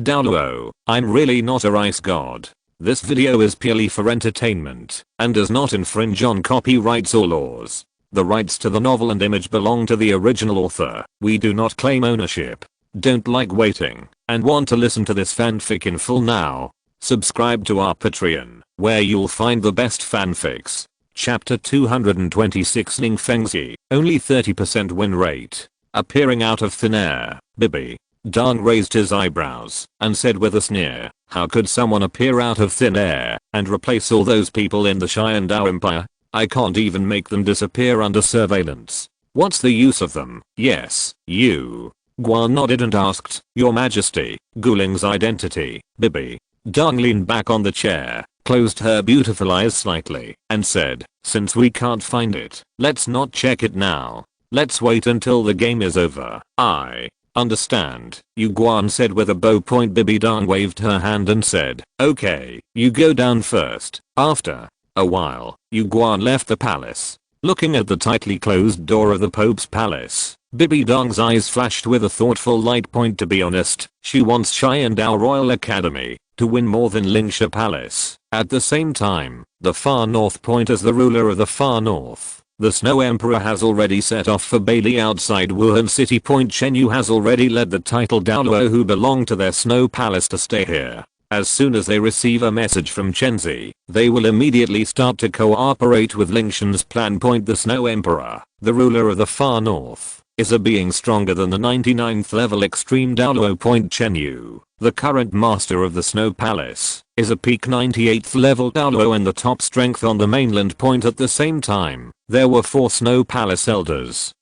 Douluo, I'm really not a rice god. This video is purely for entertainment and does not infringe on copyrights or laws. The rights to the novel and image belong to the original author. We do not claim ownership. Don't like waiting and want to listen to this fanfic in full now? Subscribe to our Patreon, where you'll find the best fanfics. Chapter 226 Lingtian, only 30% win rate. Appearing out of thin air, Bibi Dong raised his eyebrows and said with a sneer, how could someone appear out of thin air and replace all those people in the Qian Dou Empire? I can't even make them disappear under surveillance. What's the use of them? Yes, you. Guan nodded and asked, Your Majesty, Guling's identity. Bibi Dong leaned back on the chair, closed her beautiful eyes slightly, and said, since we can't find it, let's not check it now. Let's wait until the game is over. I understand, you Guan said with a bow point. Bibi Dong waved her hand and said, okay, you go down first. After a while, Yu Guan left the palace. Looking at the tightly closed door of the Pope's palace, Bibi Dong's eyes flashed with a thoughtful light point. To be honest, she wants Qian Dou Royal Academy to win more than Lingtian Palace. At the same time, the Far North Point as the ruler of the Far North, the Snow Emperor has already set off for Bailey outside Wuhan City. Point Chen Yu has already led the title Douluo who belong to their Snow Palace to stay here. As soon as they receive a message from Chenzi, they will immediately start to cooperate with Lingtian's plan. Point the Snow Emperor, the ruler of the Far North, is a being stronger than the 99th level extreme Douluo. Point Chen Yu, the current master of the Snow Palace, is a peak 98th level Douluo and the top strength on the mainland. Point at the same time, there were 4 Snow Palace elders.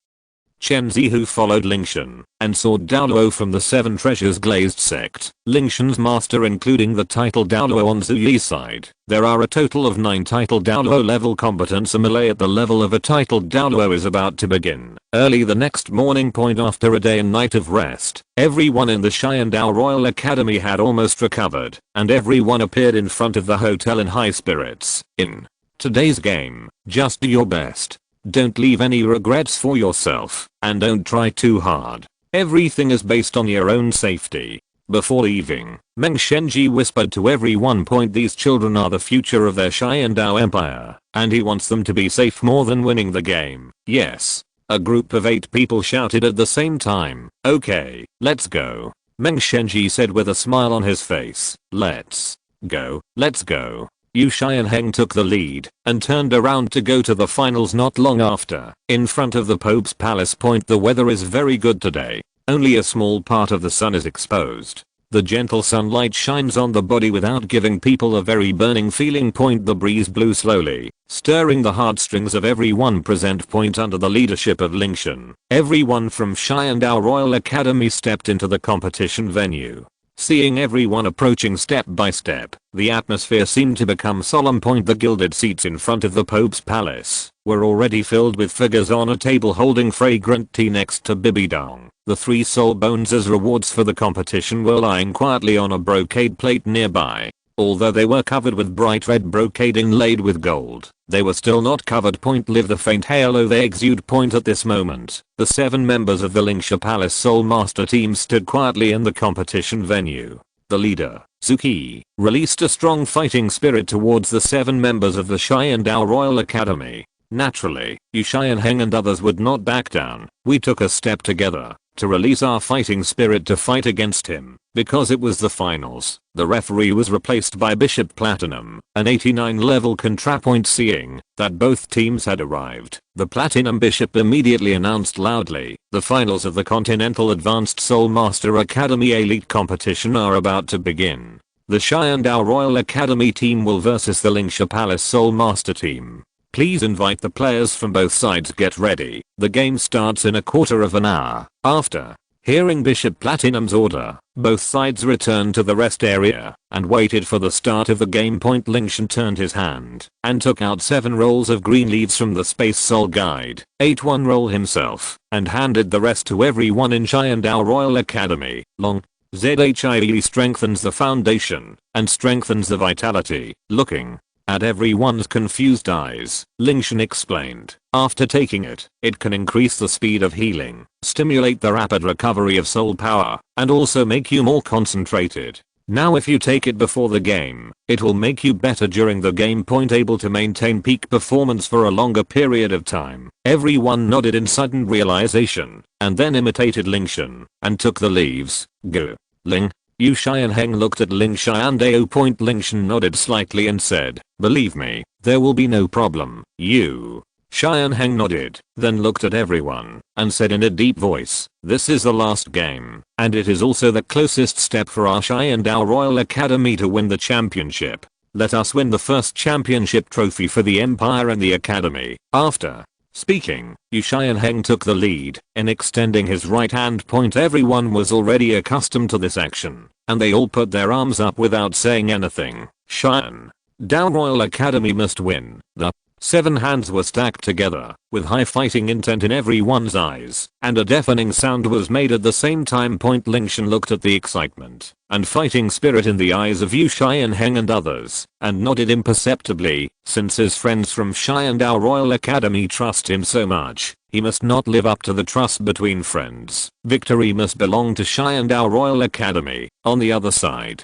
Chenzi who followed Lingtian and saw Douluo from the 7 Treasures Glazed sect, Lingtian's master including the title Douluo on Zuyi's side. There are a total of 9 title Douluo level combatants. A melee at the level of a title Douluo is about to begin. Early the next morning. Point after a day and night of rest, everyone in the Qian Dou Royal Academy had almost recovered, and everyone appeared in front of the hotel in high spirits. In today's game, just do your best. Don't leave any regrets for yourself, and don't try too hard. Everything is based on your own safety. Before leaving, Meng Shenji whispered to everyone. Point these children are the future of their Qian Dou Empire, and he wants them to be safe more than winning the game. Yes. A group of 8 people shouted at the same time. Okay, let's go. Meng Shenji said with a smile on his face. Let's go, let's go. Yu Xianheng took the lead and turned around to go to the finals not long after. In front of the Pope's palace. Point the weather is very good today. Only a small part of the sun is exposed. The gentle sunlight shines on the body without giving people a very burning feeling. Point the breeze blew slowly, stirring the heartstrings of everyone present. Point under the leadership of Lingtian, everyone from Qian Dou Royal Academy stepped into the competition venue. Seeing everyone approaching step by step, the atmosphere seemed to become solemn. Point the gilded seats in front of the Pope's palace were already filled with figures on a table holding fragrant tea next to Bibi Dong. The 3 soul bones as rewards for the competition were lying quietly on a brocade plate nearby. Although they were covered with bright red brocade inlaid with gold, they were still not covered. Point live the faint halo they exude. Point at this moment, the 7 members of the Lingtian Palace Soul Master team stood quietly in the competition venue. The leader, Zuki, released a strong fighting spirit towards the 7 members of the Qian Dou Royal Academy. Naturally, Yu Xianheng and others would not back down. We took a step together to release our fighting spirit to fight against him. Because it was the finals, the referee was replaced by Bishop Platinum, an 89 level contra. Point seeing that both teams had arrived, the Platinum Bishop immediately announced loudly, the finals of the Continental Advanced Soul Master Academy Elite Competition are about to begin. The Qian Dou Royal Academy team will versus the Lingtian Palace Soul Master team. Please invite the players from both sides. Get ready. The game starts in a quarter of an hour. After hearing Bishop Platinum's order, both sides returned to the rest area and waited for the start of the game. Point Lingtian turned his hand and took out 7 rolls of green leaves from the Space Soul Guide, ate 1 roll himself, and handed the rest to everyone in Qian Dou Royal Academy. Long ZHIE strengthens the foundation and strengthens the vitality. Looking At everyone's confused eyes, Lingtian explained, after taking it, it can increase the speed of healing, stimulate the rapid recovery of soul power, and also make you more concentrated. Now if you take it before the game, it will make you better during the game. Able to maintain peak performance for a longer period of time. Everyone nodded in sudden realization, and then imitated Lingtian, and took the leaves. Go. Ling. Yu Qianheng looked at Ling Xiandao. Lingtian nodded slightly and said, believe me, there will be no problem. Yu Qianheng nodded, then looked at everyone, and said in a deep voice, this is the last game, and it is also the closest step for our Qian Dou Royal Academy to win the championship. Let us win the first championship trophy for the Empire and the Academy. After speaking, Yu Qianheng took the lead in extending his right hand. Everyone was already accustomed to this action, and they all put their arms up without saying anything. Qian Dou Royal Academy must win. The 7 hands were stacked together, with high fighting intent in everyone's eyes, and a deafening sound was made at the same time. Lingtian looked at the excitement and fighting spirit in the eyes of Yu Qianheng and others, and nodded imperceptibly. Since his friends from Qian Dou Royal Academy trust him so much, he must not live up to the trust between friends. Victory must belong to Qian Dou Royal Academy. On the other side,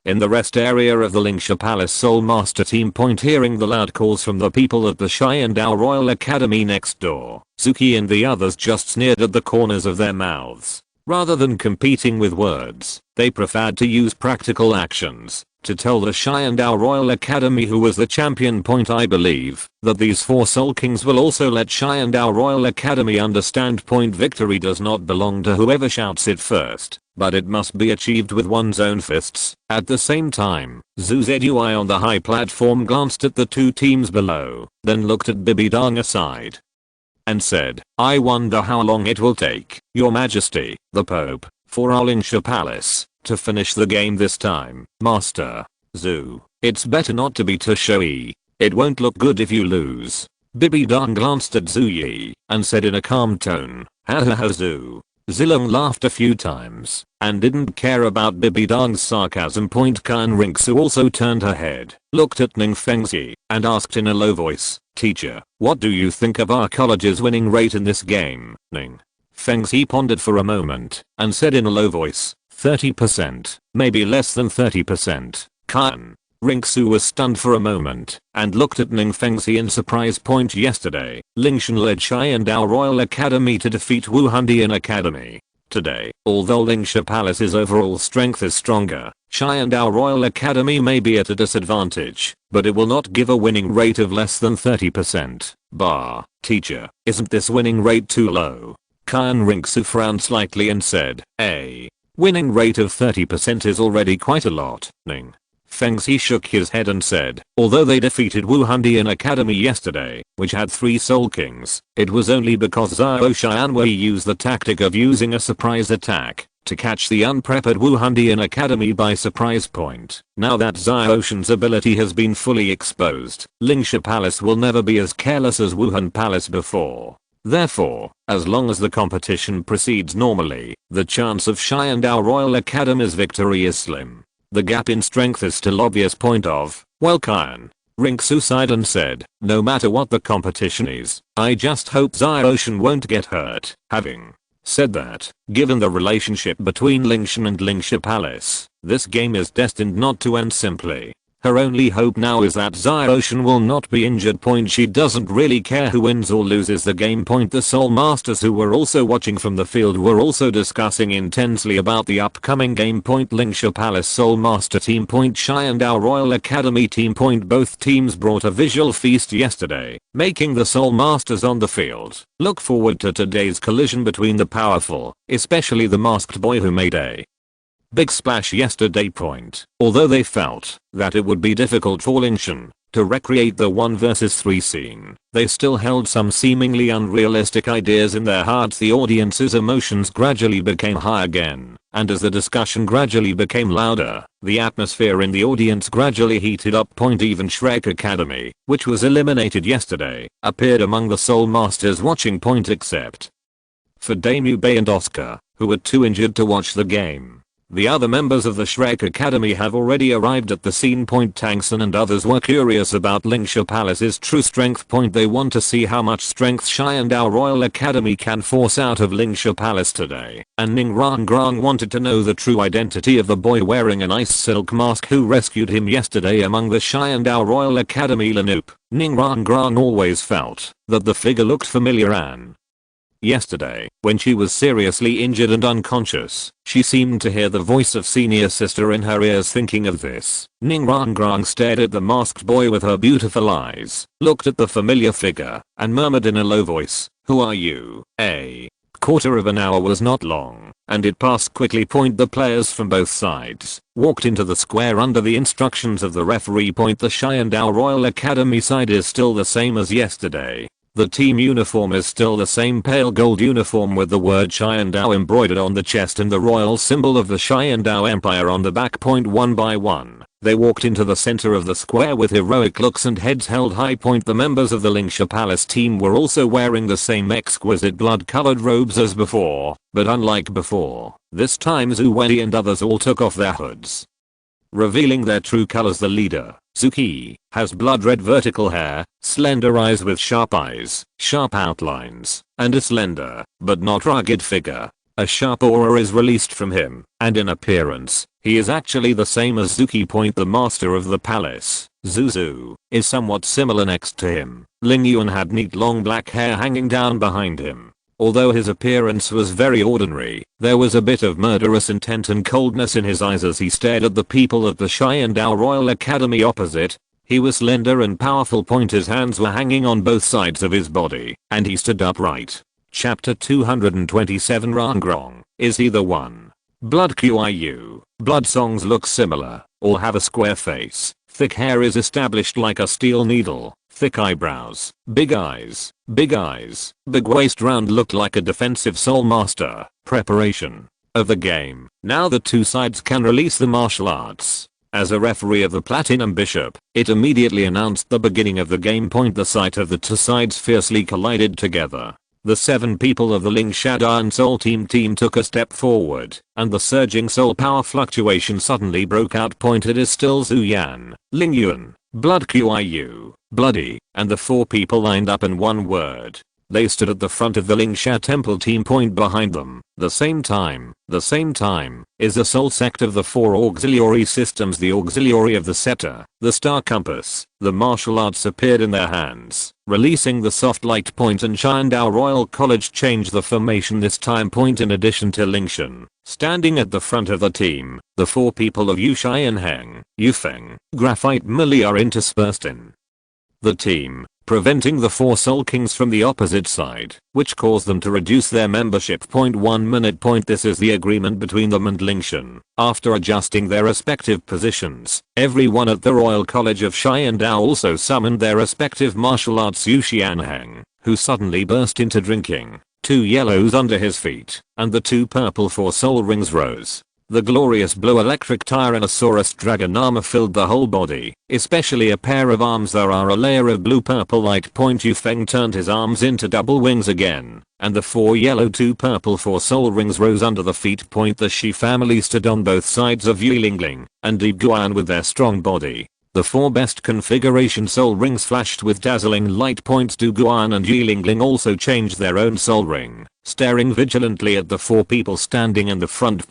in the rest area of the Lingtian Palace Soul Master team. Hearing the loud calls from the people at the Qian Dou Royal Academy next door, Zuki and the others just sneered at the corners of their mouths. Rather than competing with words, they preferred to use practical actions to tell the Qian Dou Royal Academy who was the champion. I believe that these 4 Soul Kings will also let Qian Dou Royal Academy understand. Victory does not belong to whoever shouts it first, but it must be achieved with one's own fists. At the same time, Zhu Zedui on the high platform glanced at the 2 teams below, then looked at Bibidong aside and said, I wonder how long it will take, Your Majesty, the Pope, for our Lingtian Palace to finish the game this time. Master Zhu, it's better not to be too showy. It won't look good if you lose. Bibidong glanced at Zhu Yi and said in a calm tone, ha ha ha Zhu. Zilong laughed a few times and didn't care about Bibidong's sarcasm. Qian Renxue also turned her head, looked at Ning Fengzi, and asked in a low voice, Teacher, what do you think of our college's winning rate in this game? Ning Fengzi pondered for a moment and said in a low voice, 30%, maybe less than 30%. Qian Renxue was stunned for a moment and looked at Ning Fengzi in surprise. Yesterday, Lingtian led Qian Dou Royal Academy to defeat Wuhandian Academy. Today, although Lingtian Palace's overall strength is stronger, Qian Dou Royal Academy may be at a disadvantage, but it will not give a winning rate of less than 30%. Teacher, isn't this winning rate too low? Qian Renxue frowned slightly and said, a winning rate of 30% is already quite a lot. Ning Fengzi shook his head and said, although they defeated Wuhandian Academy yesterday, which had 3 Soul Kings, it was only because Zhao Xianwei used the tactic of using a surprise attack to catch the unprepared Wuhandian Academy by surprise. Now that Zhao Xian's ability has been fully exposed, Lingtian Palace will never be as careless as Wuhan Palace before. Therefore, as long as the competition proceeds normally, the chance of Qian Dou Royal Academy's victory is slim. The gap in strength is still obvious. Well, Qian Renxue sighed and said, no matter what the competition is, I just hope Zhao Xian won't get hurt. Having said that, given the relationship between Lingtian and Lingtian Palace, this game is destined not to end simply. Her only hope now is that Zhao Xian will not be injured. She doesn't really care who wins or loses the game. The Soul Masters who were also watching from the field were also discussing intensely about the upcoming game. Lingtian Palace Soul Master team. Qian Dou Royal Academy team. Both teams brought a visual feast yesterday, making the Soul Masters on the field look forward to today's collision between the powerful, especially the masked boy who made a big splash yesterday. Although they felt that it would be difficult for Lingtian to recreate the 1 vs 3 scene, they still held some seemingly unrealistic ideas in their hearts. The audience's emotions gradually became high again, and as the discussion gradually became louder, the atmosphere in the audience gradually heated up. Even Shrek Academy, which was eliminated yesterday, appeared among the Soul Masters watching. Except for Damubei and Oscar, who were too injured to watch the game. The other members of the Shrek Academy have already arrived at the scene. Tangsun and others were curious about Lingxia Palace's true strength. They want to see how much strength Qian Dou Royal Academy can force out of Lingxia Palace today. And Ning Rangrang wanted to know the true identity of the boy wearing an ice silk mask who rescued him yesterday among the Qian Dou Royal Academy Lanoop. Ning Rangrang always felt that the figure looked familiar and yesterday, when she was seriously injured and unconscious, she seemed to hear the voice of senior sister in her ears. Thinking of this, Ning Rangrang stared at the masked boy with her beautiful eyes, looked at the familiar figure, and murmured in a low voice, "Who are you?" A quarter of an hour was not long, and it passed quickly. The players from both sides walked into the square under the instructions of the referee. The Qian Dou Royal Academy side is still the same as yesterday. The team uniform is still the same pale gold uniform with the word Qian Dou embroidered on the chest and the royal symbol of the Qian Dou Empire on the back. One by one, they walked into the center of the square with heroic looks and heads held high. The members of the Lingxia Palace team were also wearing the same exquisite blood-colored robes as before, but unlike before, this time Zhu Wenyi and others all took off their hoods, revealing their true colors. The leader, Zuki, has blood-red vertical hair, slender eyes with sharp eyes, sharp outlines, and a slender, but not rugged figure. A sharp aura is released from him, and in appearance, he is actually the same as Zuki. The master of the palace, Zuzu, is somewhat similar. Next to him, Lingyuan had neat long black hair hanging down behind him. Although his appearance was very ordinary, there was a bit of murderous intent and coldness in his eyes as he stared at the people of the Qian Dou Royal Academy opposite. He was slender and powerful. His hands were hanging on both sides of his body, and he stood upright. Chapter 227. Rangrong, is he the one? Blood Qiu. Blood songs look similar, all have a square face, thick hair is established like a steel needle, thick eyebrows, big waist round looked like a defensive soul master. Preparation of the game. Now the two sides can release the martial arts. As a referee of the Platinum Bishop, it immediately announced the beginning of the game. The sight of the two sides fiercely collided together. The 7 people of the Lingxia Dawn Soul team took a step forward, and the surging soul power fluctuation suddenly broke out. It is still Zhu Yan, Lingyuan, Blood Qiu, Bloody, and the 4 people lined up in one word. They stood at the front of the Lingxia temple team. Behind them, the same time, is the soul sect of the 4 auxiliary systems, the auxiliary of the scepter, the star compass. The martial arts appeared in their hands, releasing the soft light. And Qian Dou Royal College changed the formation this time. In addition to Lingtian, standing at the front of the team, the 4 people of Yu Xianheng, Yufeng, Graphite Millie are interspersed in the team, preventing the 4 Soul Kings from the opposite side, which caused them to reduce their membership. 1 minute. This is the agreement between them and Lingtian. After adjusting their respective positions, everyone at the Royal College of Qian Dou also summoned their respective martial arts. Yu Xianheng, who suddenly burst into drinking, 2 yellows under his feet, and the 2 purple 4 soul rings rose. The glorious blue electric Tyrannosaurus dragon armor filled the whole body, especially a pair of arms. There are a layer of blue-purple light. Yufeng turned his arms into double wings again, and the 4 yellow 2 purple 4 soul rings rose under the feet. The Shi family stood on both sides of Yulingling and Deep Guan with their strong body. The 4 best configuration soul rings flashed with dazzling light. Du Guan and Yulingling also changed their own soul ring, staring vigilantly at the 4 people standing in the front.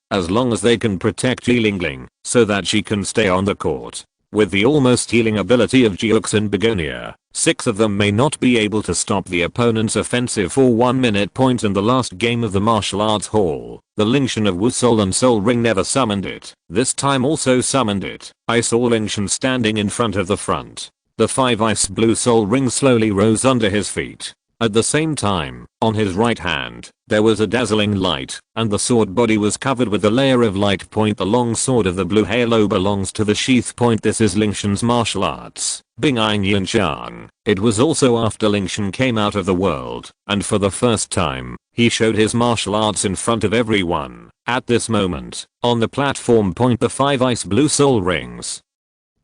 As long as they can protect Yulingling, so that she can stay on the court. With the almost healing ability of Jiux and Begonia, 6 of them may not be able to stop the opponent's offensive for 1 minute. In the last game of the martial arts hall, the Lingtian of Wu Soul and Soul Ring never summoned it. This time also summoned it. I saw Lingtian standing in front of the front. The 5 ice blue soul rings slowly rose under his feet. At the same time, on his right hand, there was a dazzling light, and the sword body was covered with a layer of light. The long sword of the blue halo belongs to the sheath. This is Lingtian's martial arts, Bing'ai Yan Shang. It was also after Lingtian came out of the world, and for the first time, he showed his martial arts in front of everyone. At this moment, on the platform. The 5 ice blue soul rings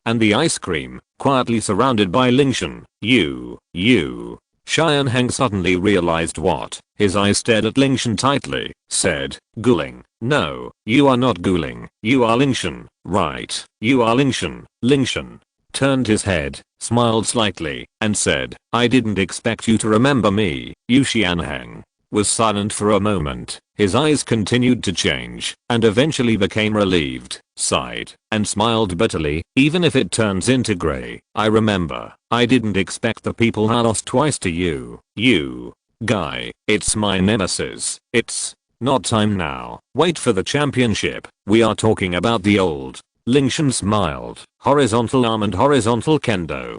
and the ice cream, quietly surrounded by Lingtian, Yu, Qian Heng suddenly realized what. His eyes stared at Lingtian tightly, said, "Guling, no, you are not Guling, you are Lingtian, right, you are Lingtian." Lingtian turned his head, smiled slightly, and said, "I didn't expect you to remember me." Qian Heng was silent for a moment. His eyes continued to change, and eventually became relieved, sighed, and smiled bitterly. "Even if it turns into grey, I remember. I didn't expect the people I lost twice to you. You guy, it's my nemesis. It's not time now. Wait for the championship. We are talking about the old." Lingtian smiled. "Horizontal arm and horizontal kendo.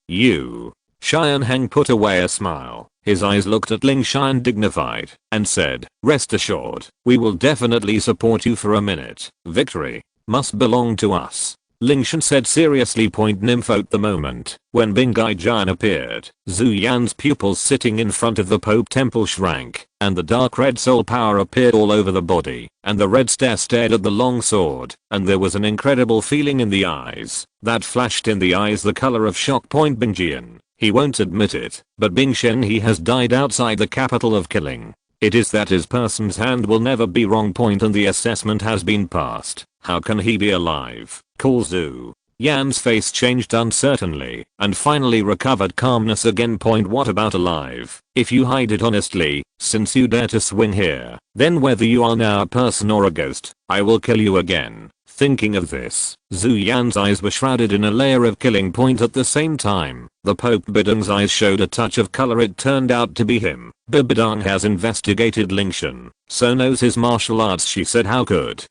You." Qian Heng put away a smile. His eyes looked at Lingtian dignified, and said, "Rest assured, we will definitely support you for a minute. Victory must belong to us." Lingtian said seriously. Nymph at the moment, when Bingai Jian appeared, Zhu Yan's pupils sitting in front of the Pope temple shrank, and the dark red soul power appeared all over the body, and the red stare stared at the long sword, and there was an incredible feeling in the eyes, that flashed in the eyes the color of shock. Bingjian, he won't admit it, but Bingshen he has died outside the capital of killing. It is that his person's hand will never be wrong. And the assessment has been passed. How can he be alive? Call Zhu. Yan's face changed uncertainly, and finally recovered calmness again. What about alive? If you hide it honestly, since you dare to swing here, then whether you are now a person or a ghost, I will kill you again. Thinking of this, Zhu Yan's eyes were shrouded in a layer of killing. At the same time, the Pope Bidong's eyes showed a touch of color. It turned out to be him. Bidong has investigated Lingtian, so knows his martial arts, she said. How could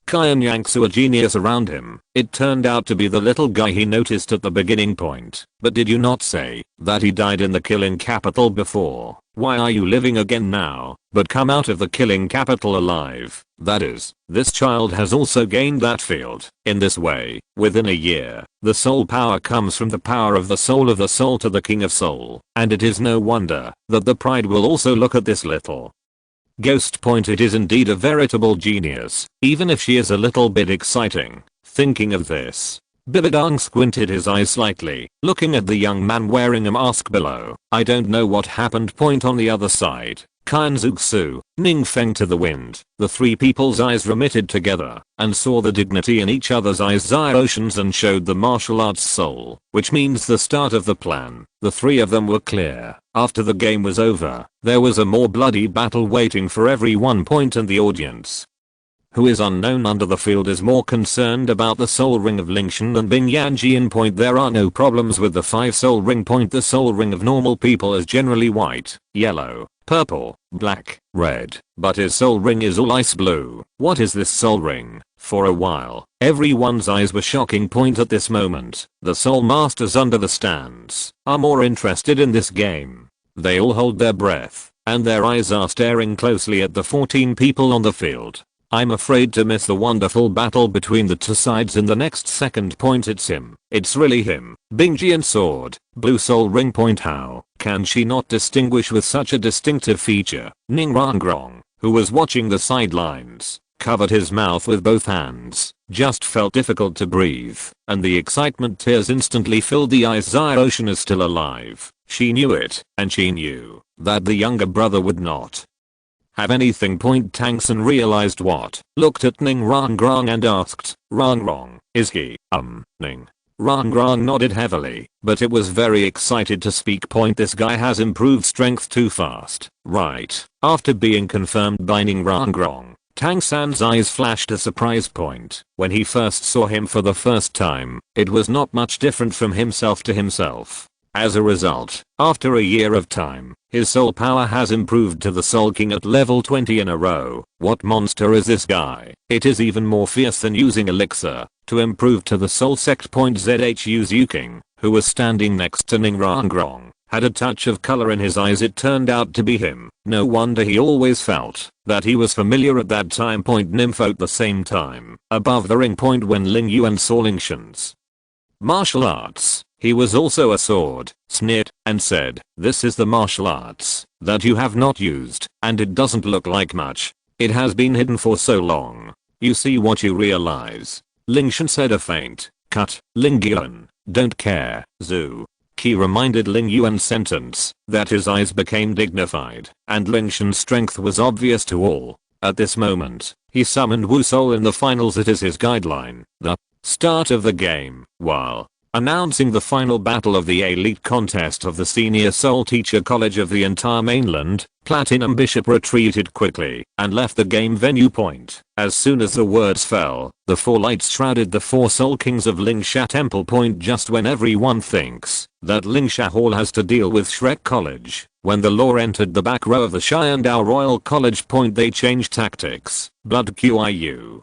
Qian Renxue a genius around him? It turned out to be the little guy he noticed at the beginning. But did you not say that he died in the killing capital before? Why are you living again now, but come out of the killing capital alive? That is, this child has also gained that field. In this way, within a year, the soul power comes from the power of the soul to the king of soul, and it is no wonder that the pride will also look at this little ghost. It is indeed a veritable genius, even if she is a little bit exciting. Thinking of this, Bibidong squinted his eyes slightly, looking at the young man wearing a mask below. I don't know what happened. On the other side, Qian Zuxu, Ning Feng to the wind. The three people's eyes remitted together, and saw the dignity in each other's eyes. Zai oceans and showed the martial arts soul, which means the start of the plan. The three of them were clear. After the game was over, there was a more bloody battle waiting for everyone. And the audience, who is unknown under the field, is more concerned about the soul ring of Lingtian than Bing Yanjian. There are no problems with the 5 soul ring. The soul ring of normal people is generally white, yellow, purple, black, red, but his soul ring is all ice blue. What is this soul ring? For a while, everyone's eyes were shocking. At this moment, the soul masters under the stands are more interested in this game. They all hold their breath, and their eyes are staring closely at the 14 people on the field. I'm afraid to miss the wonderful battle between the two sides in the next second. It's him. It's really him. Bingjian sword, blue soul ring. How can she not distinguish with such a distinctive feature? Ning Rangrong, who was watching the sidelines, covered his mouth with both hands, just felt difficult to breathe, and the excitement tears instantly filled the eyes. Zai Ocean is still alive. She knew it, and she knew that the younger brother would not have anything. Tangsen realized what, looked at Ning Rangrong and asked, Rangrong, is he? Ning Rangrong nodded heavily, but it was very excited to speak. This guy has improved strength too fast, right? After being confirmed by Ning Rangrong, Tang San's eyes flashed a surprise. When he first saw him for the first time, it was not much different from himself to himself. As a result, after a year of time, his soul power has improved to the Soul King at level 20 in a row. What monster is this guy? It is even more fierce than using elixir to improve to the Soul Sect. Zhu Zuking, who was standing next to Ning Rangrong, had a touch of color in his eyes. It turned out to be him. No wonder he always felt that he was familiar at that time. Nymph at the same time, above the ring. When Ling Yuan saw Lingtian's martial arts, he was also a sword, sneered, and said, this is the martial arts that you have not used, and it doesn't look like much. It has been hidden for so long. You see what you realize. Lingtian said. A faint cut. Ling Yuan, don't care, Zhu Qi reminded Ling Yuan's sentence, that his eyes became dignified, and Lingtian's strength was obvious to all. At this moment, he summoned Wu Sol in the finals. It is his guideline, the start of the game, while announcing the final battle of the elite contest of the senior Soul Teacher College of the entire mainland. Platinum Bishop retreated quickly and left the game venue point. As soon as the words fell, the four lights shrouded the four Soul Kings of Lingsha Temple Point. Just when everyone thinks that Lingsha Hall has to deal with Shrek College, when the law entered the back row of the Qian Dou Royal College Point, they changed tactics. Blood QIU.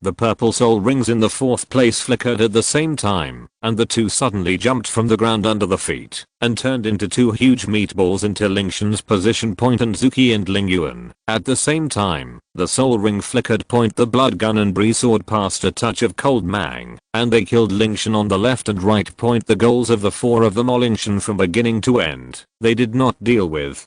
The purple soul rings in the fourth place flickered at the same time, and the two suddenly jumped from the ground under the feet, and turned into two huge meatballs into Lingtian's position point and Zuki and Ling Yuan. At the same time, the soul ring flickered point. The blood gun and Bree sword passed a touch of cold mang, and they killed Lingtian on the left and right point. The goals of the four of them are Lingtian from beginning to end. They did not deal with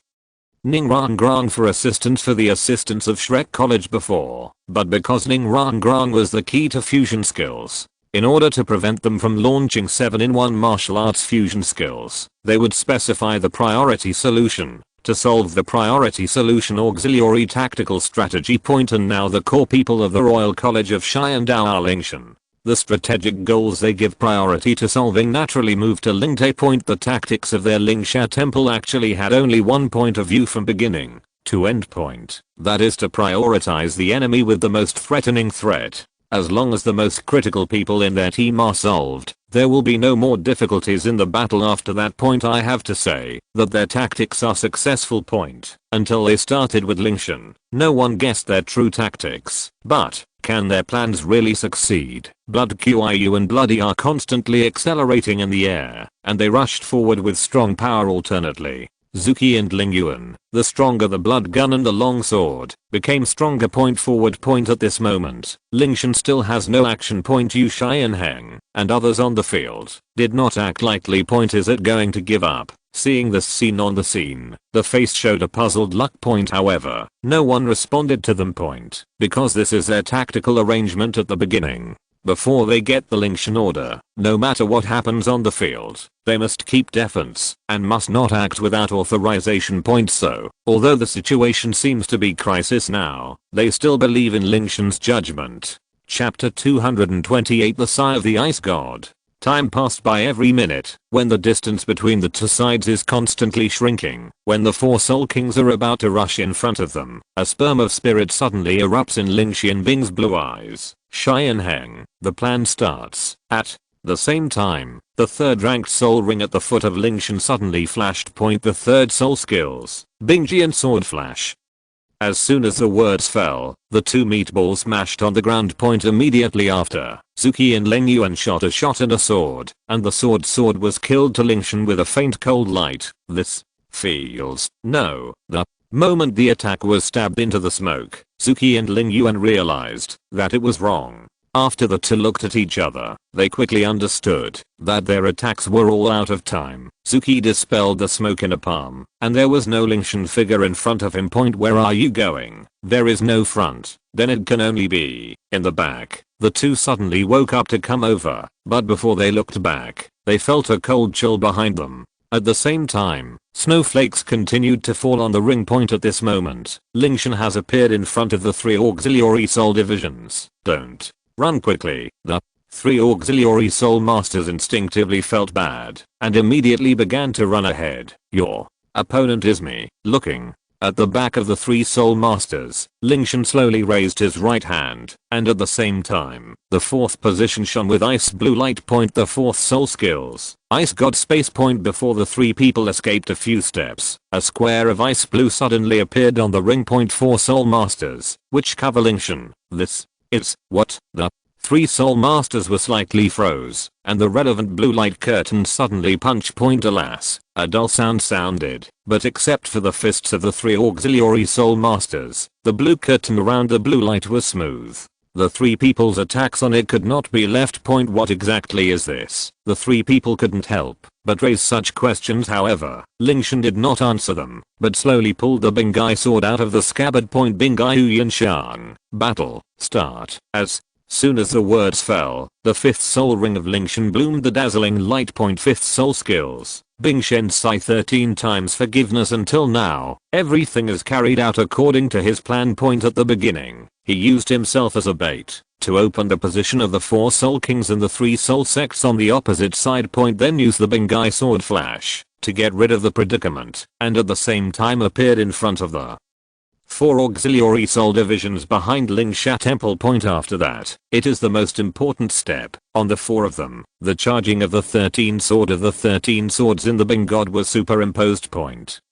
Ning Rangrang for assistance for the assistance of Shrek College before, but because Ning Rangrang was the key to fusion skills, in order to prevent them from launching 7-in-1 martial arts fusion skills, they would specify the priority solution. To solve the priority solution auxiliary tactical strategy point, and now the core people of the Royal College of Qian Dou are Lingtian. The strategic goals they give priority to solving naturally move to Lingte point. The tactics of their Lingsha temple actually had only one point of view from beginning to end point. That is to prioritize the enemy with the most threatening threat. As long as the most critical people in their team are solved, there will be no more difficulties in the battle after that point. I have to say that their tactics are successful point. Until they started with Lingtian, no one guessed their true tactics. But can their plans really succeed? Blood QIU and Bloody are constantly accelerating in the air, and they rushed forward with strong power alternately. Zuki and Ling Yuan, the stronger the blood gun and the long sword, became stronger point forward point at this moment. Lingtian still has no action point. Yu Xianheng and others on the field did not act lightly point. Is it going to give up? Seeing this scene on the scene, the face showed a puzzled look point. However, no one responded to them point, because this is their tactical arrangement at the beginning. Before they get the Lingtian order, no matter what happens on the field, they must keep defense and must not act without authorization point. So, although the situation seems to be crisis now, they still believe in Lingtian's judgment. Chapter 228 The Sigh of the Ice God. Time passed by every minute, when the distance between the two sides is constantly shrinking. When the four Soul Kings are about to rush in front of them, a sperm of spirit suddenly erupts in Ling Xianbing's blue eyes. Xianheng, the plan starts. At the same time, the third ranked soul ring at the foot of Lingtian suddenly flashed point. The third soul skills, Bingji and Sword Flash. As soon as the words fell, the two meatballs smashed on the ground point. Immediately after, Zuki and Ling Yuan shot a shot and a sword, and the sword was killed to Lingtian with a faint cold light. This feels no. The moment the attack was stabbed into the smoke, Zuki and Ling Yuan realized that it was wrong. After the two looked at each other, they quickly understood that their attacks were all out of time. Zuki dispelled the smoke in a palm, and there was no Lingtian figure in front of him. Point, where are you going? There is no front, then it can only be in the back. The two suddenly woke up to come over, but before they looked back, they felt a cold chill behind them. At the same time, snowflakes continued to fall on the ring point. At this moment, Lingtian has appeared in front of the three auxiliary soul divisions. Don't run quickly. The three auxiliary soul masters instinctively felt bad and immediately began to run ahead. Your opponent is me. Looking at the back of the three soul masters, Lingtian slowly raised his right hand, and at the same time, the fourth position shone with ice blue light point. The fourth soul skills, Ice God space point. Before the three people escaped a few steps, a square of ice blue suddenly appeared on the ring point. Four soul masters, which cover Lingtian. This is what the three soul masters were slightly froze, and the relevant blue light curtain suddenly punch point. Alas, a dull sound sounded, but except for the fists of the three auxiliary soul masters, the blue curtain around the blue light was smooth. The three people's attacks on it could not be left point. What exactly is this? The three people couldn't help but raise such questions. However, Lingtian did not answer them, but slowly pulled the Bingai sword out of the scabbard point. Bingai Hu Yinshan. Battle start. As soon as the words fell, the fifth soul ring of Lingtian bloomed the dazzling light. Fifth soul skills, Bingchen Sai 13 times forgiveness. Until now, everything is carried out according to his plan. At the beginning, he used himself as a bait to open the position of the 4 soul kings and the 3 soul sects on the opposite side. Then used the Bengai sword flash to get rid of the predicament, and at the same time appeared in front of the 4 auxiliary soul divisions behind Lingsha temple. After that, it is the most important step. On the 4 of them, the charging of the 13 sword of the 13 swords in the Bing god was superimposed.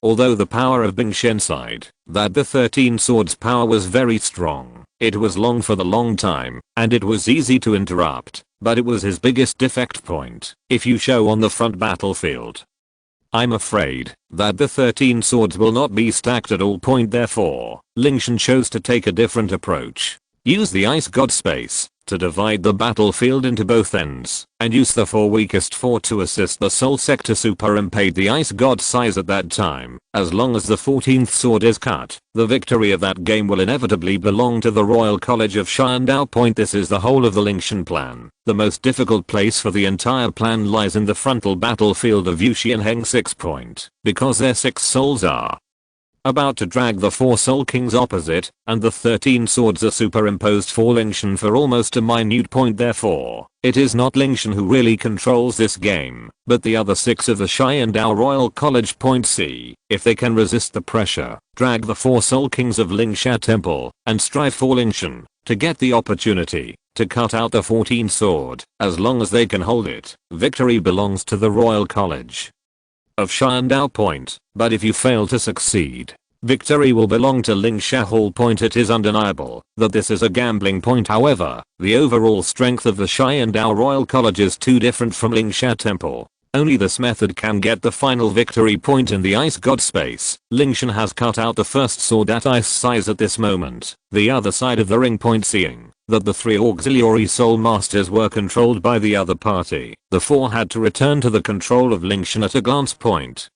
Although the power of Bingchen side, that the 13 swords power was very strong, it was long for the long time, and it was easy to interrupt, but it was his biggest defect. If you show on the front battlefield, I'm afraid that the 13 swords will not be stacked at all. Therefore, Lingtian chose to take a different approach. Use the ice god space to divide the battlefield into both ends, and use the 4 weakest 4 to assist the soul sector superimpose the ice god size at that time. As long as the 14th sword is cut, the victory of that game will inevitably belong to the Royal College of Qian Dou. This is the whole of the Lingtian plan. The most difficult place for the entire plan lies in the frontal battlefield of Yuxian Heng 6. Because their 6 souls are about to drag the 4 soul kings opposite, and the 13 swords are superimposed for Lingtian for almost a minute point. Therefore, it is not Lingtian who really controls this game, but the other 6 of the Qian Dou Royal College. C. If they can resist the pressure, drag the 4 soul kings of Lingsha temple, and strive for Lingtian to get the opportunity to cut out the 14th sword. As long as they can hold it, victory belongs to the Royal College of Qian Dou. But if you fail to succeed, victory will belong to Lingsha Hall. It is undeniable that this is a gambling. However, the overall strength of the Qian Dou Royal College is too different from Lingsha temple. Only this method can get the final victory. In the ice god space, Lingtian has cut out the first sword at ice size at this moment. The other side of the ring. Seeing that the 3 auxiliary soul masters were controlled by the other party, the 4 had to return to the control of Lingtian at a glance.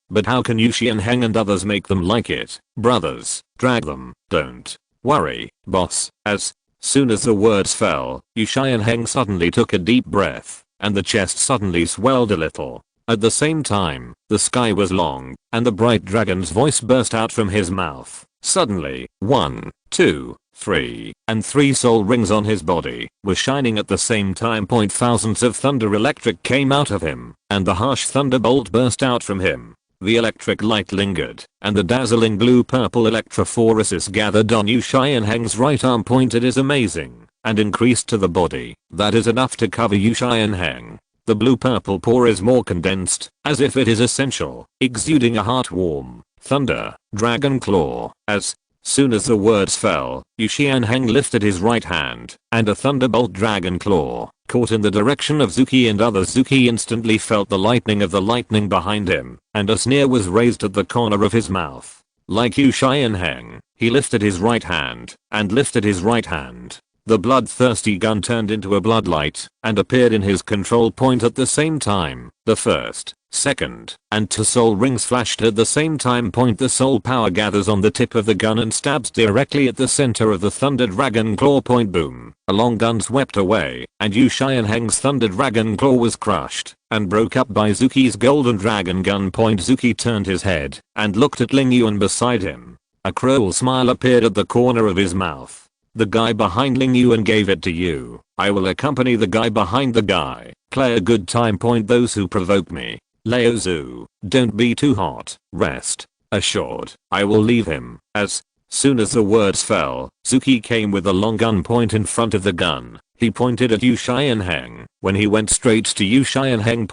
But how can Yuxian Heng and others make them like it? Brothers, drag them. Don't worry, boss. As soon as the words fell, Yuxian Heng suddenly took a deep breath, and the chest suddenly swelled a little. At the same time, the sky was long, and the bright dragon's voice burst out from his mouth. Suddenly, 1, 2, 3, and 3 soul rings on his body were shining at the same time. Thousands of thunder electric came out of him, and the harsh thunderbolt burst out from him. The electric light lingered, and the dazzling blue-purple electrophoresis gathered on Yuxian Heng's right arm. It is amazing, and increased to the body. That is enough to cover Yuxian Heng. The blue-purple pore is more condensed, as if it is essential, exuding a heartwarm thunder, dragon claw. As soon as the words fell, Yuxian Heng lifted his right hand, and a thunderbolt dragon claw caught in the direction of Zuki and others. Zuki instantly felt the lightning of the lightning behind him, and a sneer was raised at the corner of his mouth. Like Yuxian Heng, he lifted his right hand, and lifted his right hand. The bloodthirsty gun turned into a bloodlight, and appeared in his control point at the same time. The first, second, and 2 soul rings flashed at the same time. The soul power gathers on the tip of the gun and stabs directly at the center of the thunder dragon claw. Boom. A long gun swept away, and Yuxian Heng's thunder dragon claw was crushed, and broke up by Zuki's golden dragon gun. Zuki turned his head, and looked at Ling Yuan beside him. A cruel smile appeared at the corner of his mouth. The guy behind Ling Yuan gave it to you. I will accompany the guy behind the guy. Play a good time. Those who provoke me. Lao Zu, don't be too hot. Rest assured, I will leave him. As soon as the words fell, Zuki came with a long gun. In front of the gun, he pointed at Yuxian Heng. When he went straight to Yuxian Heng.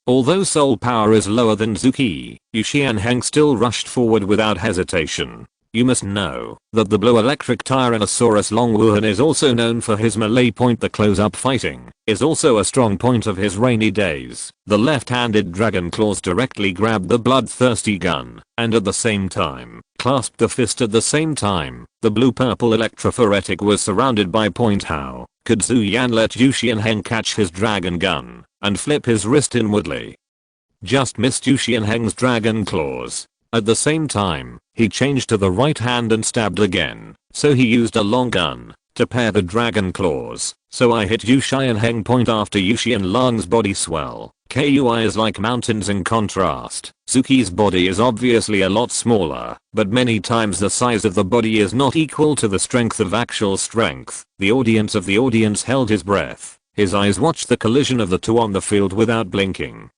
Although soul power is lower than Zuki, Yuxian Heng still rushed forward without hesitation. You must know that the blue electric Tyrannosaurus Long Wuhan is also known for his melee. The close-up fighting is also a strong point of his rainy days. The left-handed dragon claws directly grabbed the bloodthirsty gun, and at the same time, clasped the fist at the same time. The blue-purple electrophoretic was surrounded by How could Zhu Yan let Yuxian Heng catch his dragon gun, and flip his wrist inwardly? Just missed Yuxian Heng's dragon claws. At the same time, he changed to the right hand and stabbed again, so he used a long gun to pair the dragon claws, so I hit Yu Xianheng point after Yu Xianlang's body swell. Kui is like mountains in contrast. Zuki's body is obviously a lot smaller, but many times the size of the body is not equal to the strength of actual strength. The audience held his breath. His eyes watched the collision of the two on the field without blinking.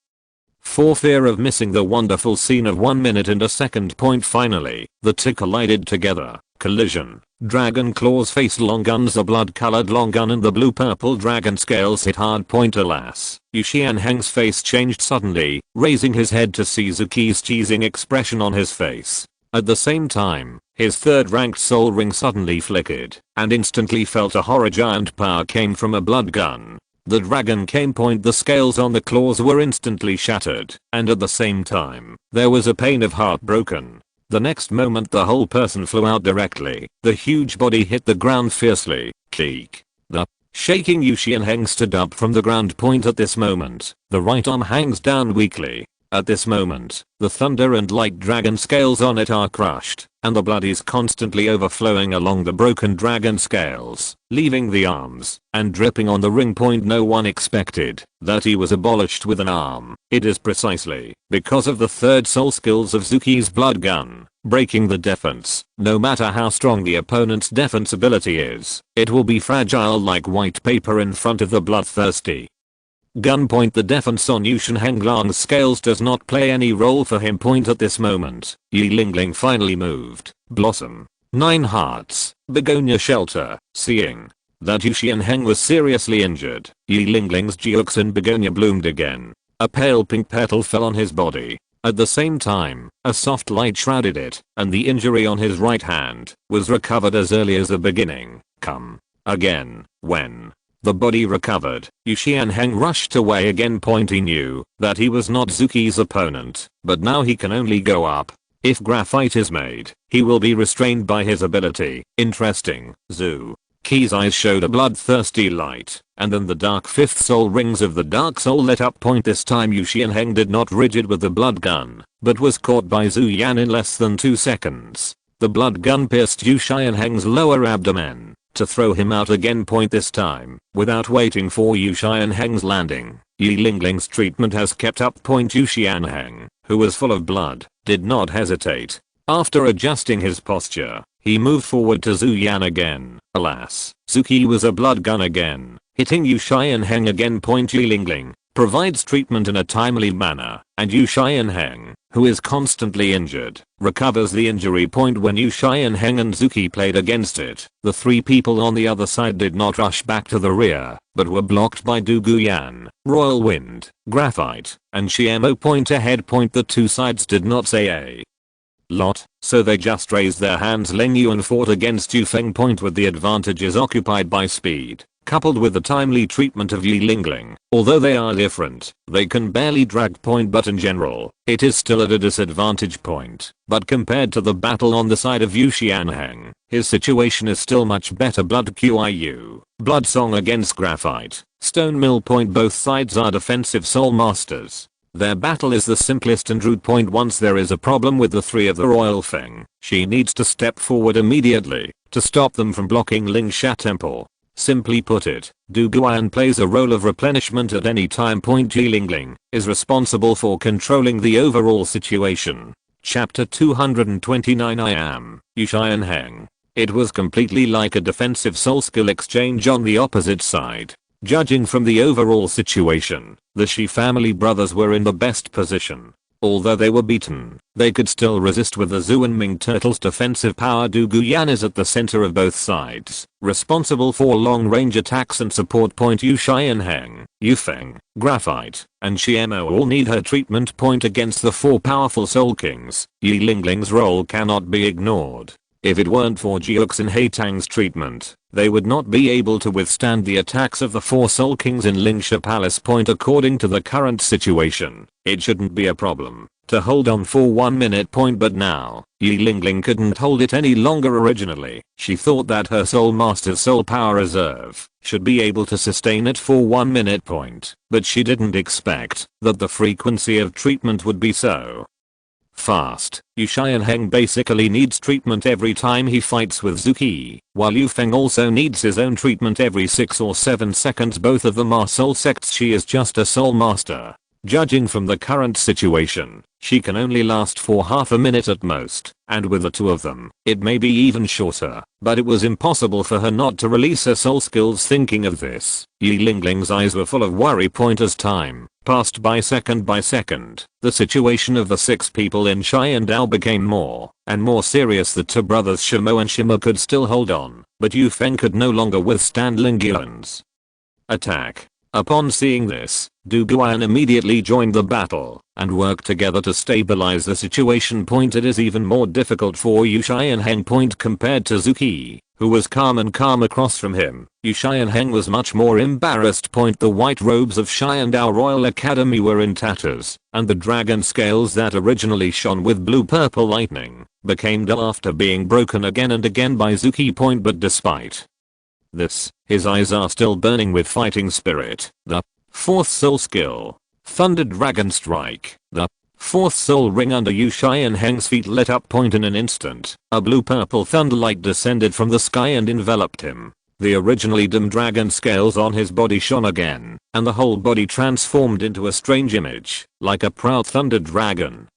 For fear of missing the wonderful scene of 1 minute and a second. Finally, the two collided together. Collision. Dragon claws faced long guns. The blood-colored long gun and the blue-purple dragon scales hit hard. Alas, Yu Xianheng's face changed suddenly, raising his head to see Zuki's cheesing expression on his face. At the same time, his third-ranked soul ring suddenly flickered, and instantly felt a horror. Giant power came from a blood gun. The dragon came. The scales on the claws were instantly shattered, and at the same time, there was a pain of heart broken. The next moment the whole person flew out directly. The huge body hit the ground fiercely. Keek. The shaking Yu Xianheng stood up from the ground. At this moment, the right arm hangs down weakly. At this moment, the thunder and light dragon scales on it are crushed, and the blood is constantly overflowing along the broken dragon scales, leaving the arms, and dripping on the ring. No one expected that he was abolished with an arm. It is precisely because of the third soul skills of Zuki's blood gun, breaking the defense. No matter how strong the opponent's defense ability is, it will be fragile like white paper in front of the bloodthirsty gun. The defense on Yu Xianlang's scales does not play any role for him. At this moment, Yi Lingling finally moved. Blossom. 9 hearts. Begonia shelter. Seeing that Yu Xianheng was seriously injured, Yi Lingling's Jiuxin begonia bloomed again. A pale pink petal fell on his body. At the same time, a soft light shrouded it, and the injury on his right hand was recovered as early as the beginning. Come again. When the body recovered, Yu Xianheng rushed away again. He knew that he was not Zuki's opponent, but now he can only go up. If graphite is made, he will be restrained by his ability. Interesting. Zuki's eyes showed a bloodthirsty light, and then the dark fifth soul rings of the dark soul lit up. This time Yu Xianheng did not rigid with the blood gun, but was caught by Zhu Yan in less than 2 seconds. The blood gun pierced Yu Xianheng's lower abdomen to throw him out again. This time, without waiting for Yu Xianheng's landing, Yi Lingling's treatment has kept up. Yu Xianheng, who was full of blood, did not hesitate. After adjusting his posture, he moved forward to Zhu Yan again. Alas, Zuki was a blood gun again, hitting Yu Xianheng again. Yi Lingling provides treatment in a timely manner, and Yu Xianheng, who is constantly injured, recovers the injury. When Yu Xianheng and Zuki played against it, the 3 people on the other side did not rush back to the rear, but were blocked by Du Guyan, Royal Wind, Graphite, and Xiamo. Ahead. The 2 sides did not say a lot, so they just raised their hands. Ling Yuan fought against Yu Feng. With the advantages occupied by speed, coupled with the timely treatment of Yi Lingling. Although they are different, they can barely drag. But in general, it is still at a disadvantage. But compared to the battle on the side of Yu Xianheng, his situation is still much better. Blood Qiu. Blood Song against Graphite. Stone Mill. Both sides are defensive soul masters. Their battle is the simplest and rude. Once there is a problem with the 3 of the Royal Feng, she needs to step forward immediately to stop them from blocking Lingsha Temple. Simply put it, Du Guyan plays a role of replenishment at any time. Yi Lingling is responsible for controlling the overall situation. Chapter 229. I am Yu Xianheng. It was completely like a defensive soul skill exchange on the opposite side. Judging from the overall situation, the Shi family brothers were in the best position. Although they were beaten, they could still resist with the Zhu and Ming turtles' defensive power. Du Guyan is at the center of both sides, responsible for long-range attacks and support. Yu Xianheng, Yu Feng, Graphite, and Xiamo all need her treatment. Against the 4 powerful Soul Kings, Yi Lingling's role cannot be ignored. If it weren't for Jiuxin Haitang's treatment, they would not be able to withstand the attacks of the 4 Soul Kings in Lingsha Palace. According to the current situation, it shouldn't be a problem to hold on for 1 minute. But now, Yi Lingling couldn't hold it any longer. Originally, she thought that her Soul Master's Soul Power Reserve should be able to sustain it for 1 minute. But she didn't expect that the frequency of treatment would be so fast. Yu Xianheng basically needs treatment every time he fights with Zuki, while Yu Feng also needs his own treatment every 6 or 7 seconds. Both of them are soul sects. She is just a soul master. Judging from the current situation, she can only last for half a minute at most, and with the two of them, it may be even shorter, but it was impossible for her not to release her soul skills. Thinking of this, Yi Lingling's eyes were full of worry. As time passed by second, the situation of the 6 people in Qian Dou became more and more serious. The two brothers Shimo and Shima could still hold on, but Yu Feng could no longer withstand Lingtian's attack. Upon seeing this, Du Guan immediately joined the battle and worked together to stabilize the situation. It is even more difficult for Yu Xianheng compared to Zuki, who was calm across from him. Yu Xianheng was much more embarrassed. The white robes of Qian Dou Royal Academy were in tatters, and the dragon scales that originally shone with blue-purple lightning became dull after being broken again and again by Zuki. But despite this, his eyes are still burning with fighting spirit. The 4th soul skill, Thunder Dragon Strike. The 4th soul ring under Yu Xianheng's feet lit up. In an instant, a blue-purple thunderlight descended from the sky and enveloped him. The originally dim dragon scales on his body shone again, and the whole body transformed into a strange image, like a proud thunder dragon.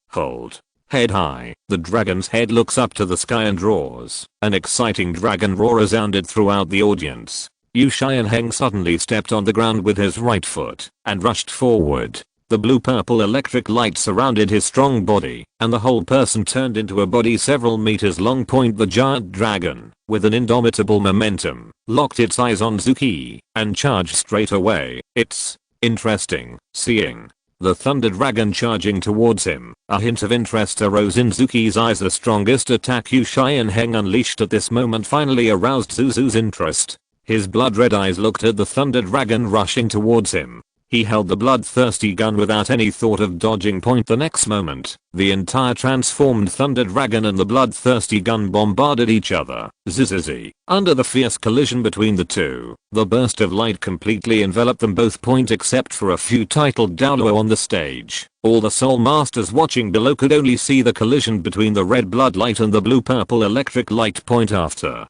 Head high, the dragon's head looks up to the sky and roars. An exciting dragon roar resounded throughout the audience. Yu Xianheng suddenly stepped on the ground with his right foot and rushed forward. The blue-purple electric light surrounded his strong body, and the whole person turned into a body several meters long. The giant dragon, with an indomitable momentum, locked its eyes on Zuki and charged straight away. It's interesting seeing the thunder dragon charging towards him. A hint of interest arose in Zuki's eyes. The strongest attack Yu Xianheng unleashed at this moment finally aroused Zuzu's interest. His blood-red eyes looked at the thunder dragon rushing towards him. He held the bloodthirsty gun without any thought of dodging. The next moment, the entire transformed thunder dragon and the bloodthirsty gun bombarded each other. Zzzz. Under the fierce collision between the two, the burst of light completely enveloped them both. Except for a few titled Douluo on the stage, all the soul masters watching below could only see the collision between the red blood light and the blue-purple electric light. After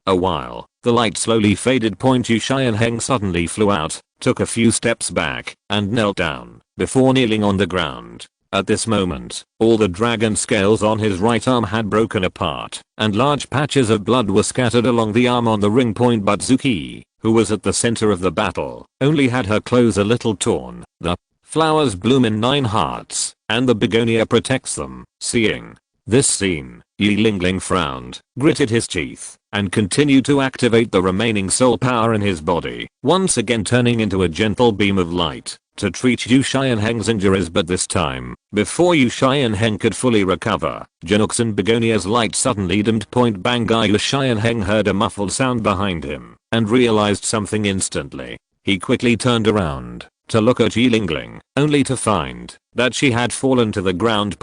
a while, the light slowly faded. Yu Xianheng suddenly flew out, took a few steps back, and knelt down, before kneeling on the ground. At this moment, all the dragon scales on his right arm had broken apart, and large patches of blood were scattered along the arm on the ring. But Zuki, who was at the center of the battle, only had her clothes a little torn. The flowers bloom in 9 hearts, and the begonia protects them. Seeing this scene, Yi Lingling frowned, gritted his teeth, and continued to activate the remaining soul power in his body, once again turning into a gentle beam of light to treat Yu Xianheng's injuries. But this time, before Yu Xianheng could fully recover, Janoxan Begonia's light suddenly dimmed. Bang! Yu Xianheng heard a muffled sound behind him and realized something instantly. He quickly turned around to look at Yi Lingling, only to find that she had fallen to the ground.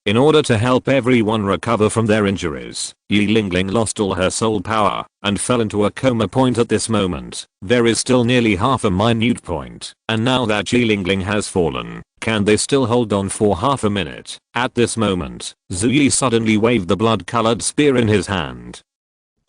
In order to help everyone recover from their injuries, Yi Lingling lost all her soul power and fell into a coma. At this moment, there is still nearly half a minute point, and now that Yi Lingling has fallen, can they still hold on for half a minute? At this moment, Zuyi suddenly waved the blood-colored spear in his hand,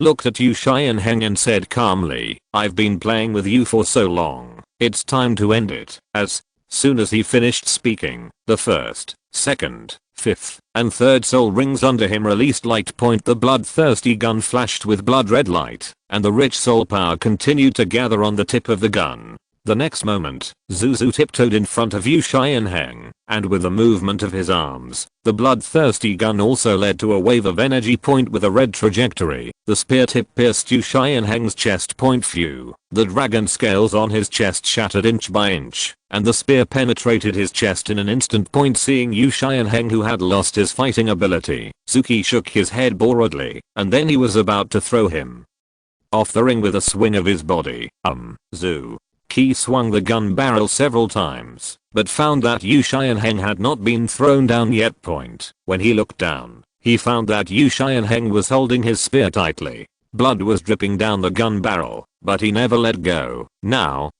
looked at Yu Xianheng and said calmly, "I've been playing with you for so long, it's time to end it." As soon as he finished speaking, the 1st, 2nd, 5th, and 3rd soul rings under him released light. The bloodthirsty gun flashed with blood-red light, and the rich soul power continued to gather on the tip of the gun. The next moment, Zuzu tiptoed in front of Yu Xianheng, and with a movement of his arms, the bloodthirsty gun also led to a wave of energy. With a red trajectory, the spear tip pierced Yu Xianheng's chest. Phew. The dragon scales on his chest shattered inch by inch, and the spear penetrated his chest in an instant. Seeing Yu Xianheng, who had lost his fighting ability, Zuki shook his head boredly, and then he was about to throw him off the ring with a swing of his body. He swung the gun barrel several times, but found that Yu Xianheng had not been thrown down yet. When he looked down, he found that Yu Xianheng was holding his spear tightly. Blood was dripping down the gun barrel, but he never let go. Now,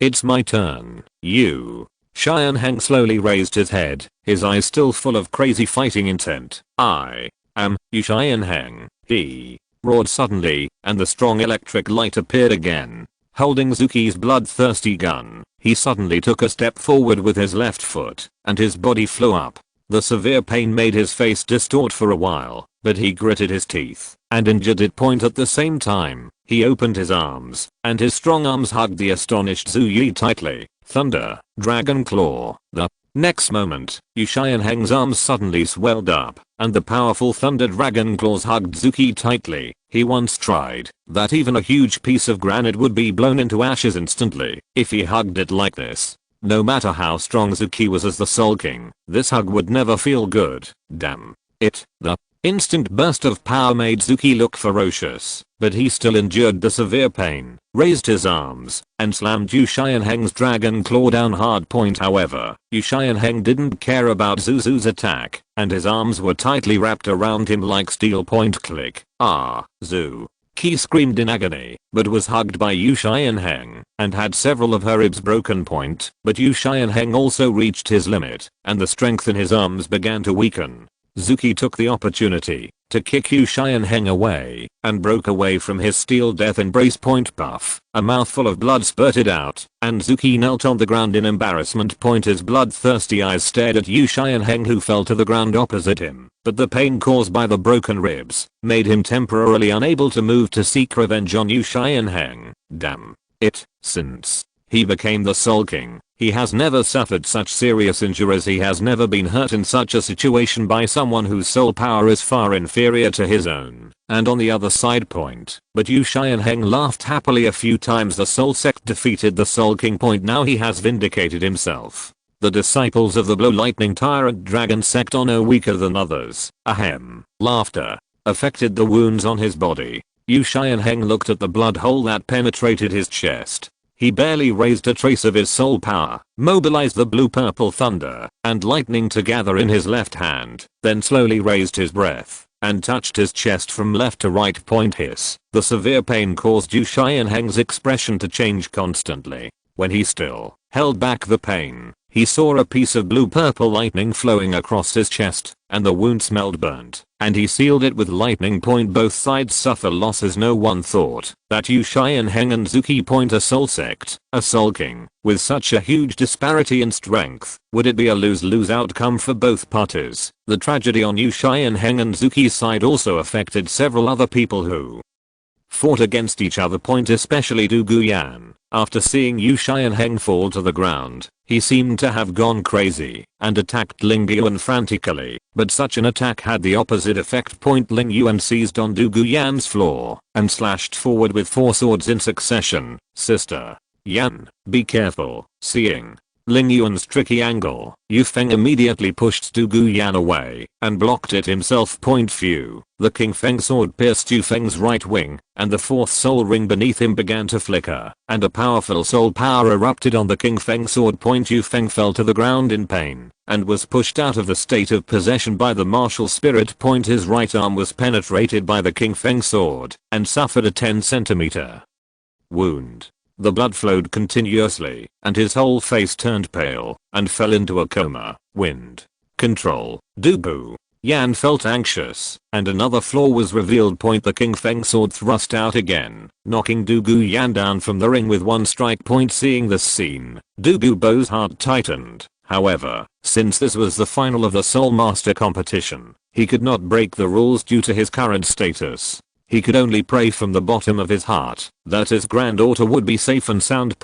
it's my turn. Yu Qian Heng slowly raised his head, his eyes still full of crazy fighting intent. "I am you Qian Heng," he roared suddenly, and the strong electric light appeared again. Holding Zuki's bloodthirsty gun, he suddenly took a step forward with his left foot, and his body flew up. The severe pain made his face distort for a while, but he gritted his teeth and injured it point at the same time. He opened his arms, and his strong arms hugged the astonished Zhu Yi tightly. Thunder, Dragon Claw. The next moment, Yu Qianheng's arms suddenly swelled up, and the powerful Thunder Dragon Claws hugged Zuki tightly. He once tried that even a huge piece of granite would be blown into ashes instantly if he hugged it like this. No matter how strong Zuki was as the Soul King, this hug would never feel good. Damn it. The instant burst of power made Zuki look ferocious, but he still endured the severe pain, raised his arms, and slammed Yu Qianheng's Dragon Claw down hard point. However, Yu Qianheng didn't care about Zuzu's attack, and his arms were tightly wrapped around him like steel point. Click. "Ah, Zu!" Qi screamed in agony, but was hugged by Yu Qianheng, and had several of her ribs broken point. But Yu Qianheng also reached his limit, and the strength in his arms began to weaken. Zuki took the opportunity to kick Yu Qianheng away, and broke away from his steel death embrace. Point puff, a mouthful of blood spurted out, and Zuki knelt on the ground in embarrassment. His bloodthirsty eyes stared at Yu Qianheng, who fell to the ground opposite him, but the pain caused by the broken ribs made him temporarily unable to move to seek revenge on Yu Qianheng. Damn it, since he became the Soul King, he has never suffered such serious injuries. He has never been hurt in such a situation by someone whose soul power is far inferior to his own. And on the other side. But Yu Qianheng laughed happily a few times. The Soul Sect defeated the Soul King. Now he has vindicated himself. The disciples of the Blow Lightning Tyrant Dragon Sect are no weaker than others. Ahem. Laughter affected the wounds on his body. Yu Qianheng looked at the blood hole that penetrated his chest. He barely raised a trace of his soul power, mobilized the blue-purple thunder and lightning together in his left hand, then slowly raised his breath and touched his chest from left to right. Hiss. The severe pain caused Yu Qianheng's expression to change constantly. When he still held back the pain, he saw a piece of blue-purple lightning flowing across his chest, and the wound smelled burnt, and he sealed it with lightning. Both sides suffer losses. No one thought that Yu Qianheng and Zuki. A Soul Sect, a Soul King, with such a huge disparity in strength, would it be a lose-lose outcome for both parties? The tragedy on Yu Qianheng and Zuki's side also affected several other people who fought against each other. Especially Du Guyan. After seeing Yu Qianheng fall to the ground, he seemed to have gone crazy and attacked Ling Yuan frantically, but such an attack had the opposite effect. Ling Yuan seized on Du Guyan's floor and slashed forward with 4 swords in succession. Sister Yan, be careful. Seeing Ling Yuan's tricky angle, Yu Feng immediately pushed Du Guyan away and blocked it himself. Phew. The King Feng sword pierced Yu Feng's right wing, and the 4th soul ring beneath him began to flicker, and a powerful soul power erupted on the King Feng sword. Yu Feng fell to the ground in pain and was pushed out of the state of possession by the martial spirit. His right arm was penetrated by the King Feng sword and suffered a 10 cm wound. The blood flowed continuously, and his whole face turned pale and fell into a coma. Wind control. Du Yan felt anxious, and another flaw was revealed. The King Feng sword thrust out again, knocking Du Guyan down from the ring with 1 strike. Seeing this scene, Du Gubo's heart tightened. However, since this was the final of the Soul Master competition, he could not break the rules due to his current status. He could only pray from the bottom of his heart that his granddaughter would be safe and sound.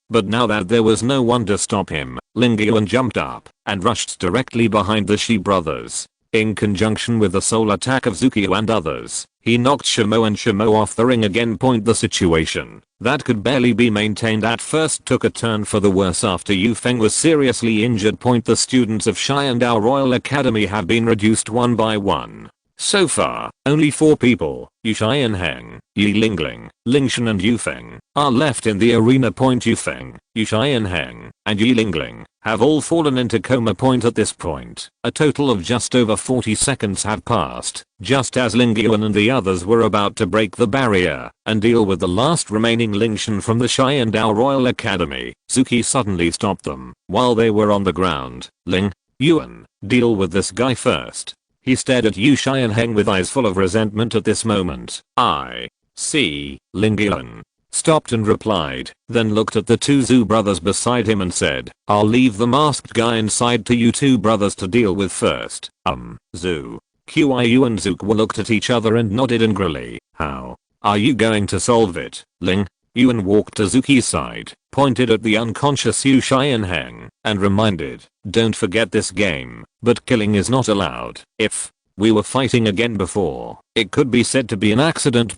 But now that there was no one to stop him, Ling Yuan jumped up and rushed directly behind the Shi brothers. In conjunction with the soul attack of Zuki and others, he knocked Shimo and Shimo off the ring again. The situation that could barely be maintained at first took a turn for the worse after Yu Feng was seriously injured. The students of Qian Dou Royal Academy have been reduced one by one. So far, only 4 people, Yu Qianheng, Yi Lingling, Lingtian and Yufeng, are left in the arena. Yufeng, Yu Qianheng, and Yi Lingling have all fallen into coma. At this point, a total of just over 40 seconds have passed, just as Lingyuan and the others were about to break the barrier and deal with the last remaining Lingtian from the Qian Dou Royal Academy. Zuki suddenly stopped them while they were on the ground. Ling Yuan, deal with this guy first. He stared at Yu Qianheng with eyes full of resentment at this moment. I see. Lingyan stopped and replied, then looked at the 2 Zhu brothers beside him and said, I'll leave the masked guy inside to you 2 brothers to deal with first. Zhu. Qiu and Zukwa looked at each other and nodded angrily. How are you going to solve it? Ling Yuan walked to Zuki's side, pointed at the unconscious Yu Qianheng, and reminded, don't forget this game, but killing is not allowed. If we were fighting again before, it could be said to be an accident.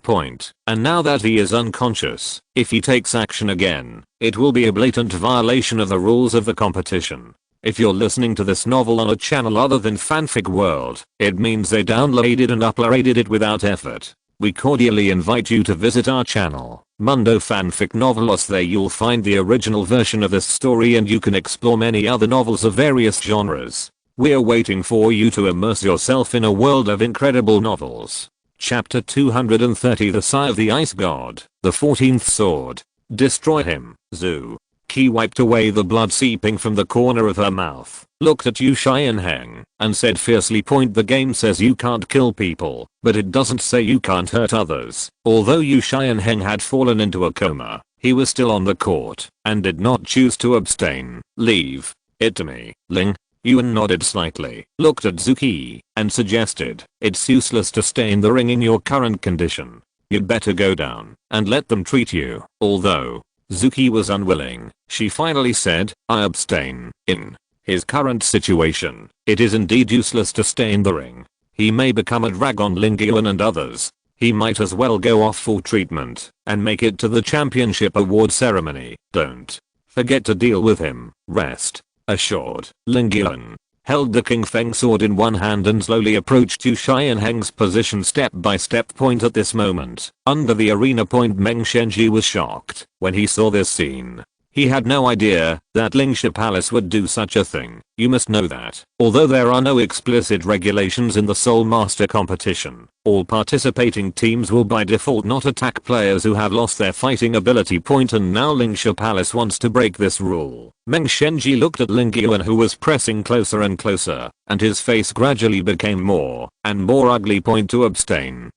And now that he is unconscious, if he takes action again, it will be a blatant violation of the rules of the competition. If you're listening to this novel on a channel other than Fanfic World, it means they downloaded and uploaded it without effort. We cordially invite you to visit our channel, Mundo Fanfic Novelos. There you'll find the original version of this story and you can explore many other novels of various genres. We're waiting for you to immerse yourself in a world of incredible novels. Chapter 230, The Sigh of the Ice God, the 14th Sword. Destroy him. Zhu. Qi wiped away the blood seeping from the corner of her mouth, looked at Yu Qianheng, and said fiercely, the game says you can't kill people, but it doesn't say you can't hurt others. Although Yu Qianheng had fallen into a coma, he was still on the court, and did not choose to abstain. Leave it to me. Ling Yuan nodded slightly, looked at Zuki, and suggested, it's useless to stay in the ring in your current condition. You'd better go down and let them treat you. Although Zuki was unwilling, she finally said, I abstain. In his current situation, it is indeed useless to stay in the ring. He may become a drag on Lingyan and others. He might as well go off for treatment and make it to the championship award ceremony. Don't forget to deal with him. Rest assured. Lingyan held the King Feng sword in one hand and slowly approached Yu Qianheng's position step by step. At this moment, under the arena, Meng Shenji was shocked when he saw this scene. He had no idea that Lingxia Palace would do such a thing. You must know that, although there are no explicit regulations in the Soul Master competition, all participating teams will by default not attack players who have lost their fighting ability. And now Lingxia Palace wants to break this rule. Meng Shenji looked at Lingyuan, who was pressing closer and closer, and his face gradually became more and more ugly. To abstain.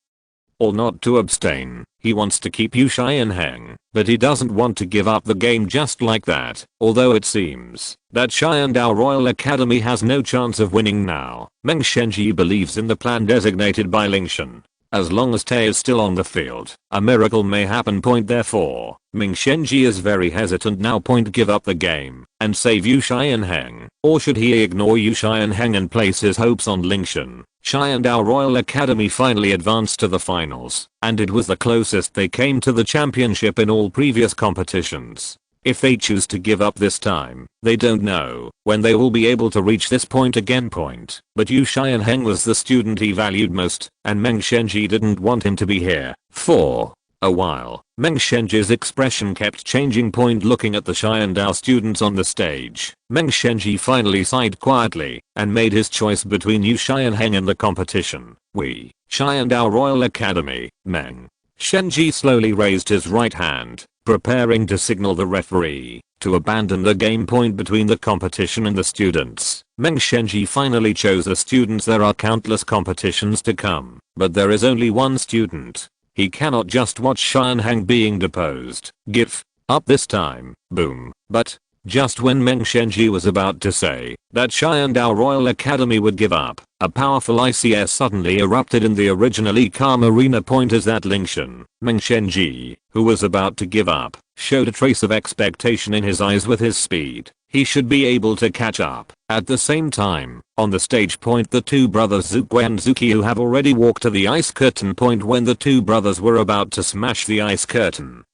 Or not to abstain. He wants to keep Yu Qianheng, but he doesn't want to give up the game just like that. Although it seems that Qian Dou Royal Academy has no chance of winning now, Meng Shenji believes in the plan designated by Lingtian. As long as Tay is still on the field, a miracle may happen. Therefore, Meng Shenji is very hesitant now. Give up the game and save Yu Qianheng, or should he ignore Yu Qianheng and place his hopes on Lingtian? Qian Dou Royal Academy finally advanced to the finals, and it was the closest they came to the championship in all previous competitions. If they choose to give up this time, they don't know when they will be able to reach this point again. But Yu Qianheng was the student he valued most, and Meng Shenji didn't want him to be here. For a while, Meng Shenji's expression kept changing. Looking at the Qian Dou students on the stage, Meng Shenji finally sighed quietly and made his choice between Yu Qianheng and the competition. We, Qian Dou Royal Academy. Meng Shenji slowly raised his right hand, preparing to signal the referee to abandon the game. Between the competition and the students, Meng Shenji finally chose the students. There are countless competitions to come, but there is only one student. He cannot just watch Qianheng being deposed. Give up this time. Boom. But just when Meng Shenji was about to say that Qian Dou Royal Academy would give up, a powerful ICS suddenly erupted in the originally calm arena. As that Lingtian, Meng Shenji, who was about to give up, showed a trace of expectation in his eyes. With his speed, he should be able to catch up. At the same time, on the stage, the 2 brothers Zukwe and Zuki, who have already walked to the ice curtain. When the 2 brothers were about to smash the ice curtain,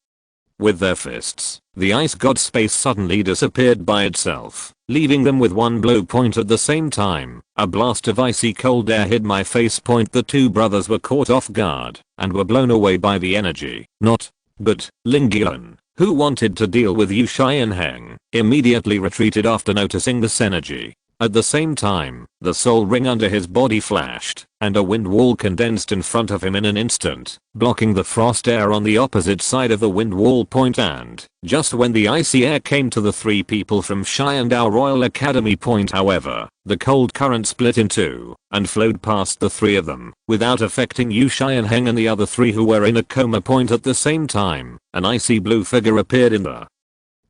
with their fists. The ice god space suddenly disappeared by itself, leaving them with one blow point at the same time. A blast of icy cold air hit my face point. The two brothers were caught off guard and were blown away by the energy. But Lingtian, who wanted to deal with Qian Renxue, immediately retreated after noticing this energy. At the same time, the soul ring under his body flashed, and a wind wall condensed in front of him in an instant, blocking the frost air on the opposite side of the wind wall point. And just when the icy air came to the three people from Qian Dou Royal Academy point, however, the cold current split in two and flowed past the three of them without affecting Qian Renxue and the other three who were in a coma point. At the same time, an icy blue figure appeared in the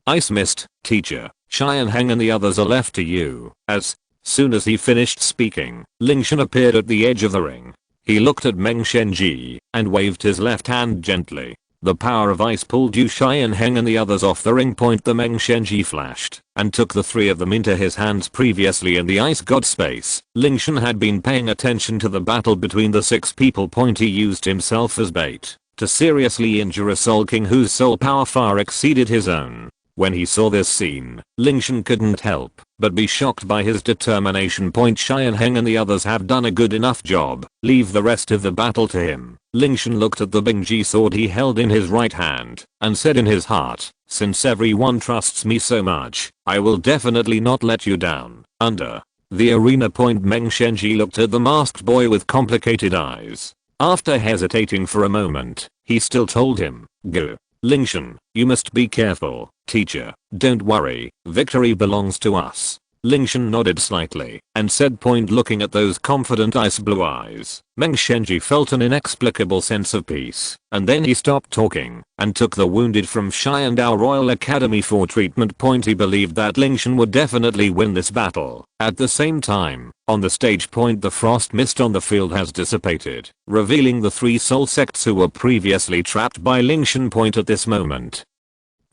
ice mist. Teacher, Qian Renxue and the others are left to you. As soon as he finished speaking, Lingtian appeared at the edge of the ring. He looked at Meng Shenji and waved his left hand gently. The power of ice pulled Qian Renxue and the others off the ring point. The Meng Shenji flashed and took the three of them into his hands. Previously in the ice god space, Lingtian had been paying attention to the battle between the 6 people. He used himself as bait to seriously injure a soul king whose soul power far exceeded his own. When he saw this scene, Lingtian couldn't help but be shocked by his determination. Qian Renxue and the others have done a good enough job. Leave the rest of the battle to him. Lingtian looked at the Bingji sword he held in his right hand and said in his heart, since everyone trusts me so much, I will definitely not let you down. Under the arena point, Meng Shenji looked at the masked boy with complicated eyes. After hesitating for a moment, he still told him, go. Lingtian, you must be careful. Teacher, don't worry, victory belongs to us. Lingtian nodded slightly and said, looking at those confident ice blue eyes. Meng Shenji felt an inexplicable sense of peace, and then he stopped talking and took the wounded from Qian Dou Royal Academy for treatment. He believed that Lingtian would definitely win this battle. At the same time, on the stage point, the frost mist on the field has dissipated, revealing the 3 soul sects who were previously trapped by Lingtian. At this moment,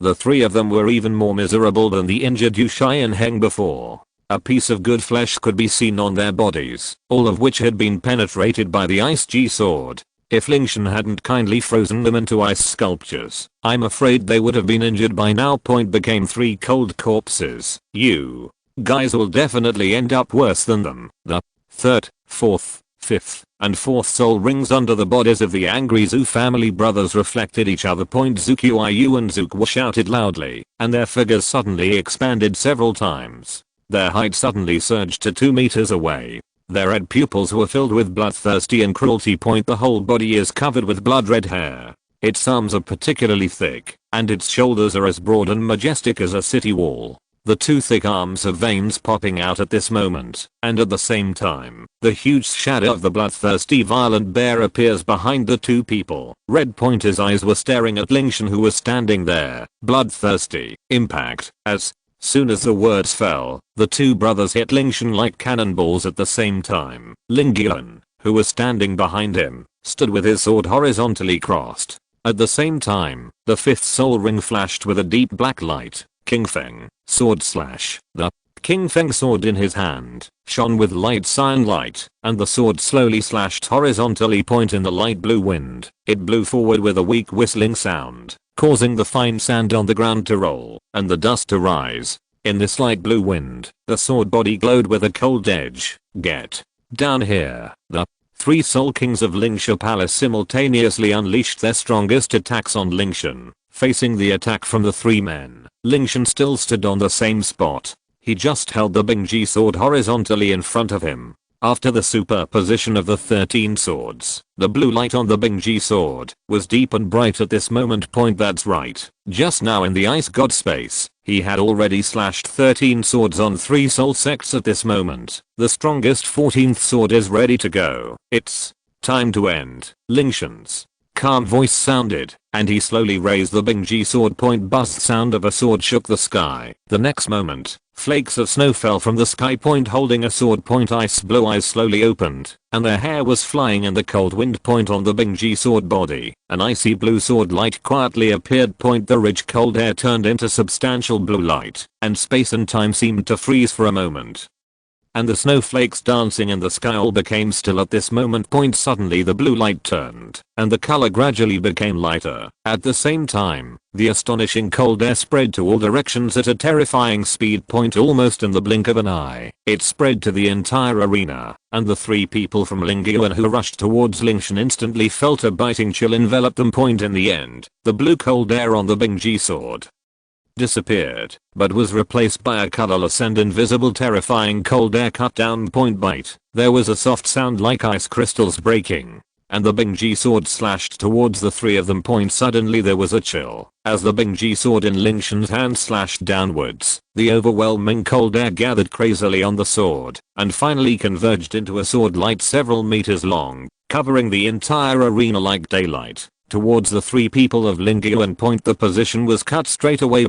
the 3 of them were even more miserable than the injured Qian Renxue before. A piece of good flesh could be seen on their bodies, all of which had been penetrated by the ice G sword. If Lingtian hadn't kindly frozen them into ice sculptures, I'm afraid they would have been injured by now. Became 3 cold corpses. You guys will definitely end up worse than them. The 3rd, 4th, 5th, and 4th soul rings under the bodies of the angry Zhu family brothers reflected each other. Zuqiu and Zuqu shouted loudly, and their figures suddenly expanded several times. Their height suddenly surged to 2 meters away. Their red pupils were filled with bloodthirsty and cruelty. The whole body is covered with blood-red hair. Its arms are particularly thick, and its shoulders are as broad and majestic as a city wall. The 2 thick arms have veins popping out at this moment, and at the same time, the huge shadow of the bloodthirsty violent bear appears behind the 2 people. Red Pointer's eyes were staring at Lingtian, who was standing there, bloodthirsty. Impact. As soon as the words fell, the 2 brothers hit Lingtian like cannonballs at the same time. Lingtian, who was standing behind him, stood with his sword horizontally crossed. At the same time, the 5th soul ring flashed with a deep black light. King Feng, sword slash. The King Feng sword in his hand shone with light cyan light, and the sword slowly slashed horizontally. In the light blue wind, it blew forward with a weak whistling sound, causing the fine sand on the ground to roll and the dust to rise. In this light blue wind, the sword body glowed with a cold edge. Get down here. The 3 soul kings of Lingtian Palace simultaneously unleashed their strongest attacks on Lingtian. Facing the attack from the 3 men, Lingtian still stood on the same spot. He just held the Bingji sword horizontally in front of him. After the superposition of the 13 swords, the blue light on the Bingji sword was deep and bright at this moment. That's right. Just now in the ice god space, he had already slashed 13 swords on 3 soul sects. At this moment, the strongest 14th sword is ready to go. It's time to end. Lingtian's calm voice sounded, and he slowly raised the Bingji sword. Bust sound of a sword shook the sky. The next moment, flakes of snow fell from the sky. Holding a sword. Ice blue eyes slowly opened, and their hair was flying in the cold wind. On the Bingji sword body, an icy blue sword light quietly appeared. The rich cold air turned into substantial blue light, and space and time seemed to freeze for a moment. and the snowflakes dancing in the sky all became still at this moment. Suddenly the blue light turned, and the color gradually became lighter. At the same time, the astonishing cold air spread to all directions at a terrifying speed. Almost in the blink of an eye, it spread to the entire arena, and the three people from Lingtian who rushed towards Lingtian instantly felt a biting chill envelop them. In the end, the blue cold air on the Bingji sword disappeared, but was replaced by a colorless and invisible terrifying cold air cut down. Bite. There was a soft sound like ice crystals breaking, and the Bingji sword slashed towards the three of them. Suddenly there was a chill, as the Bingji sword in Lingtian's hand slashed downwards. The overwhelming cold air gathered crazily on the sword, and finally converged into a sword light several meters long, covering the entire arena like daylight. Towards the three people of Lingtian. The position was cut straight away.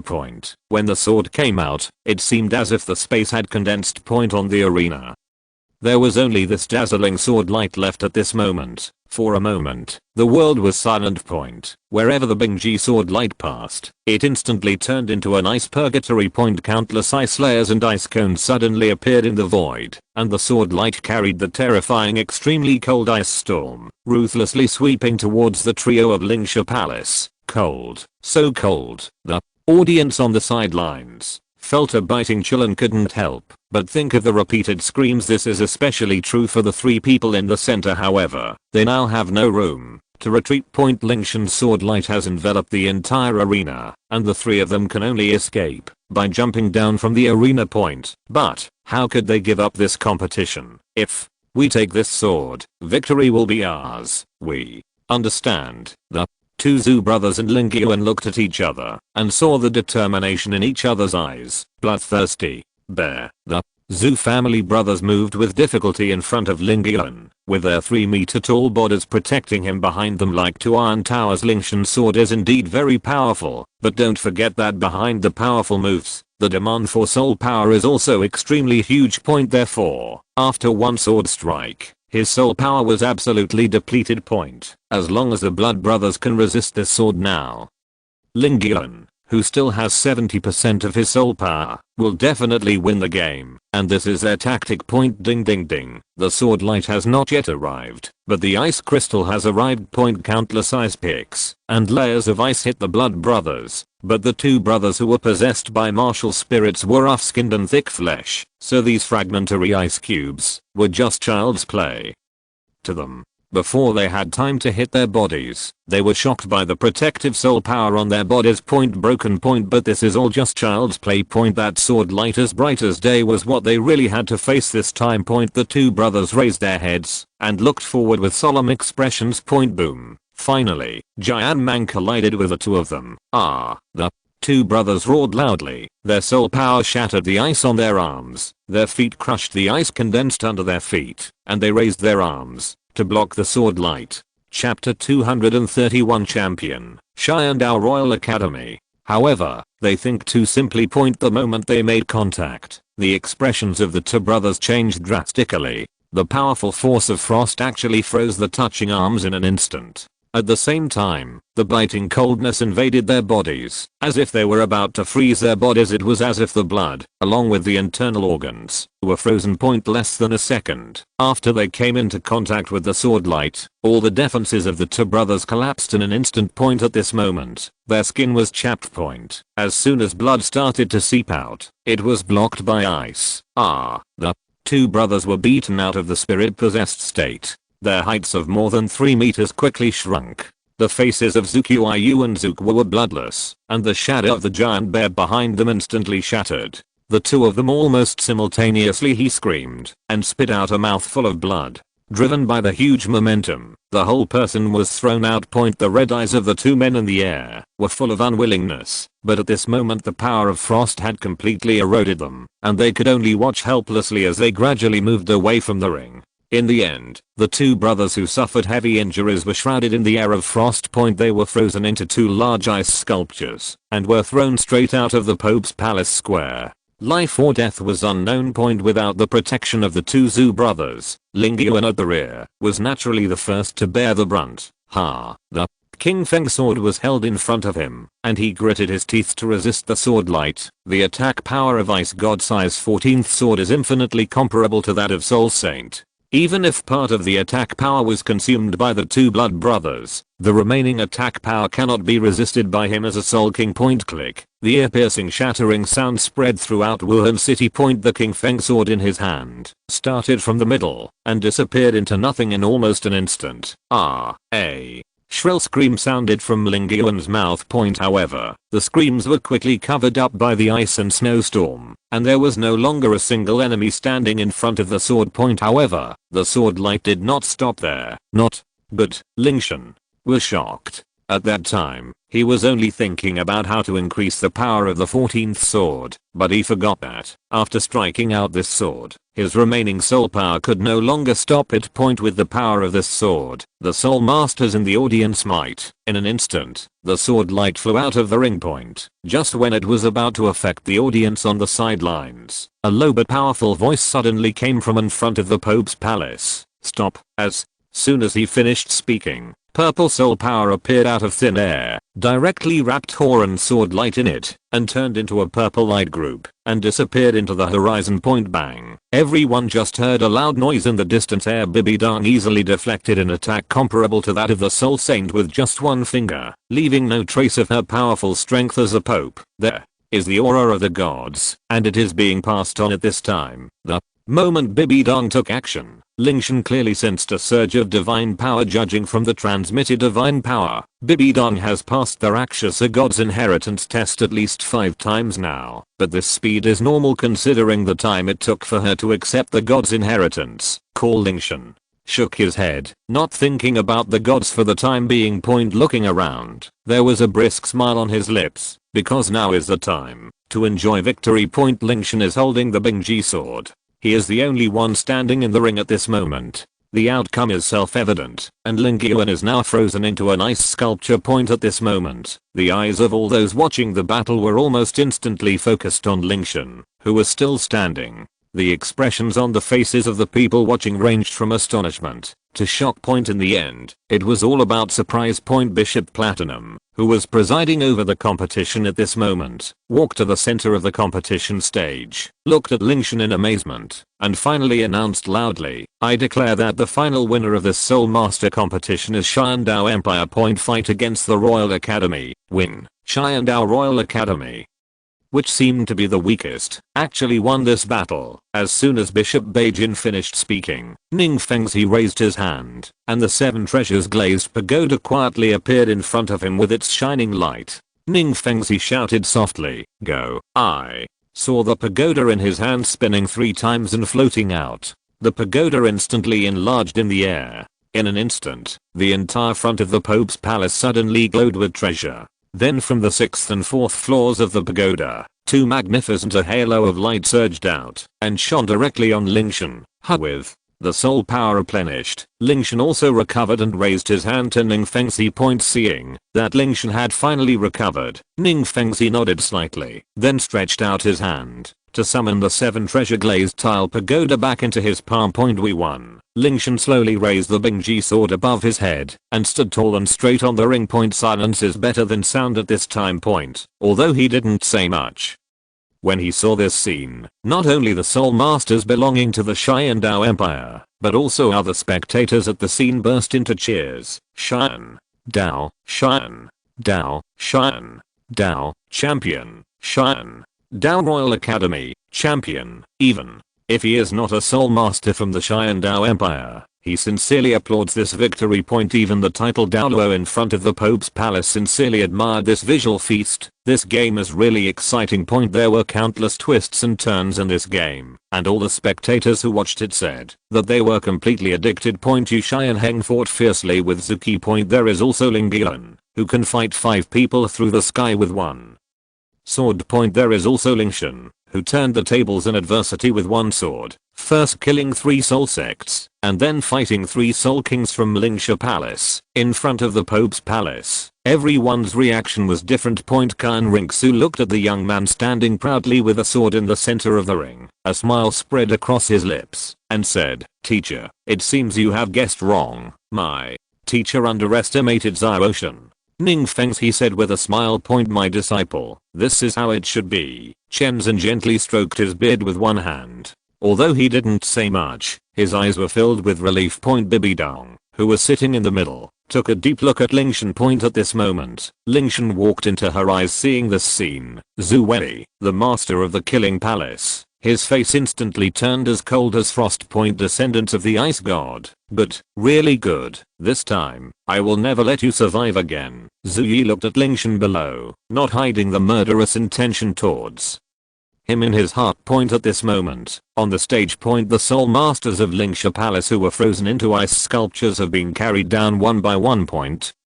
When the sword came out, it seemed as if the space had condensed. On the arena, there was only this dazzling sword light left at this moment. For a moment, the world was silent. Wherever the Bingji sword light passed, it instantly turned into an ice purgatory. Countless ice layers and ice cones suddenly appeared in the void, and the sword light carried the terrifying extremely cold ice storm, ruthlessly sweeping towards the trio of Lingtian Palace. Cold, so cold, the audience on the sidelines felt a biting chill and couldn't help but think of the repeated screams. This is especially true for the three people in the center. However, they now have no room to retreat. Lingtian's sword light has enveloped the entire arena, and the three of them can only escape by jumping down from the arena. But how could they give up this competition? If we take this sword, victory will be ours. We understand. The two Zhu brothers and Lingtian looked at each other and saw the determination in each other's eyes. Bloodthirsty bear. The Zhu family brothers moved with difficulty in front of Lingtian, with their 3-meter tall bodies protecting him behind them like two iron towers. Lingtian's sword is indeed very powerful, but don't forget that behind the powerful moves, the demand for soul power is also extremely huge. Therefore, after one sword strike, his soul power was absolutely depleted. As long as the blood brothers can resist this sword now, Lingtian, who still has 70% of his soul power, will definitely win the game, and this is their tactic. Ding ding ding. The sword light has not yet arrived, but the ice crystal has arrived. Countless ice picks and layers of ice hit the blood brothers, but the two brothers who were possessed by martial spirits were rough-skinned and thick flesh, so these fragmentary ice cubes were just child's play to them. Before they had time to hit their bodies, they were shocked by the protective soul power on their bodies. Broken. But this is all just child's play. That sword light as bright as day was what they really had to face this time. The two brothers raised their heads and looked forward with solemn expressions. Boom. Finally, Jian Man collided with the two of them. The two brothers roared loudly. Their soul power shattered the ice on their arms. Their feet crushed the ice condensed under their feet, and they raised their arms to block the sword light. Chapter 231 Champion, Qian Dou Royal Academy. However, they think too simply. The moment they made contact, the expressions of the two brothers changed drastically. The powerful force of frost actually froze the touching arms in an instant. At the same time, the biting coldness invaded their bodies, as if they were about to freeze their bodies. It was as if the blood, along with the internal organs, were frozen. Less than a second after they came into contact with the sword light, all the defenses of the two brothers collapsed in an instant. At this moment, their skin was chapped. As soon as blood started to seep out, it was blocked by ice. The two brothers were beaten out of the spirit-possessed state. Their heights of more than 3 meters quickly shrunk. The faces of Zuqiu and Zuqu were bloodless, and the shadow of the giant bear behind them instantly shattered. The two of them almost simultaneously he screamed and spit out a mouthful of blood. Driven by the huge momentum, the whole person was thrown out. The red eyes of the two men in the air were full of unwillingness, but at this moment the power of frost had completely eroded them, and they could only watch helplessly as they gradually moved away from the ring. In the end, the two brothers who suffered heavy injuries were shrouded in the air of frost. They were frozen into two large ice sculptures and were thrown straight out of the Pope's palace square. Life or death was unknown. Without the protection of the two Zhu brothers, Lingtian at the rear was naturally the first to bear the brunt. The King Feng's sword was held in front of him, and he gritted his teeth to resist the sword light. The attack power of Ice God size 14th sword is infinitely comparable to that of Soul Saint. Even if part of the attack power was consumed by the two blood brothers, the remaining attack power cannot be resisted by him as a Soul King point click. The ear-piercing shattering sound spread throughout Wuhan City. The King Feng sword in his hand started from the middle and disappeared into nothing in almost an instant. A shrill scream sounded from Lingtian's mouth. However, the screams were quickly covered up by the ice and snowstorm, and there was no longer a single enemy standing in front of the sword. However, the sword light did not stop there. But Lingtian was shocked. At that time, he was only thinking about how to increase the power of the 14th sword, but he forgot that, after striking out this sword, his remaining soul power could no longer stop it. With the power of this sword, the soul masters in the audience might, in an instant, the sword light flew out of the ring. Just when it was about to affect the audience on the sidelines, a low but powerful voice suddenly came from in front of the Pope's palace. Stop. As soon as he finished speaking, purple soul power appeared out of thin air, directly wrapped Horan's sword light in it, and turned into a purple light group, and disappeared into the horizon. Bang. Everyone just heard a loud noise in the distance. Air Bibi Dong easily deflected an attack comparable to that of the Soul Saint with just one finger, leaving no trace of her powerful strength as a pope. There is the aura of the gods, and it is being passed on at this time. The moment Bibi Dong took action, Lingtian clearly sensed a surge of divine power. Judging from the transmitted divine power, Bibi Dong has passed the Rakshasa god's inheritance test at least 5 times now, but this speed is normal considering the time it took for her to accept the god's inheritance. Lingtian shook his head, not thinking about the gods for the time being. Looking around, there was a brisk smile on his lips, because now is the time to enjoy victory. Lingtian is holding the Bingji sword. He is the only one standing in the ring at this moment. The outcome is self-evident, and Lingtian is now frozen into an ice sculpture. At this moment, the eyes of all those watching the battle were almost instantly focused on Lingtian, who was still standing. The expressions on the faces of the people watching ranged from astonishment to shock. In the end, it was all about surprise. Bishop Platinum, who was presiding over the competition at this moment, walked to the center of the competition stage, looked at Lingtian in amazement, and finally announced loudly, "I declare that the final winner of this Soul Master competition is Qian Dou Empire. Fight against the Royal Academy. Win. Qian Dou Royal Academy," which seemed to be the weakest, actually won this battle. As soon as Bishop Beijin finished speaking, Ning Fengzi raised his hand, and the 7 treasures glazed pagoda quietly appeared in front of him with its shining light. Ning Fengzi shouted softly, "Go." I saw the pagoda in his hand spinning 3 times and floating out. The pagoda instantly enlarged in the air. In an instant, the entire front of the Pope's palace suddenly glowed with treasure. Then from the 6th and 4th floors of the pagoda, 2 magnificent a halo of light surged out and shone directly on Lingtian. With the soul power replenished, Lingtian also recovered and raised his hand to Ning Fengzi. Seeing that Lingtian had finally recovered, Ning Fengzi nodded slightly, then stretched out his hand to summon the 7 treasure glazed tile pagoda back into his palm. We won. Lingtian slowly raised the Bingji sword above his head and stood tall and straight on the ring. Silence is better than sound at this time. Although he didn't say much. When he saw this scene, not only the soul masters belonging to the Qian Dou Empire, but also other spectators at the scene burst into cheers. Qian Dou, Qian Dou, Qian Dou, champion, Qian Dou Royal Academy, champion. Even if he is not a soul master from the Qian Dou Empire, he sincerely applauds this victory. Even the title Douluo in front of the Pope's palace sincerely admired this visual feast. This game is really exciting. There were countless twists and turns in this game, and all the spectators who watched it said that they were completely addicted. Yu Xianheng fought fiercely with Zuki. There is also Lingtian, who can fight 5 people through the sky with 1 sword. There is also Lingtian, who turned the tables in adversity with 1 sword, first killing 3 soul sects, and then fighting 3 soul kings from Lingxia Palace, in front of the Pope's palace. Everyone's reaction was different. Qian Renxue looked at the young man standing proudly with a sword in the center of the ring. A smile spread across his lips, and said, "Teacher, it seems you have guessed wrong. My teacher underestimated Zhaoshan. Ning Feng's, he said with a smile. My disciple, this is how it should be. Chen Zhen gently stroked his beard with one hand. Although he didn't say much, his eyes were filled with relief. Bibi Dong, who was sitting in the middle, took a deep look at Lingtian. At this moment, Lingtian walked into her eyes. Seeing this scene, Zhu Wei, the master of the killing palace, his face instantly turned as cold as frost. Descendants of the ice god, but really good. This time, I will never let you survive again. Zhu Yi looked at Lingtian below, not hiding the murderous intention towards him in his heart. At this moment, on the stage. The soul masters of Lingxia Palace who were frozen into ice sculptures have been carried down one by one.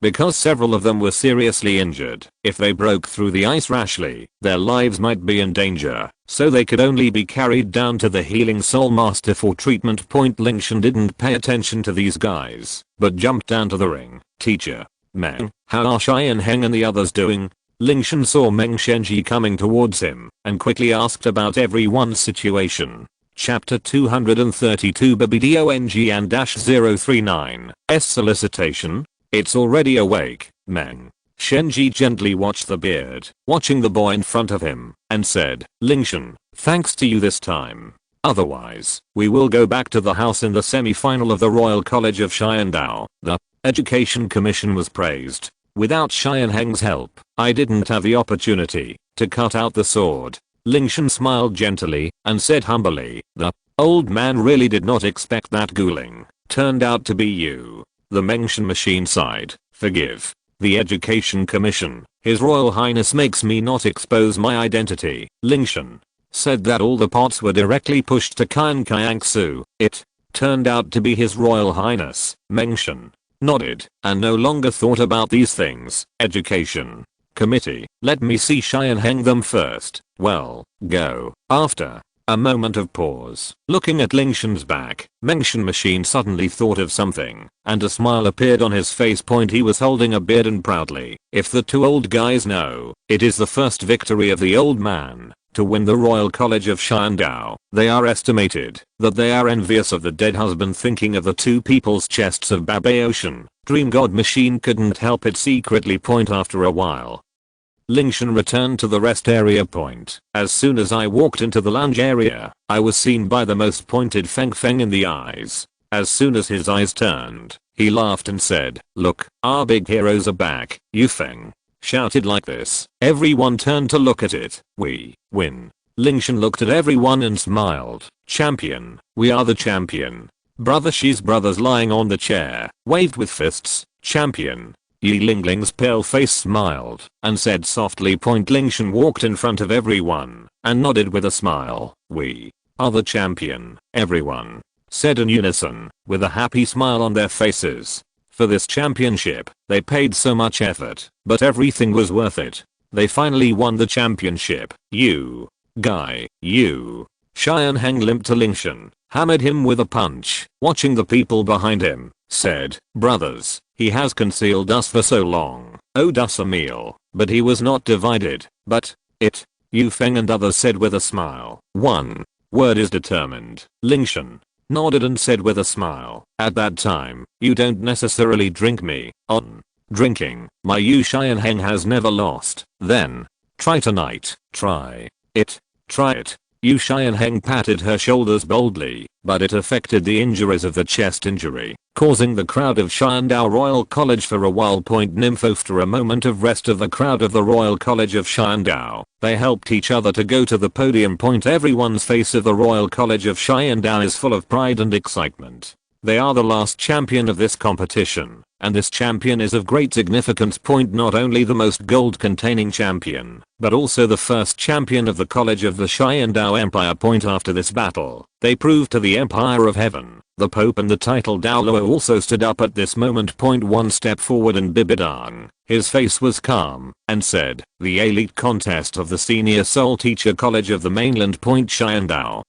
Because several of them were seriously injured. If they broke through the ice rashly, their lives might be in danger, so they could only be carried down to the healing soul master for treatment. Lingtian didn't pay attention to these guys, but jumped down to the ring. Teacher, Meng, how are Qian Heng and the others doing? Lingtian saw Meng Shenji coming towards him and quickly asked about everyone's situation. Chapter 232 BBDONGN-039 S solicitation. It's already awake, Meng. Shenji gently watched the beard, watching the boy in front of him, and said, Lingtian, thanks to you this time. Otherwise, we will go back to the house in the semi-final of the Royal College of Qian Dou. The Education Commission was praised. Without Qian Heng's help, I didn't have the opportunity to cut out the sword. Lingtian smiled gently and said humbly, the old man really did not expect that Guling turned out to be you. The Mengshan machine sighed, forgive the Education Commission, His Royal Highness makes me not expose my identity. Lingtian said that all the pots were directly pushed to Qian Renxue. It turned out to be His Royal Highness. Mengshan nodded and no longer thought about these things. Education Committee, let me see Qian Heng them first. Well, go. After a moment of pause, looking at Lingtian's back, Mengshan machine suddenly thought of something, and a smile appeared on his face. He was holding a beard and proudly, if the two old guys know, it is the first victory of the old man to win the Royal College of Qian Dou. They are estimated that they are envious of the dead husband. Thinking of the two people's chests of Babaocean, Dream God machine couldn't help it secretly. After a while, Lingtian returned to the rest area. As soon as I walked into the lounge area, I was seen by the most pointed Feng in the eyes. As soon as his eyes turned, he laughed and said, look, our big heroes are back. You Feng shouted like this. Everyone turned to look at it. We win. Lingtian looked at everyone and smiled. Champion, we are the champion. Brother Shi's brothers lying on the chair, waved with fists. Champion. Yi Lingling's pale face smiled and said softly. Lingtian walked in front of everyone and nodded with a smile. We are the champion, everyone said in unison, with a happy smile on their faces. For this championship, they paid so much effort, but everything was worth it. They finally won the championship. You guy, you. Qian Heng limped to Lingtian, hammered him with a punch, watching the people behind him, said, brothers, he has concealed us for so long, owed us a meal, but he was not divided, but it, Yu Feng and others said with a smile. One word is determined. Lingtian nodded and said with a smile, at that time, you don't necessarily drink me. On drinking, my Yu Qian Heng has never lost. Then, try tonight. Try it. Try it. Yu Qian Heng patted her shoulders boldly, but it affected the injuries of the chest injury, causing the crowd of Qian Dou Royal College for a while. Nymph after a moment of rest of the crowd of the Royal College of Qian Dou, they helped each other to go to the podium. Everyone's face of the Royal College of Qian Dou is full of pride and excitement. They are the last champion of this competition, and this champion is of great significance. Not only the most gold containing champion, but also the first champion of the College of the Qian Dou Empire. After this battle, they proved to the Empire of Heaven, the Pope and the title Douluo also stood up at this moment. One step forward and Bibidang, his face was calm, and said, the elite contest of the Senior Soul Teacher College of the mainland. Qian Dou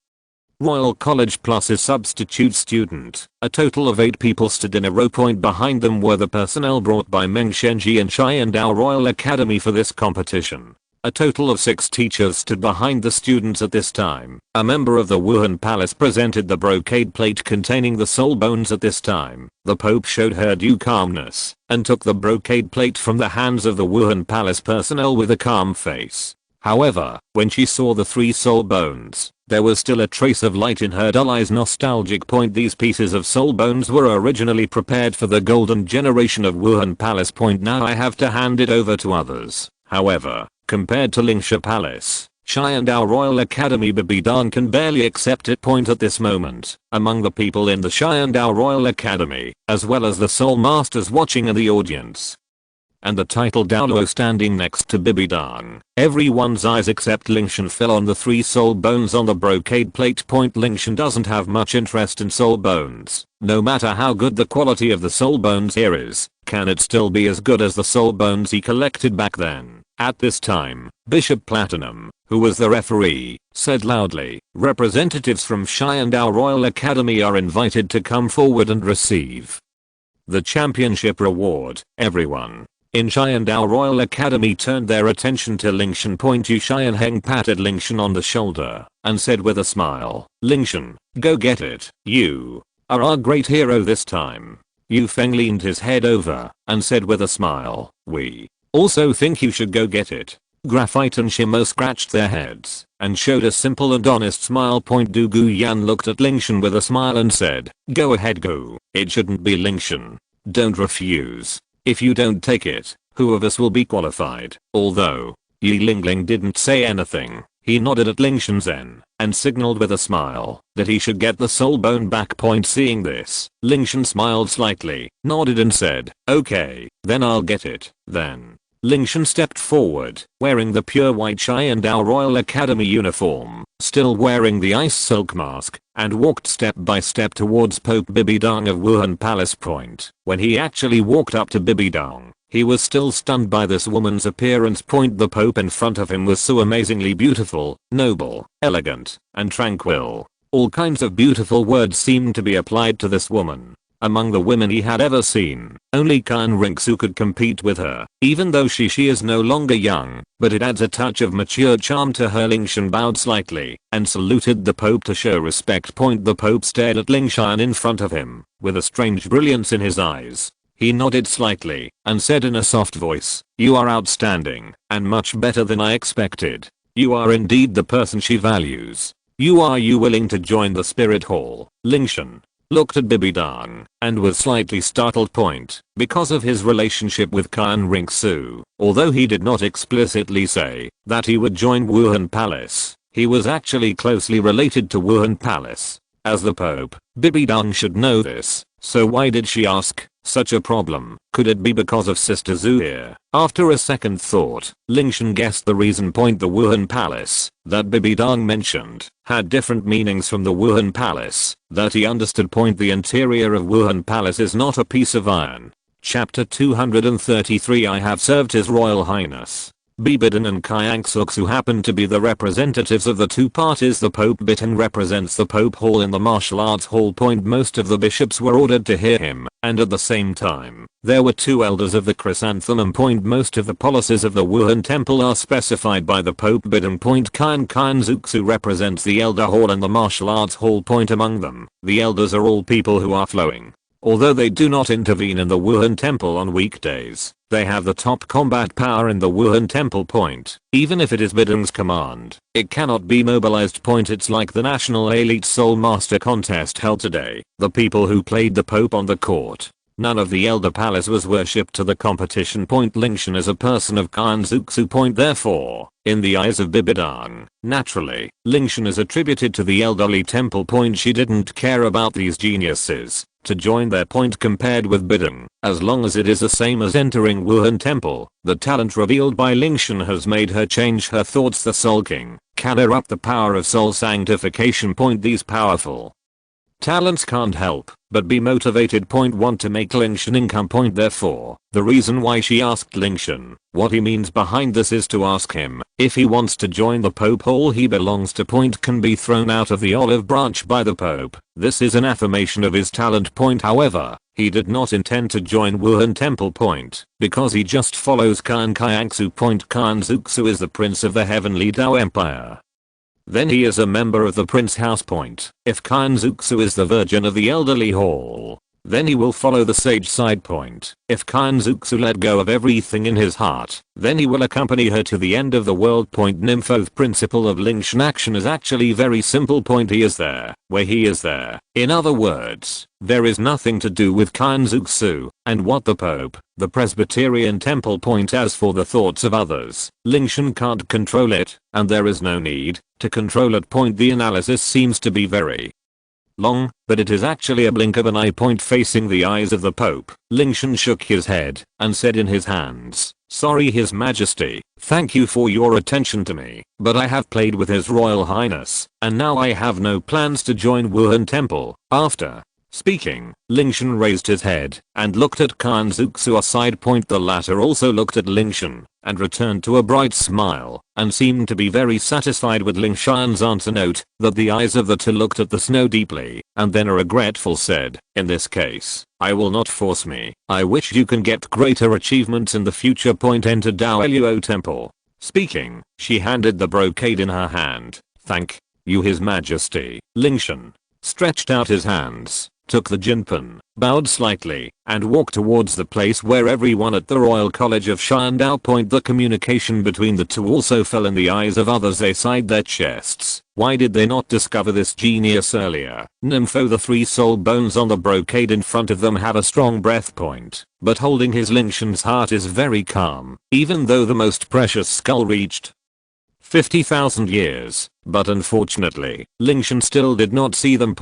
Royal College plus his substitute student. A total of 8 people stood in a row. Behind them were the personnel brought by Meng Shenji and Qian Dou Royal Academy for this competition. A total of 6 teachers stood behind the students at this time. A member of the Wuhan Palace presented the brocade plate containing the soul bones at this time. The Pope showed her due calmness and took the brocade plate from the hands of the Wuhan Palace personnel with a calm face. However, when she saw the 3 soul bones, there was still a trace of light in her dull eyes. Nostalgic point. These pieces of soul bones were originally prepared for the golden generation of Wuhan Palace. Now I have to hand it over to others. However, compared to Lingtian Palace, Qian Dou Royal Academy, Bibidong can barely accept it. At this moment, among the people in the Qian Dou Royal Academy, as well as the soul masters watching in the audience, and the title Douluo standing next to Bibidong, everyone's eyes except Lingtian fell on the 3 soul bones on the brocade plate. Lingtian doesn't have much interest in soul bones. No matter how good the quality of the soul bones here is, can it still be as good as the soul bones he collected back then? At this time, Bishop Platinum, who was the referee, said loudly, "Representatives from Qian Dou Royal Academy are invited to come forward and receive the championship reward." Everyone in Qian Dou Royal Academy turned their attention to Lingtian. Yu Xianheng patted Lingtian on the shoulder and said with a smile, "Lingtian, go get it. You are our great hero this time." Yu Feng leaned his head over and said with a smile, "We also think you should go get it." Graphite and Shimo scratched their heads and showed a simple and honest smile. Du Guyan looked at Lingtian with a smile and said, "Go ahead, go. It shouldn't be Lingtian. Don't refuse. If you don't take it, who of us will be qualified?" Although Yi Lingling didn't say anything, he nodded at Lingtian Zen and signaled with a smile that he should get the soul bone back. Seeing this, Lingtian smiled slightly, nodded and said, "Okay, then I'll get it." Then Lingtian stepped forward, wearing the pure white Qian Dou Royal Academy uniform, still wearing the ice silk mask, and walked step by step towards Pope Bibidong of Wuhan Palace. When he actually walked up to Bibidong, he was still stunned by this woman's appearance. The Pope in front of him was so amazingly beautiful, noble, elegant, and tranquil. All kinds of beautiful words seemed to be applied to this woman. Among the women he had ever seen, only Qian Renxue could compete with her, even though she is no longer young, but it adds a touch of mature charm to her. Lingtian bowed slightly and saluted the Pope to show respect. The Pope stared at Lingtian in front of him with a strange brilliance in his eyes. He nodded slightly and said in a soft voice, "You are outstanding and much better than I expected. You are indeed the person she values. Are you willing to join the spirit hall?" Lingtian looked at Bibidong and was slightly startled. Because of his relationship with Qian Renxue, although he did not explicitly say that he would join Wuhan Palace, he was actually closely related to Wuhan Palace. As the Pope, Bibidong should know this, so why did she ask such a problem? Could it be because of Sister Zhu here? After a second thought, Lingtian guessed the reason. The Wuhan Palace that Bibidong mentioned had different meanings from the Wuhan Palace that he understood. The interior of Wuhan Palace is not a piece of iron. Chapter 233. I have served His Royal Highness Bibidong and Qianxue, who happen to be the representatives of the two parties. The Pope Bidong represents the Pope Hall in the Martial Arts Hall. Most of the bishops were ordered to hear him, and at the same time, there were 2 elders of the Chrysanthemum. Most of the policies of the Wuhan Temple are specified by the Pope Bidong. Qianxue represents the Elder Hall and the Martial Arts Hall. Among them, the elders are all people who are flowing. Although they do not intervene in the Wuhan Temple on weekdays, they have the top combat power in the Wuhan Temple. Even if it is Bidong's command, it cannot be mobilized. It's like the National Elite Soul Master contest held today. The people who played the Pope on the court, none of the Elder Palace was worshipped to the competition. Lingtian is a person of Qianxue. Therefore, in the eyes of Bibidong, naturally, Lingtian is attributed to the elderly temple. She didn't care about these geniuses to join their. Compared with Bidong, as long as it is the same as entering Wuhan Temple, the talent revealed by Lingtian has made her change her thoughts. The Soul King can erupt the power of soul sanctification. These powerful Talents can't help but be motivated. Want to make Lingtian income. Therefore, the reason why she asked Lingtian what he means behind this is to ask him if he wants to join the Pope. All he belongs to can be thrown out of the olive branch by the Pope. This is an affirmation of his talent. However, he did not intend to join Wuhan Temple. Because he just follows Qian Renxue. Qian Renxue is the prince of the heavenly Dao Empire. Then he is a member of the Prince House. If Qian Renxue is the virgin of the elderly hall, then he will follow the sage side. If Qian Renxue let go of everything in his heart, then he will accompany her to the end of the world. Nymphoth principle of Lingtian action is actually very simple. He is there where he is there. In other words, there is nothing to do with Qian Renxue and what the Pope, the Presbyterian temple. As for the thoughts of others, Lingtian can't control it, and there is no need to control it. The analysis seems to be very long, but it is actually a blink of an eye. Facing the eyes of the Pope, Lingtian shook his head and said in his hands, "Sorry, His Majesty, thank you for your attention to me, but I have played with His Royal Highness, and now I have no plans to join Wuhan Temple." After speaking, Lingtian raised his head and looked at Qian Renxue aside. The latter also looked at Lingtian and returned to a bright smile and seemed to be very satisfied with Lingtian's answer. Note that the eyes of the two looked at the snow deeply and then regretful said, "In this case, I will not force me. I wish you can get greater achievements in the future." Enter Douluo Temple. Speaking, she handed the brocade in her hand. "Thank you, His Majesty." Lingtian stretched out his hands, took the jinpan, bowed slightly, and walked towards the place where everyone at the Royal College of Qian Dou. The communication between the two also fell in the eyes of others. They sighed their chests. Why did they not discover this genius earlier? Nympho, the 3 soul bones on the brocade in front of them have a strong breath. But holding his Lingtian's heart is very calm, even though the most precious skull reached 50,000 years. But unfortunately, Lingtian still did not see them.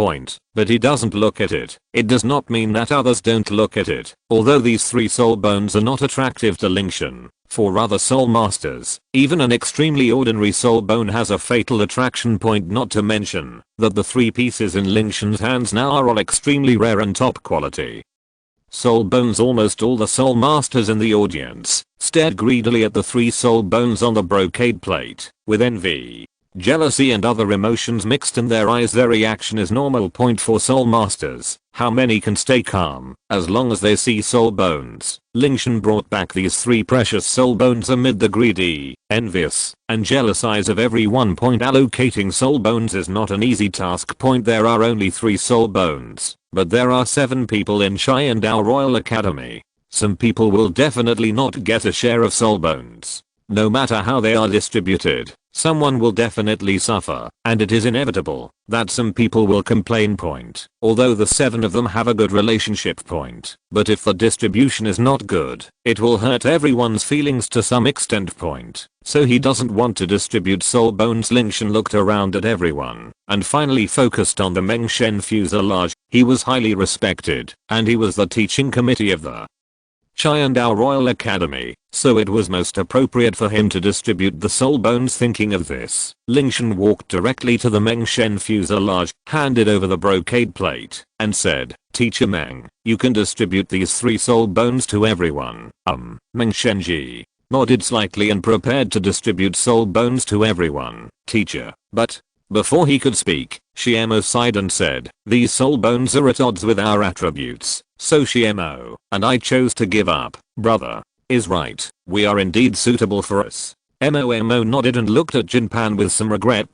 But he doesn't look at it. It does not mean that others don't look at it. Although these 3 soul bones are not attractive to Lingtian, for other soul masters, even an extremely ordinary soul bone has a fatal attraction. Not to mention that the 3 pieces in Lingtian's hands now are all extremely rare and top quality soul bones. Almost all the soul masters in the audience stared greedily at the 3 soul bones on the brocade plate, with envy, jealousy and other emotions mixed in their eyes. Their reaction is normal. For soul masters, how many can stay calm as long as they see soul bones? Lingtian brought back these 3 precious soul bones amid the greedy, envious, and jealous eyes of everyone. Allocating soul bones is not an easy task. There are only 3 soul bones, but there are 7 people in Qian Dou Royal Academy. Some people will definitely not get a share of soul bones. No matter how they are distributed, someone will definitely suffer, and it is inevitable that some people will complain. Although the 7 of them have a good relationship. But if the distribution is not good, it will hurt everyone's feelings to some extent. So he doesn't want to distribute soul bones. Lingtian looked around at everyone and finally focused on the Mengshen fuselage. He was highly respected, and he was the teaching committee of the Qian Dou Royal Academy, so it was most appropriate for him to distribute the soul bones. Thinking of this, Lingtian walked directly to the Mengshen fuselage, handed over the brocade plate, and said, "Teacher Meng, you can distribute these 3 soul bones to everyone." Mengshenji nodded slightly and prepared to distribute soul bones to everyone. "Teacher, but..." Before he could speak, Shiemo sighed and said, "These soul bones are at odds with our attributes, so Shiemo and I chose to give up. Brother is right. We are indeed suitable for us." Momo nodded and looked at Jinpan with some regret.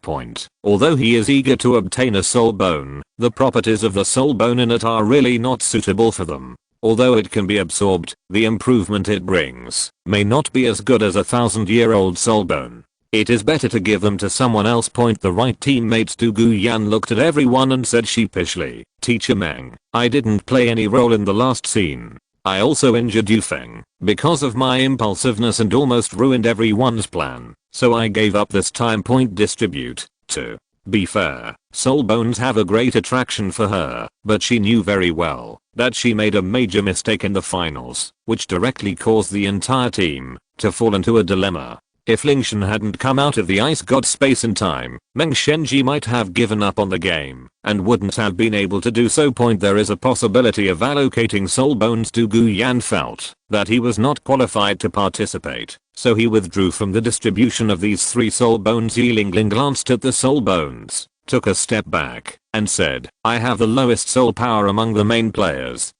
Although he is eager to obtain a soul bone, the properties of the soul bone in it are really not suitable for them. Although it can be absorbed, the improvement it brings may not be as good as a 1,000-year-old soul bone. It is better to give them to someone else. The right teammates Du Guyan looked at everyone and said sheepishly, "Teacher Meng, I didn't play any role in the last scene. I also injured Yufeng because of my impulsiveness and almost ruined everyone's plan, so I gave up this time. Distribute. To be fair, soul bones have a great attraction for her, but she knew very well that she made a major mistake in the finals, which directly caused the entire team to fall into a dilemma. If Lingtian hadn't come out of the ice god space in time, Meng Shenji might have given up on the game, and wouldn't have been able to do so. There is a possibility of allocating soul bones. Du Guyan felt that he was not qualified to participate, so he withdrew from the distribution of these 3 soul bones. Yi Lingling glanced at the soul bones, took a step back, and said, I have the lowest soul power among the main players,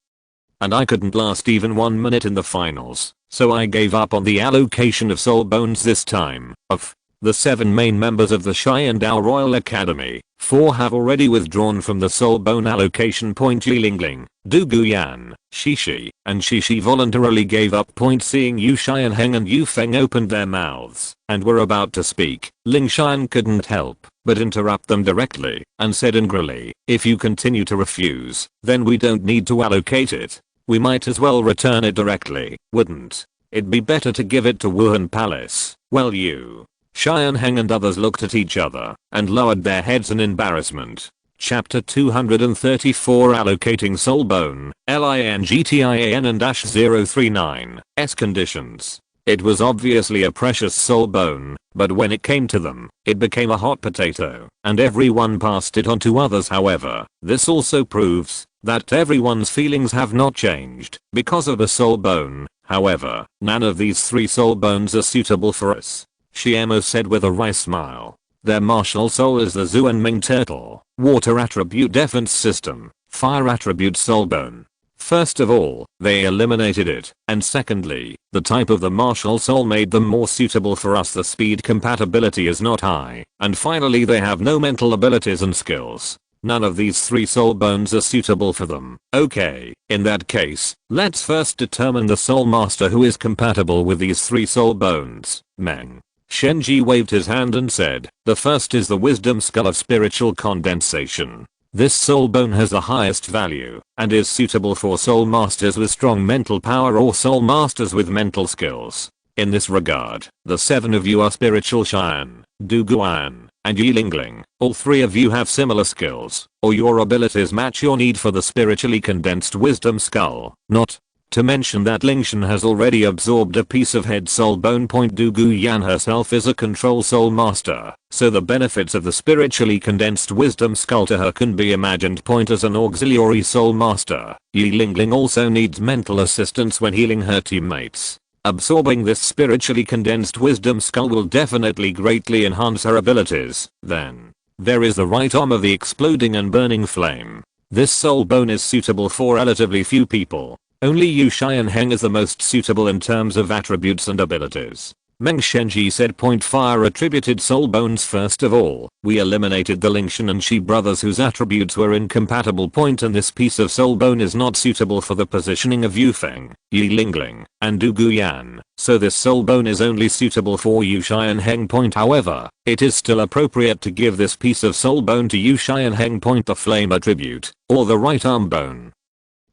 and I couldn't last even 1 minute in the finals, so I gave up on the allocation of soul bones this time. Of the 7 main members of the Qian Dou Royal Academy, 4 have already withdrawn from the soul bone allocation. Yi Lingling, Du Guyan, Shishi, and Shishi voluntarily gave up. Seeing Yu Xianheng and Yu Feng opened their mouths and were about to speak, Lingtian couldn't help but interrupt them directly and said angrily, if you continue to refuse, then we don't need to allocate it. We might as well return it directly, wouldn't it be better to give it to Wuhan Palace? Well, you, Xianheng and others looked at each other and lowered their heads in embarrassment. Chapter 234 Allocating Soul Bone, Lingtian and -039, S conditions. It was obviously a precious soul bone, but when it came to them, it became a hot potato, and everyone passed it on to others. However, this also proves that everyone's feelings have not changed because of the soul bone. However, none of these 3 soul bones are suitable for us, Shiemo said with a wry smile. Their martial soul is the Zuan Ming turtle, water attribute defense system, fire attribute soul bone. First of all, they eliminated it, and secondly, the type of the martial soul made them more suitable for us. The speed compatibility is not high, and finally they have no mental abilities and skills. None of these 3 soul bones are suitable for them. Okay, in that case, let's first determine the soul master who is compatible with these 3 soul bones. Meng Shenji waved his hand and said, the first is the wisdom skull of spiritual condensation. This soul bone has the highest value and is suitable for soul masters with strong mental power or soul masters with mental skills. In this regard, the 7 of you are spiritual Qian, Du Guyan, and Yi Lingling. All 3 of you have similar skills, or your abilities match your need for the spiritually condensed wisdom skull. Not to mention that Lingtian has already absorbed a piece of head soul bone. Du Guyan herself is a control soul master, so the benefits of the spiritually condensed wisdom skull to her can be imagined. As an auxiliary soul master, Yi Lingling also needs mental assistance when healing her teammates. Absorbing this spiritually condensed wisdom skull will definitely greatly enhance her abilities. Then there is the right arm of the exploding and burning flame. This soul bone is suitable for relatively few people. Only Yu Xianheng is the most suitable in terms of attributes and abilities. Meng Shenji said. Fire attributed soul bones. First of all, we eliminated the Lingtian and Shi brothers whose attributes were incompatible. And this piece of soul bone is not suitable for the positioning of Yu Feng, Yi Lingling, and Du Guyan, so this soul bone is only suitable for Yu Xianheng. However, it is still appropriate to give this piece of soul bone to Yu Xianheng. The flame attribute, or the right arm bone,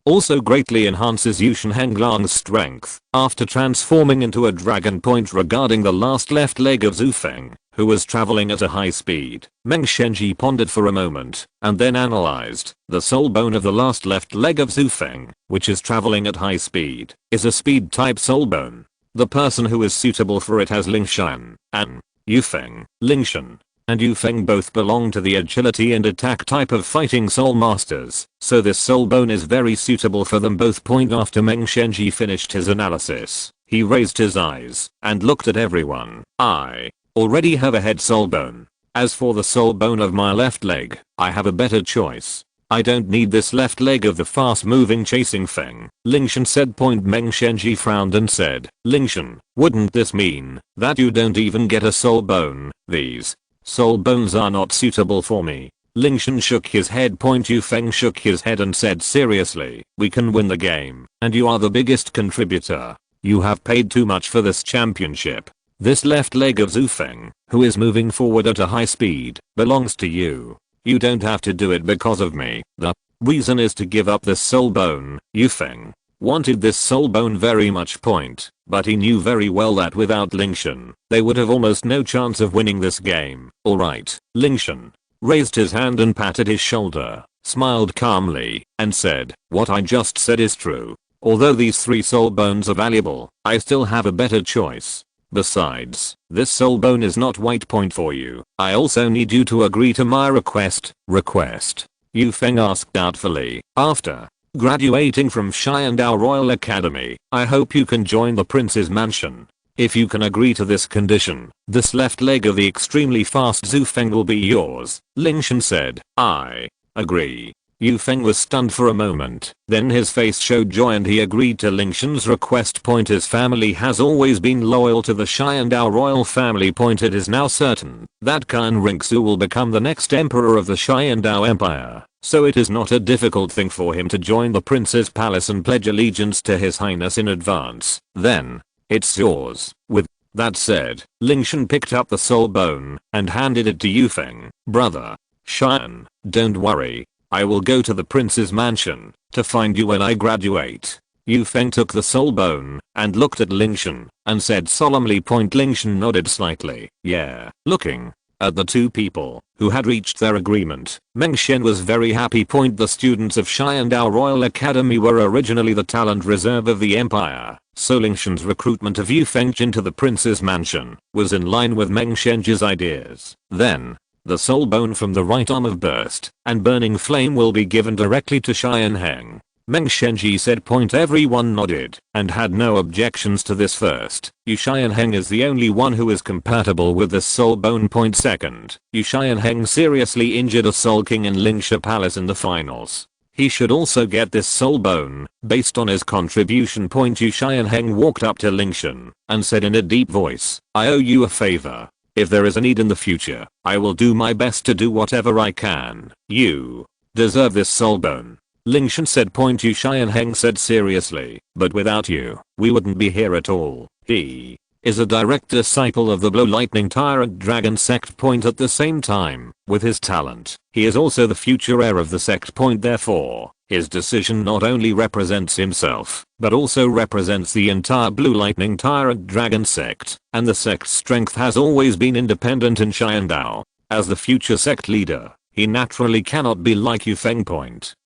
also greatly enhances Yu Xianheng's strength after transforming into a dragon. Regarding the last left leg of Zhu Feng, who was traveling at a high speed, Meng Shenji pondered for a moment and then analyzed. The soul bone of the last left leg of Zhu Feng, which is traveling at high speed, is a speed type soul bone. The person who is suitable for it has Lingtian, and Yu Feng. Lingtian and Yu Feng both belong to the agility and attack type of fighting soul masters, so this soul bone is very suitable for them both. After Meng Shenji finished his analysis, he raised his eyes and looked at everyone. I already have a head soul bone. As for the soul bone of my left leg, I have a better choice. I don't need this left leg of the fast moving chasing Feng, Lingtian said. Meng Shenji frowned and said, Lingtian, wouldn't this mean that you don't even get a soul bone? These soul bones are not suitable for me. Lingtian shook his head. Yu Feng shook his head and said, seriously, we can win the game, and you are the biggest contributor. You have paid too much for this championship. This left leg of Zhu Feng, who is moving forward at a high speed, belongs to you. You don't have to do it because of me. The reason is to give up this soul bone. Yu Feng wanted this soul bone very much. But he knew very well that without Lingtian, they would have almost no chance of winning this game. Alright, Lingtian raised his hand and patted his shoulder, smiled calmly, and said, what I just said is true. Although these 3 soul bones are valuable, I still have a better choice. Besides, this soul bone is not white point for you. I also need you to agree to my request. Yu Feng asked doubtfully. After graduating from Qian Dou Royal Academy, I hope you can join the prince's mansion. If you can agree to this condition, this left leg of the extremely fast Zhu Feng will be yours, Lingtian said. I agree. Yu Feng was stunned for a moment, then his face showed joy and he agreed to Lingtian's request. His family has always been loyal to the Qian Dou royal family. It is now certain that Qian Renxue will become the next emperor of the Qian Dou Empire, so it is not a difficult thing for him to join the prince's palace and pledge allegiance to his highness in advance. Then, it's yours. With that said, Lingtian picked up the soul bone and handed it to Yu Feng. Brother Qian, don't worry. I will go to the prince's mansion to find you when I graduate. Yu Feng took the soul bone and looked at Lingtian and said solemnly. Lingtian nodded slightly. Yeah. Looking at the two people who had reached their agreement, Meng Xian was very happy. The students of Qian Dou Royal Academy were originally the talent reserve of the empire, so Lingtian's recruitment of Yu Feng into the prince's mansion was in line with Meng Xian's ideas. Then, the soul bone from the right arm of burst and burning flame will be given directly to Qian Heng. Meng Xianji said. Everyone nodded and had no objections to this. First, Qian Heng is the only one who is compatible with the soul bone. Second, Qian Heng seriously injured a Soul King in Lingxia Palace in the finals. He should also get this soul bone based on his contribution. Qian Heng walked up to Lingtian and said in a deep voice, I owe you a favor. If there is a need in the future, I will do my best to do whatever I can. You deserve this soul bone. Lingtian said. Qian Heng said seriously, but without you, we wouldn't be here at all. He is a direct disciple of the Blue Lightning Tyrant Dragon sect. At the same time, with his talent, he is also the future heir of the sect. Therefore, his decision not only represents himself, but also represents the entire Blue Lightning Tyrant Dragon sect, and the sect's strength has always been independent in Qian Dou. As the future sect leader, he naturally cannot be like Yu Feng.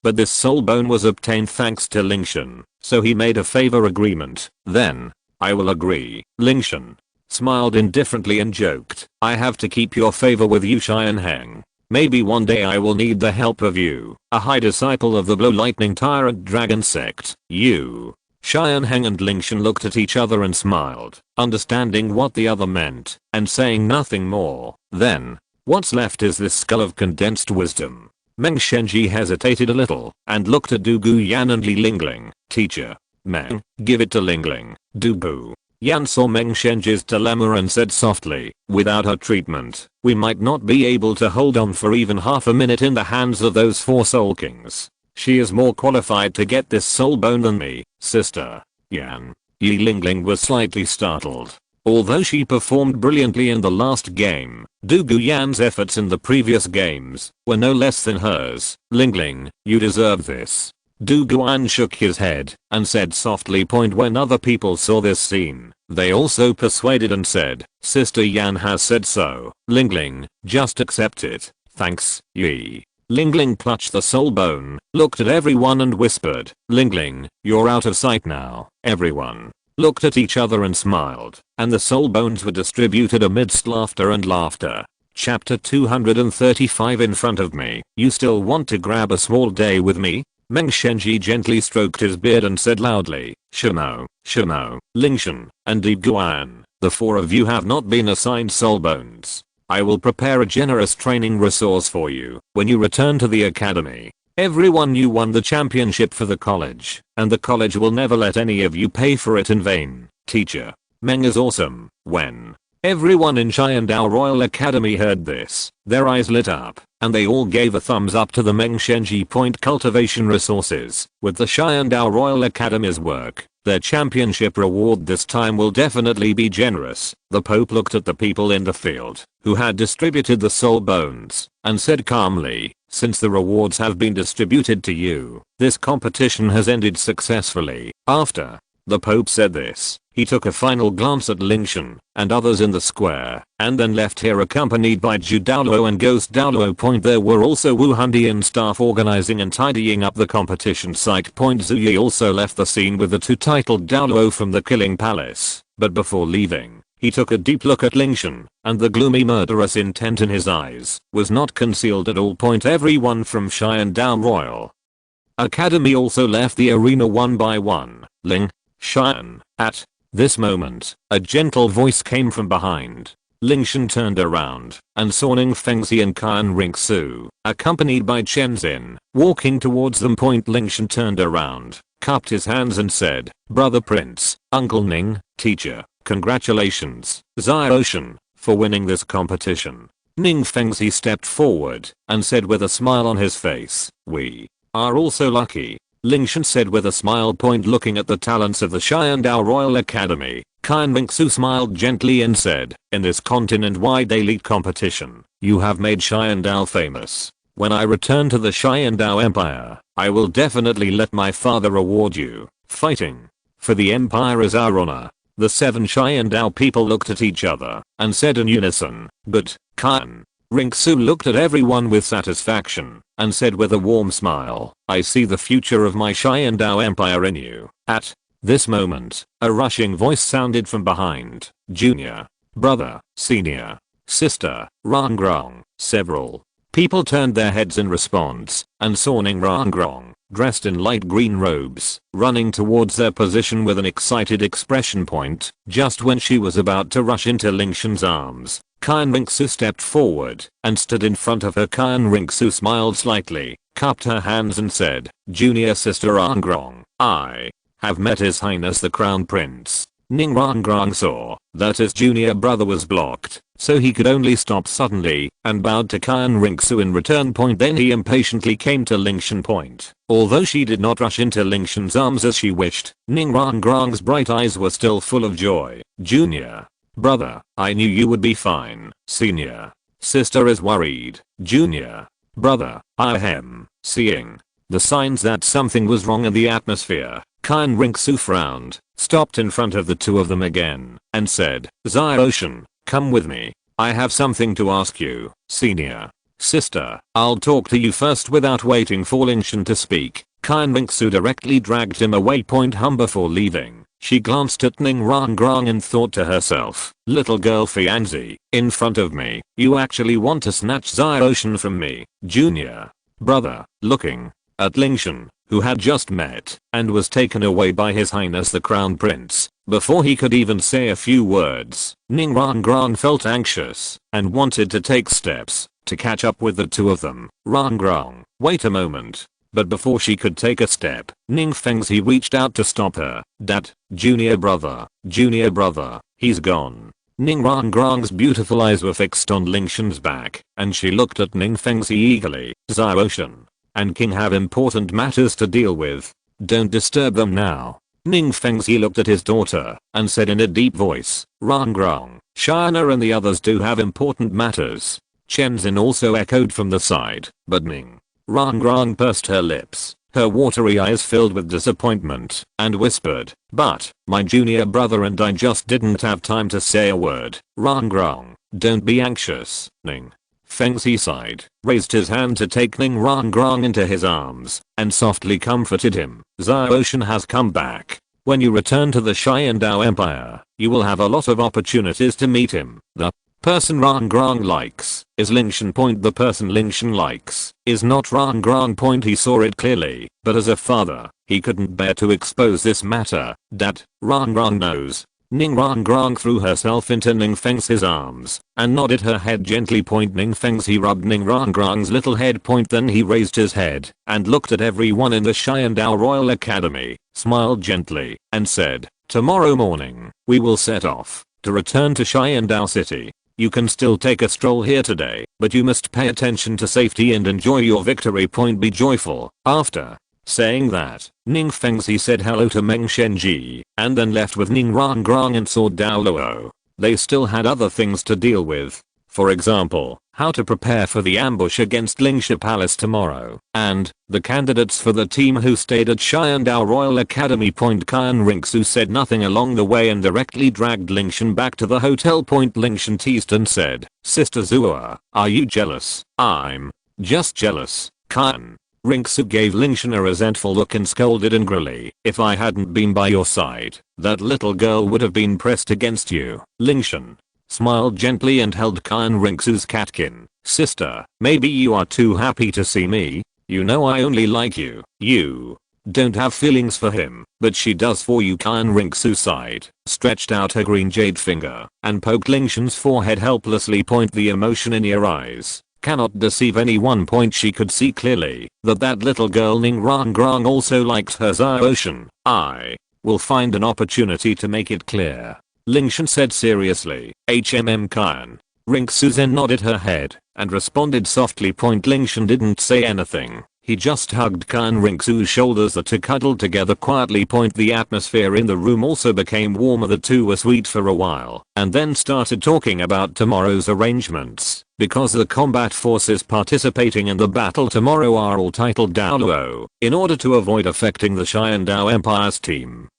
But this soul bone was obtained thanks to Lingtian, so he made a favor agreement. Then, I will agree. Lingtian smiled indifferently and joked, I have to keep your favor with you Qian Heng. Maybe one day I will need the help of you, a high disciple of the Blue Lightning Tyrant Dragon sect. You. Qian Heng and Lingtian looked at each other and smiled, understanding what the other meant, and saying nothing more. Then, what's left is this skull of condensed wisdom. Meng Xianji hesitated a little, and looked at Du Guyan and Li Lingling. Teacher. Meng, give it to Lingling. Du Bu. Yan saw Meng Xianji's dilemma and said softly, without her treatment, we might not be able to hold on for even half a minute in the hands of those 4 soul kings. She is more qualified to get this soul bone than me, sister. Yan. Yi Lingling was slightly startled. Although she performed brilliantly in the last game, Du Guyan's efforts in the previous games were no less than hers. Lingling, you deserve this. Du Guyan shook his head and said softly. When other people saw this scene, they also persuaded and said, Sister Yan has said so. Lingling, just accept it. Thanks, Yi. Lingling clutched the soul bone, looked at everyone and whispered, Lingling, you're out of sight now. Everyone looked at each other and smiled, and the soul bones were distributed amidst laughter and laughter. Chapter 235. In front of me. You still want to grab a small day with me? Meng Xianji gently stroked his beard and said loudly, Shimo, Lingtian, and Du Guyan, the 4 of you have not been assigned soul bones. I will prepare a generous training resource for you when you return to the academy. Everyone you won the championship for the college, and the college will never let any of you pay for it in vain. Teacher. Meng is awesome. When everyone in Qian Dou Royal Academy heard this, their eyes lit up, and they all gave a thumbs up to the Meng Xianji. Cultivation resources. With the Qian Dou Royal Academy's work, their championship reward this time will definitely be generous. The Pope looked at the people in the field, who had distributed the soul bones, and said calmly, since the rewards have been distributed to you, this competition has ended successfully. After the Pope said this, he took a final glance at Lingtian and others in the square, and then left here accompanied by Douluo and Ghost Douluo. There were also Wuhandian staff organizing and tidying up the competition site. Zuyi also left the scene with the 2 titled Douluo from the Killing Palace, but before leaving, He took a deep look at Lingtian, and the gloomy murderous intent in his eyes was not concealed at all. Everyone from Qian Dou Royal Academy also left the arena one by one. Lingtian. At this moment, a gentle voice came from behind. Lingtian turned around and saw Ning Fengzi and Qian Renxue, accompanied by Chen Xin, walking towards them. Lingtian turned around, cupped his hands and said, "Brother Prince, Uncle Ning, teacher, congratulations, Xiaoshan, for winning this competition." Ning Fengzi stepped forward and said with a smile on his face, "We are also lucky." Lingtian said with a smile. Looking at the talents of the Qian Dou Royal Academy, Qian Renxue smiled gently and said, "In this continent-wide elite competition, you have made Qian Dou famous. When I return to the Qian Dou Empire, I will definitely let my father reward you. Fighting for the empire is our honor." The 7 Qian Dou people looked at each other and said in unison, "Good." Qian Renxue looked at everyone with satisfaction and said with a warm smile, "I see the future of my Qian Dou Empire in you." At this moment, a rushing voice sounded from behind. "Junior, brother, senior, sister, Rangrong." Several people turned their heads in response and saw Ning Rangrong, dressed in light green robes, running towards their position with an excited expression. Just when she was about to rush into Lingtian's arms, Qian Renxue stepped forward and stood in front of her. Qian Renxue smiled slightly, cupped her hands and said, "Junior sister Rangrong, I have met His Highness the Crown Prince." Ning Rangrong saw that his junior brother was blocked, so he could only stop suddenly and bowed to Qian Renxue in return. Then he impatiently came to Lingtian. Although she did not rush into Lingtian's arms as she wished, Ning Rangrong's bright eyes were still full of joy. "Junior brother, I knew you would be fine." "Senior sister is worried." "Junior brother, ahem." Seeing the signs that something was wrong in the atmosphere, Qian Renxue frowned, stopped in front of the two of them again, and said, "Xiaoshan, come with me. I have something to ask you." "Senior sister, I'll talk to you first." Without waiting for Lingtian to speak, Qian Renxue directly dragged him away. Before leaving, she glanced at Ning Rangrong and thought to herself, "Little girl Fianzi, in front of me, you actually want to snatch Xiaoshan from me." "Junior brother." Looking at Lingtian, who had just met and was taken away by His Highness the Crown Prince, before he could even say a few words, Ning Rangrong felt anxious and wanted to take steps to catch up with the two of them. "Rangrong, wait a moment." But before she could take a step, Ning Fengzi reached out to stop her. "Dat, junior brother, he's gone." Ning Rangrong's beautiful eyes were fixed on Lingtian's back, and she looked at Ning Fengzi eagerly. "Xiaoshan and King have important matters to deal with. Don't disturb them now." Ning Fengzi looked at his daughter and said in a deep voice, "Rangrong, Shana and the others do have important matters." Chen Xin also echoed from the side, but Ning Rangrong pursed her lips, her watery eyes filled with disappointment, and whispered, "But, my junior brother and I just didn't have time to say a word." "Rangrong, don't be anxious." Ning Fengzi sighed, raised his hand to take Ning Rangrong into his arms, and softly comforted him. "Xiaoshan has come back. When you return to the Qian Dou Empire, you will have a lot of opportunities to meet him. The person Rangrong likes is Lingtian. The person Lingtian likes is not Rangrong. He saw it clearly, but as a father, he couldn't bear to expose this matter. "That Rangrong knows." Ning Rangrong threw herself into Ning Fengzi's arms and nodded her head gently. Ning Fengzi rubbed Ning Rangrong's little head. Then he raised his head and looked at everyone in the Qian Dou Royal Academy, smiled gently, and said, "Tomorrow morning, we will set off to return to Qian Dou City. You can still take a stroll here today, but you must pay attention to safety and enjoy your victory. Be joyful." After saying that, Ning Fengzi said hello to Meng Shenji and then left with Ning Rangrong and saw Douluo. They still had other things to deal with. For example, how to prepare for the ambush against Lingxia Palace tomorrow, and the candidates for the team who stayed at Qian Dou Royal Academy. Qian Renxue said nothing along the way and directly dragged Lingtian back to the hotel. Lingtian teased and said, "Sister Zua, are you jealous?" "I'm just jealous, Qian." Renxue gave Lingtian a resentful look and scolded angrily. If I hadn't been by your side, that little girl would have been pressed against you. Lingtian smiled gently and held Qian Renxue's catkin. Sister, maybe you are too happy to see me. You know I only like you. You don't have feelings for him, but she does for you. Qian Renxue sighed, stretched out her green jade finger, and poked Lingtian's forehead helplessly. Point the emotion in your eyes. Cannot deceive anyone. Point she could see clearly that little girl Ning Rangrang also liked her Ziocean. I will find an opportunity to make it clear, Lingtian said seriously. Qian Renxue then nodded her head and responded softly. Point Lingtian didn't say anything. He just hugged Qian Renxue's shoulders. The two cuddled together quietly. Point the atmosphere in the room also became warmer. The two were sweet for a while and then started talking about tomorrow's arrangements, because the combat forces participating in the battle tomorrow are all titled Douluo, in order to avoid affecting the Qian Dou Empire's team.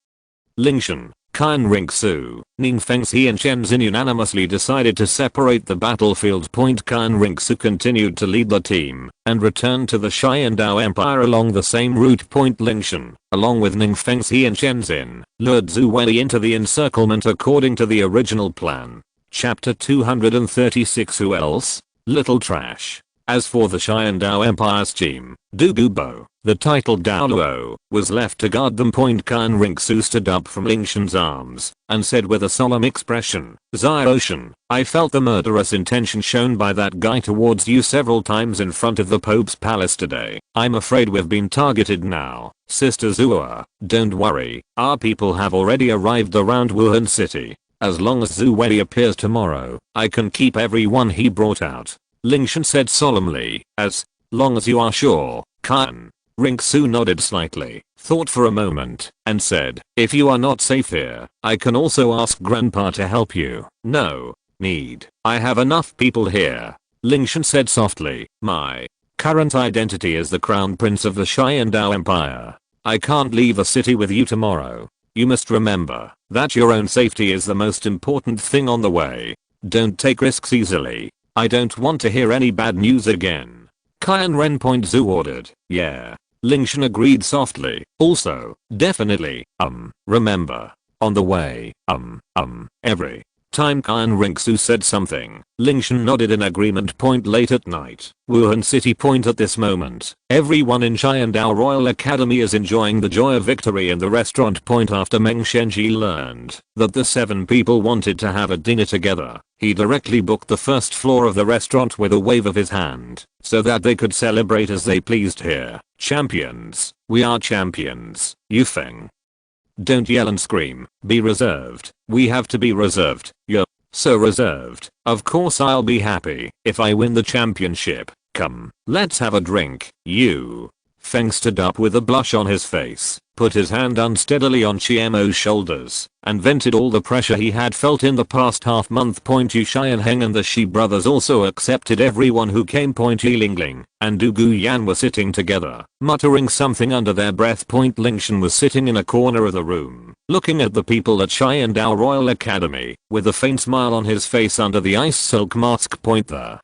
Lingtian, Qian Renxue, Ning Fengxi and Chen Xin unanimously decided to separate the battlefield. Point Qian Renxue continued to lead the team and returned to the Qian Dou Empire along the same route. Point Lingtian, along with Ning Fengxi and Chen Xin, lured Zhu Wei into the encirclement according to the original plan. Chapter 236. Who else? Little trash. As for the Qian Dou Empire's team, Douluo, the titled Douluo, was left to guard them. Point Qian Renxue stood up from Lingtian's arms and said with a solemn expression, Ziocean, I felt the murderous intention shown by that guy towards you several times in front of the Pope's palace today. I'm afraid we've been targeted now. Sister Zua, don't worry, our people have already arrived around Wuhan City. As long as Zhu Wei appears tomorrow, I can keep everyone he brought out, Lingtian said solemnly. As long as you are sure. Qian Renxue nodded slightly, thought for a moment, and said, if you are not safe here, I can also ask Grandpa to help you. No need. I have enough people here, Lingtian said softly. My current identity is the Crown Prince of the Qian Dou Empire. I can't leave the city with you tomorrow. You must remember that your own safety is the most important thing on the way. Don't take risks easily. I don't want to hear any bad news again. Qian Renxue ordered. Yeah. Lingtian agreed softly. Also, definitely, remember, on the way, every time Qian Renxue said something, Lingtian nodded in agreement. Point late at night, Wuhan City. Point at this moment, everyone in Qian Dou Royal Academy is enjoying the joy of victory in the restaurant. Point after Meng Shenji learned that the 7 people wanted to have a dinner together, he directly booked the first floor of the restaurant with a wave of his hand, so that they could celebrate as they pleased here. Champions, we are champions, Yufeng. Don't yell and scream, be reserved, we have to be reserved, you're so reserved. Of course I'll be happy if I win the championship. Come, let's have a drink. You. Feng stood up with a blush on his face, put his hand unsteadily on Chiamo's shoulders, and vented all the pressure he had felt in the past half month. Yu Xianheng and the Shi brothers also accepted everyone who came. Yi Lingling and Du Guyan were sitting together, muttering something under their breath. Lingtian was sitting in a corner of the room, looking at the people at Qian Dou Royal Academy, with a faint smile on his face under the ice silk mask. The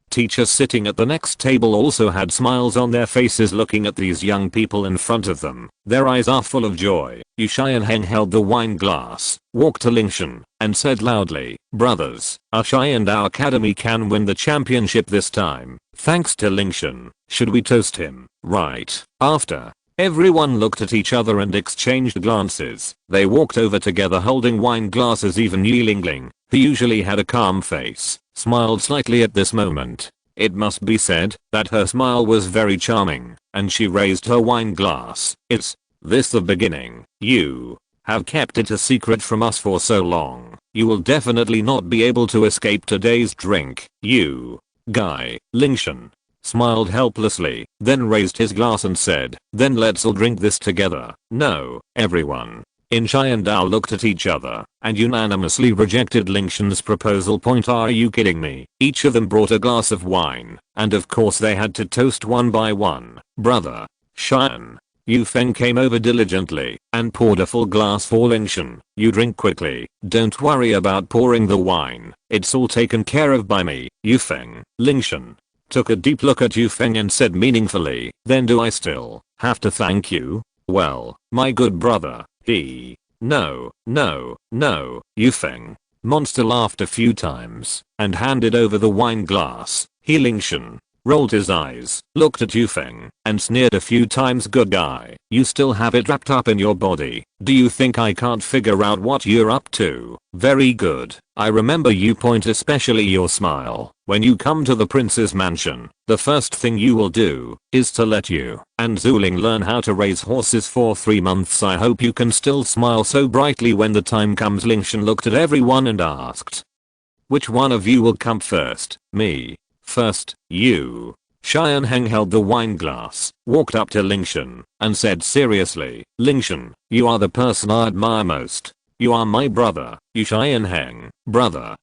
teachers sitting at the next table also had smiles on their faces looking at these young people in front of them. Their eyes are full of joy. Yu Xianheng held the wine glass, walked to Lingtian, and said loudly, brothers, our Qian Dou Academy can win the championship this time, thanks to Lingtian. Should we toast him? Right after everyone looked at each other and exchanged glances, they walked over together holding wine glasses. Even Yi Lingling, who usually had a calm face, smiled slightly at this moment. It must be said that her smile was very charming, and she raised her wine glass. Is this the beginning? You have kept it a secret from us for so long. You will definitely not be able to escape today's drink. You guy. Lingtian smiled helplessly, then raised his glass and said, then let's all drink this together. No, everyone in Qian Dou looked at each other and unanimously rejected Lingtian's proposal. Are you kidding me? Each of them brought a glass of wine, and of course they had to toast one by one. Brother Qian. Yufeng came over diligently and poured a full glass for Lingtian. You drink quickly, don't worry about pouring the wine, it's all taken care of by me. Yufeng. Lingtian took a deep look at Yu Feng and said meaningfully, "Then do I still have to thank you? Well, my good brother, No, Yu Feng. Monster laughed a few times and handed over the wine glass. Lingtian rolled his eyes, looked at Yu Feng, and sneered a few times. Good guy, you still have it wrapped up in your body. Do you think I can't figure out what you're up to? Very good. I remember you point, especially your smile. When you come to the prince's mansion, the first thing you will do is to let you and Zuling learn how to raise horses for 3 months. I hope you can still smile so brightly when the time comes." Lingtian looked at everyone and asked, "Which one of you will come first?" "Me. First, you." Qian Heng held the wine glass, walked up to Lingtian, and said seriously, "Lingtian, you are the person I admire most. You are my brother." "You Qian Heng, brother,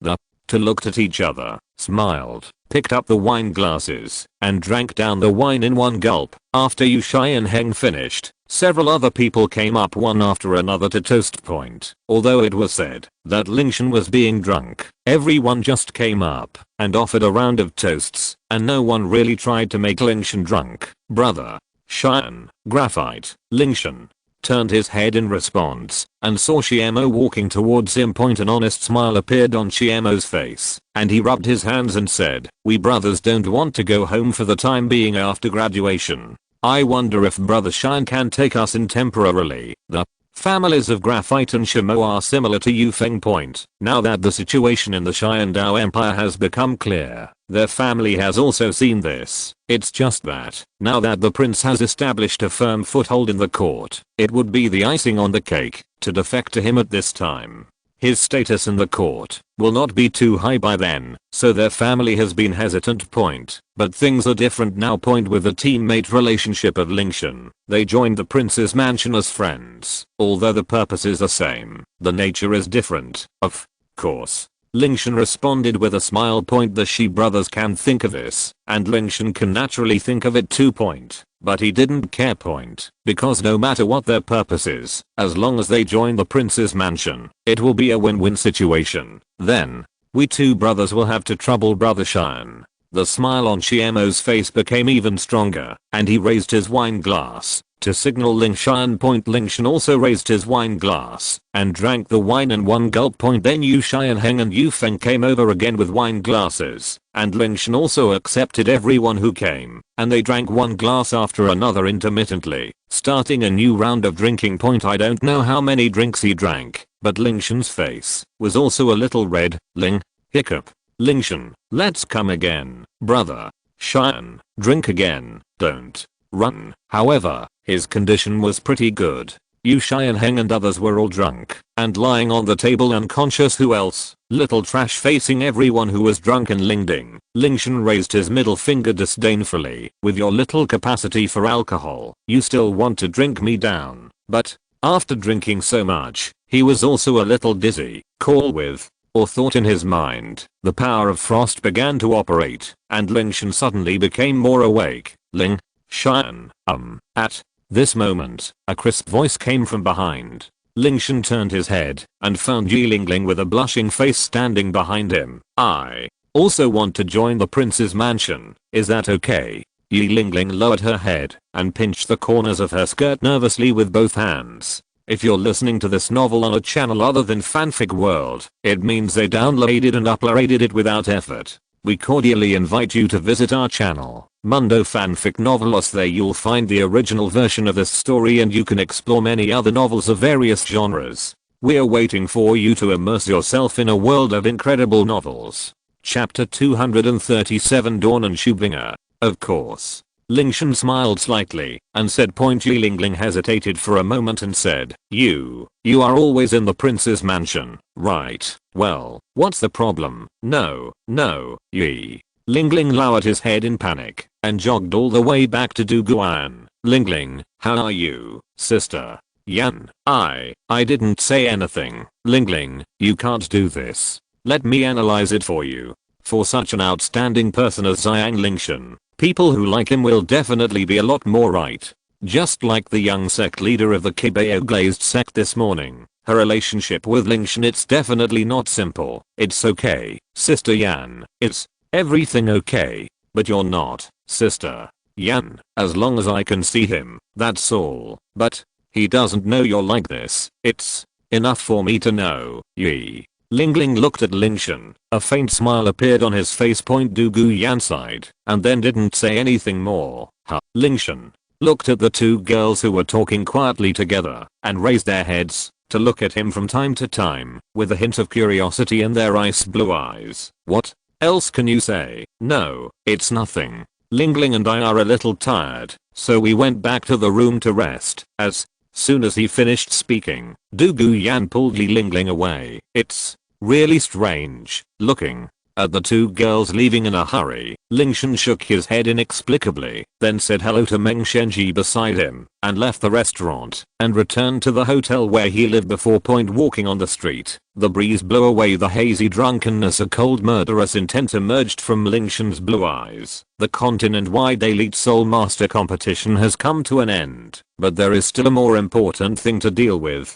the two looked at each other, smiled, picked up the wine glasses, and drank down the wine in one gulp. After Yu Qian Heng finished, several other people came up one after another to toast point. Although it was said that Lingtian was being drunk, everyone just came up and offered a round of toasts, and no one really tried to make Lingtian drunk. "Brother Qian, graphite." Lingtian turned his head in response and saw Qiemo walking towards him. An honest smile appeared on Chiemo's face, and he rubbed his hands and said, "We brothers don't want to go home for the time being after graduation. I wonder if brother Qian can take us in temporarily." The families of Graphite and Shimo are similar to Yu Feng. Now that the situation in the Qian Dou Empire has become clear, their family has also seen this. It's just that, now that the prince has established a firm foothold in the court, it would be the icing on the cake to defect to him at this time. His status in the court will not be too high by then, so their family has been hesitant. But things are different now. With the teammate relationship of Lingtian, they joined the prince's mansion as friends. Although the purpose is the same, the nature is different. Of course. Lingtian responded with a smile. The Shi brothers can think of this, and Lingtian can naturally think of it too. But he didn't care. Because no matter what their purpose is, as long as they join the prince's mansion, it will be a win-win situation. Then, we two brothers will have to trouble brother Qian. The smile on Chiemo's face became even stronger, and he raised his wine glass to signal Lingtian. Lingtian also raised his wine glass and drank the wine in one gulp. Then Yu Qian Heng and Yu Feng came over again with wine glasses, and Lingtian also accepted everyone who came, and they drank one glass after another intermittently, starting a new round of drinking. I don't know how many drinks he drank, but Lingtian's face was also a little red. Hiccup. Lingtian, let's come again, brother Qian, drink again, don't run. However, his condition was pretty good. Yu Qian Heng and others were all drunk and lying on the table unconscious. Who else? Little trash. Facing everyone who was drunk and Lingding, Lingtian raised his middle finger disdainfully. With your little capacity for alcohol, you still want to drink me down. But after drinking so much, he was also a little dizzy. Or thought in his mind, the power of frost began to operate, and Lingtian suddenly became more awake. Qian, At this moment, a crisp voice came from behind. Lingtian turned his head and found Yi Lingling with a blushing face standing behind him. "I also want to join the prince's mansion. Is that okay?" Yi Lingling lowered her head and pinched the corners of her skirt nervously with both hands. If you're listening to this novel on a channel other than Fanfic World, it means they downloaded and uploaded it without effort. We cordially invite you to visit our channel, Mundo Fanfic Novelos. There you'll find the original version of this story, and you can explore many other novels of various genres. We're waiting for you to immerse yourself in a world of incredible novels. Chapter 237, Dawn and Shubinger. Of course. Lingtian smiled slightly and said. Yi Lingling hesitated for a moment and said, You are always in the prince's mansion, right? Well, what's the problem?" No, Yi Lingling lowered his head in panic and jogged all the way back to Duguan. "Lingling, how are you, sister?" "Yan, I didn't say anything." "Lingling, you can't do this. Let me analyze it for you. For such an outstanding person as Xiang Lingtian, people who like him will definitely be a lot more right. Just like the young sect leader of the Kibeo glazed sect this morning, her relationship with Lingtian, it's definitely not simple. It's okay, Sister Yan. It's everything okay? But you're not, sister. Yan, as long as I can see him, that's all. But he doesn't know you're like this. It's enough for me to know. Yi. Ling looked at Lingtian. A faint smile appeared on his face. Douluo Yan sighed and then didn't say anything more. Lingtian looked at the two girls who were talking quietly together and raised their heads to look at him from time to time with a hint of curiosity in their ice blue eyes. What else can you say? No, it's nothing. Ling and I are a little tired, so we went back to the room to rest. As soon as he finished speaking, Douluo Yan pulled Ling away. It's really strange looking at the two girls leaving in a hurry. Lingtian shook his head inexplicably, then said hello to Meng Shenji beside him, and left the restaurant, and returned to the hotel where he lived before walking on the street. The breeze blew away the hazy drunkenness. A cold murderous intent emerged from Lingtian's blue eyes. The continent-wide Elite Soul Master competition has come to an end, but there is still a more important thing to deal with.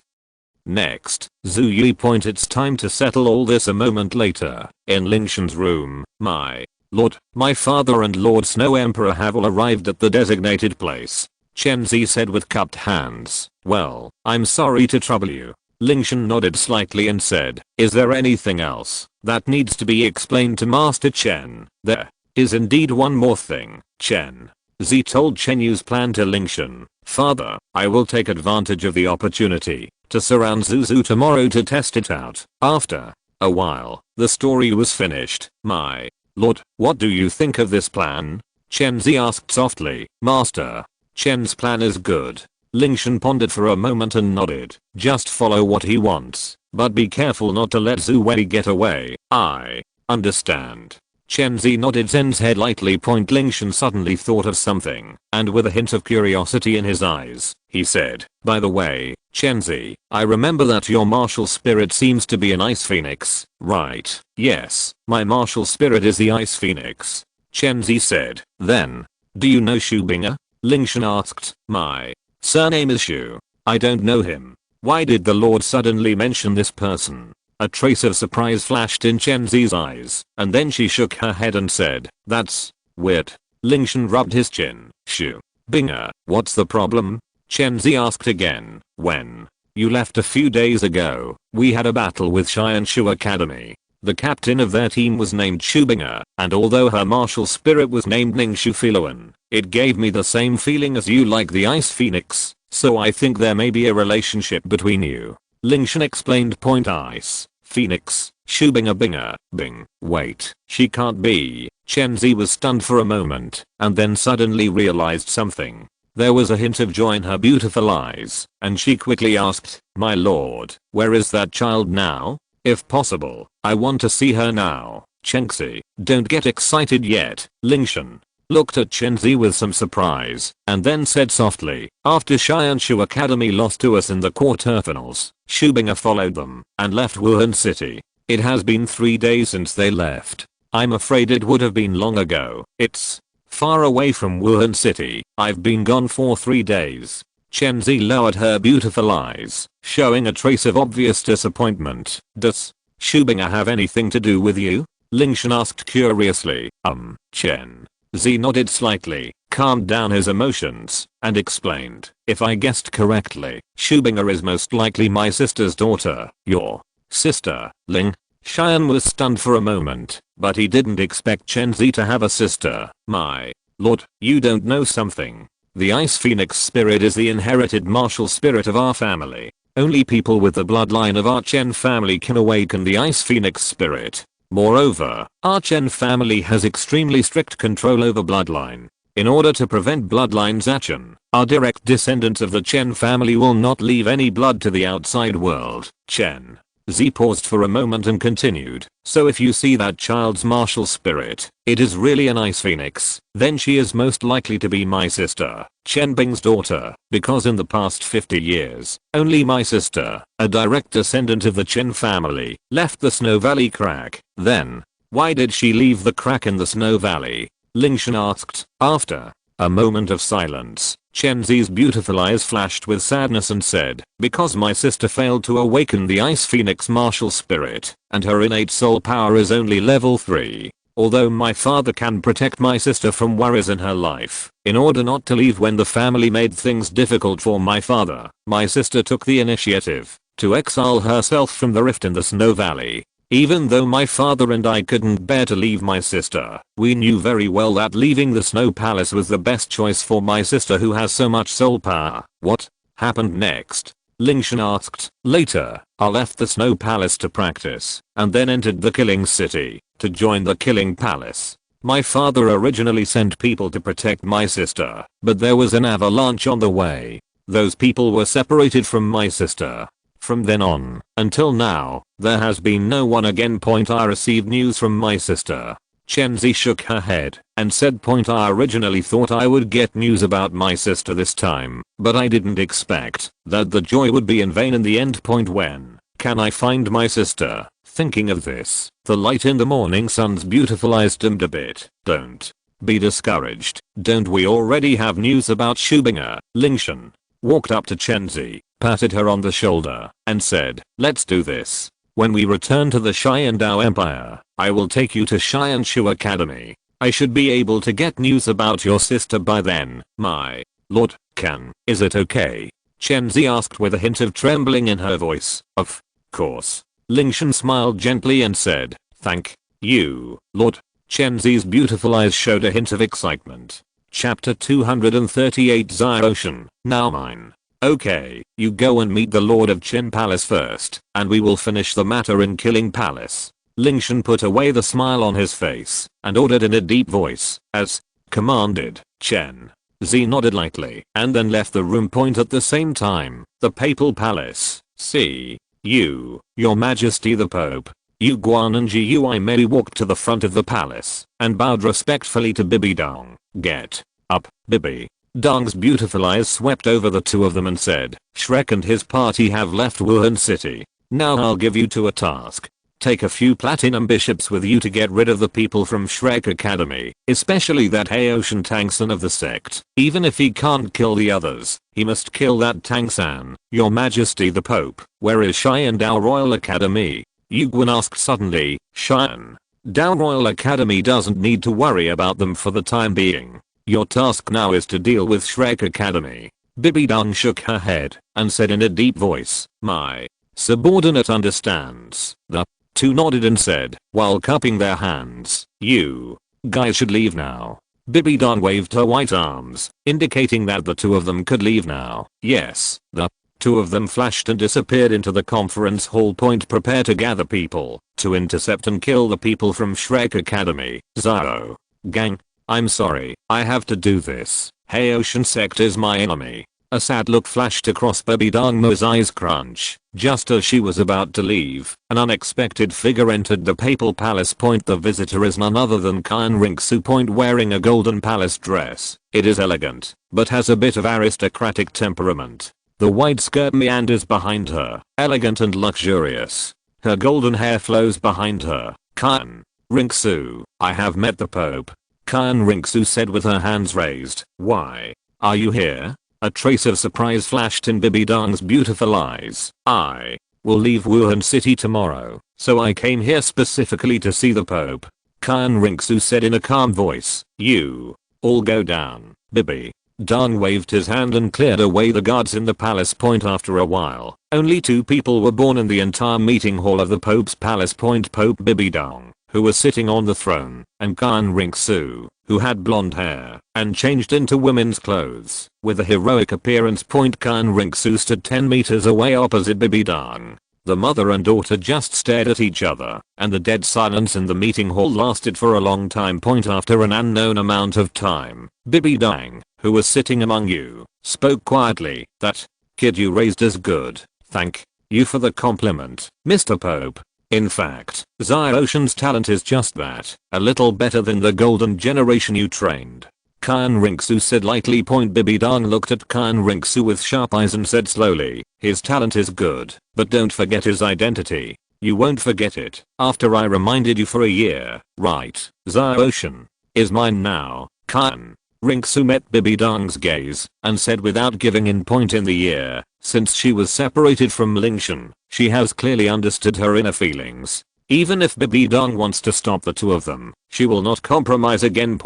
Next, Zhu Yi point. It's time to settle all this. A moment later, in Lingtian's room, my lord, my father and Lord Snow Emperor have all arrived at the designated place. Chen Zi said with cupped hands. Well, I'm sorry to trouble you. Lingtian nodded slightly and said, is there anything else that needs to be explained to Master Chen? There is indeed one more thing. Chen Zi told Chen Yu's plan to Lingtian. Father, I will take advantage of the opportunity to surround Zuzu tomorrow to test it out. After a while, the story was finished. My lord, what do you think of this plan? Chen Zi asked softly. Master, Chen's plan is good. Lingtian pondered for a moment and nodded. Just follow what he wants, but be careful not to let Zhu Wei get away. I understand. Chen Zi nodded. Zen's head lightly. Lingtian suddenly thought of something, and with a hint of curiosity in his eyes, he said, by the way, Chen Zi, I remember that your martial spirit seems to be an ice phoenix, right? Yes, my martial spirit is the ice phoenix. Chen Zi said. Then, do you know Shu Bing'er? Lingtian asked. My surname is Shu. I don't know him. Why did the Lord suddenly mention this person? A trace of surprise flashed in Chen Zi's eyes, and then she shook her head and said, that's weird. Lingtian rubbed his chin. Shu Bing'er, what's the problem? Chen Zi asked again. When you left a few days ago, we had a battle with Qian Renxue Academy. The captain of their team was named Shu Bing'er, and although her martial spirit was named Ningxu Filuan, it gave me the same feeling as you, like the ice phoenix, so I think there may be a relationship between you. Lingtian explained. Ice phoenix, Shu Bing'er. Bing, wait, she can't be. Chen Zi was stunned for a moment, and then suddenly realized something. There was a hint of joy in her beautiful eyes, and she quickly asked, my lord, where is that child now? If possible, I want to see her now. Chen Zi, don't get excited yet. Lingtian looked at Chen Zi with some surprise, and then said softly, after Qian Renxue Academy lost to us in the quarterfinals, Shu Bing'er followed them and left Wuhan City. It has been 3 days since they left. I'm afraid it would have been long ago. It's far away from Wuhan City. I've been gone for 3 days. Chen Zi lowered her beautiful eyes, showing a trace of obvious disappointment. Does Shu Bing'er have anything to do with you? Lingtian asked curiously. Chen Zi nodded slightly, calmed down his emotions, and explained, if I guessed correctly, Shu Bing'er is most likely my sister's daughter. Your sister, Ling? Qian was stunned for a moment, but he didn't expect Chen Zi to have a sister. My lord, you don't know something. The Ice Phoenix spirit is the inherited martial spirit of our family. Only people with the bloodline of our Chen family can awaken the Ice Phoenix spirit. Moreover, our Chen family has extremely strict control over bloodline. In order to prevent bloodline zachen, our direct descendants of the Chen family will not leave any blood to the outside world. Chen Zi paused for a moment and continued. So if you see that child's martial spirit, it is really an ice phoenix, then she is most likely to be my sister, Chen Bing's daughter, because in the past 50 years, only my sister, a direct descendant of the Chen family, left the Snow Valley crack. Then, why did she leave the crack in the Snow Valley? Lingtian asked. After a moment of silence, Chen Zi's beautiful eyes flashed with sadness and said, because my sister failed to awaken the Ice Phoenix martial spirit, and her innate soul power is only level 3. Although my father can protect my sister from worries in her life, in order not to leave when the family made things difficult for my father, my sister took the initiative to exile herself from the rift in the snow valley. Even though my father and I couldn't bear to leave my sister, we knew very well that leaving the snow palace was the best choice for my sister who has so much soul power. What happened next? Lingtian asked. Later, I left the snow palace to practice, and then entered the killing city to join the killing palace. My father originally sent people to protect my sister, but there was an avalanche on the way. Those people were separated from my sister. From then on, until now, there has been no one again. I received news from my sister. Chenzi shook her head and said. I originally thought I would get news about my sister this time, but I didn't expect that the joy would be in vain in the end. When can I find my sister? Thinking of this, the light in the morning sun's beautiful eyes dimmed a bit. Don't be discouraged. Don't we already have news about Shubinger? Lingtian walked up to Chenzi, patted her on the shoulder, and said, let's do this. When we return to the Qian Dou Empire, I will take you to Qian Renxue Academy. I should be able to get news about your sister by then. My lord, is it okay? Chenzi asked with a hint of trembling in her voice. Of course. Lingtian smiled gently and said, thank you, lord. Chenzi's beautiful eyes showed a hint of excitement. Chapter 238 Xiaoshan, now mine. Okay, you go and meet the Lord of Qin Palace first, and we will finish the matter in Killing Palace. Lingtian put away the smile on his face and ordered in a deep voice, as commanded. Chen Zi nodded lightly and then left the room. At the same time, the Papal Palace. See you, Your Majesty the Pope. Yu Guan and Ji Yui Mei walked to the front of the palace and bowed respectfully to Bibi Dong. Get up, Bibi. Dong's beautiful eyes swept over the two of them and said, Shrek and his party have left Wuhan City. Now I'll give you two a task. Take a few platinum bishops with you to get rid of the people from Shrek Academy, especially that Haoshan Tangsan of the sect. Even if he can't kill the others, he must kill that Tangsan. Your Majesty the Pope, where is Qian Dou Royal Academy? Yuguan asked suddenly. Qian Dou Royal Academy doesn't need to worry about them for the time being. Your task now is to deal with Shrek Academy. Bibi Dong shook her head and said in a deep voice, my subordinate understands. The two nodded and said, while cupping their hands, you guys should leave now. Bibi Dong waved her white arms, indicating that the two of them could leave now. Yes, the two of them flashed and disappeared into the conference hall. Prepare to gather people to intercept and kill the people from Shrek Academy. Zhao gang, I'm sorry, I have to do this. Haoshan sect is my enemy. A sad look flashed across Bibi Dong's eyes. Crunch. Just as she was about to leave, an unexpected figure entered the Papal Palace. The visitor is none other than Qian Renxue. Wearing a golden palace dress. It is elegant, but has a bit of aristocratic temperament. The white skirt meanders behind her, elegant and luxurious. Her golden hair flows behind her. Qian Renxue, I have met the Pope. Qian Renxue said with her hands raised. Why are you here? A trace of surprise flashed in Bibi Dong's beautiful eyes. I will leave Wuhan City tomorrow, so I came here specifically to see the Pope. Qian Renxue said in a calm voice. You all go down. Bibi Dong waved his hand and cleared away the guards in the palace. After a while, only two people were born in the entire meeting hall of the Pope's palace. Pope Bibi Dong, who was sitting on the throne, and Qian Renxue, who had blonde hair and changed into women's clothes with a heroic appearance. Qian Renxue stood 10 meters away opposite Bibi Dong. The mother and daughter just stared at each other, and the dead silence in the meeting hall lasted for a long time. After an unknown amount of time, Bibi Dong, who was sitting among you, spoke quietly. That kid you raised is good. Thank you for the compliment, Mr. Pope. In fact, Xiaoshan's talent is just that, a little better than the golden generation you trained. Qian Renxue said lightly. Bibi Dong looked at Qian Renxue with sharp eyes and said slowly, his talent is good, but don't forget his identity. You won't forget it after I reminded you for a year, right? Xiaoshan is mine now. Qian Renxue met Bibi Dong's gaze and said without giving in. In the year since she was separated from Lingtian, she has clearly understood her inner feelings. Even if Bibi Dong wants to stop the two of them, she will not compromise again.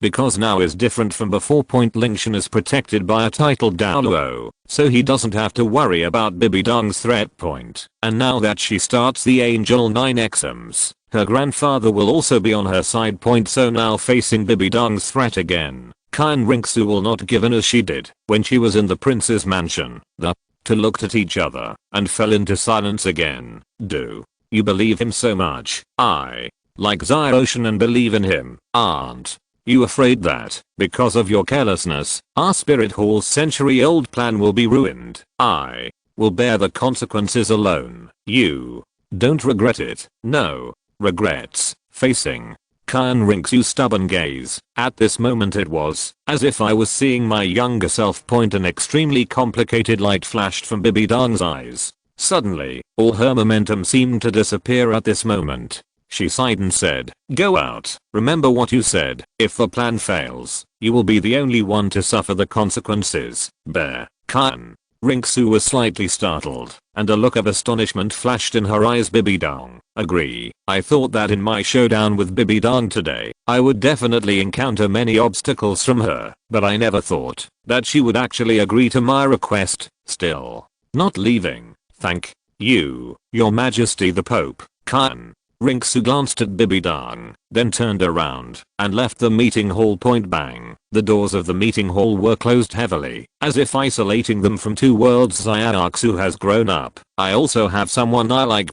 Because now is different from before. Lingtian is protected by a titled Douluo, so he doesn't have to worry about Bibi Dong's threat. And now that she starts the Angel 9 exams, her grandfather will also be on her side. So now facing Bibi Dong's threat again, Qian Renxue will not give in as she did when she was in the prince's mansion. The two looked at each other and fell into silence again. Do you believe him so much? I like Ziotian and believe in him. Aren't you afraid that, because of your carelessness, our spirit hall's century-old plan will be ruined? I will bear the consequences alone. You don't regret it? No regrets. Facing Qian Renxue's stubborn gaze, at this moment it was as if I was seeing my younger self. An extremely complicated light flashed from Bibi Dong's eyes. Suddenly, all her momentum seemed to disappear at this moment. She sighed and said, "Go out. Remember what you said. If the plan fails, you will be the only one to suffer the consequences." Bear. Qian Renxue was slightly startled, and a look of astonishment flashed in her eyes. Bibi Dong, agree. I thought that in my showdown with Bibi Dong today, I would definitely encounter many obstacles from her, but I never thought that she would actually agree to my request. Still not leaving. Thank you, Your Majesty the Pope. Qian Renxue glanced at Bibi Dong, then turned around and left the meeting hall. Bang. The doors of the meeting hall were closed heavily, as if isolating them from two worlds. Xiaoxu has grown up. I also have someone I like.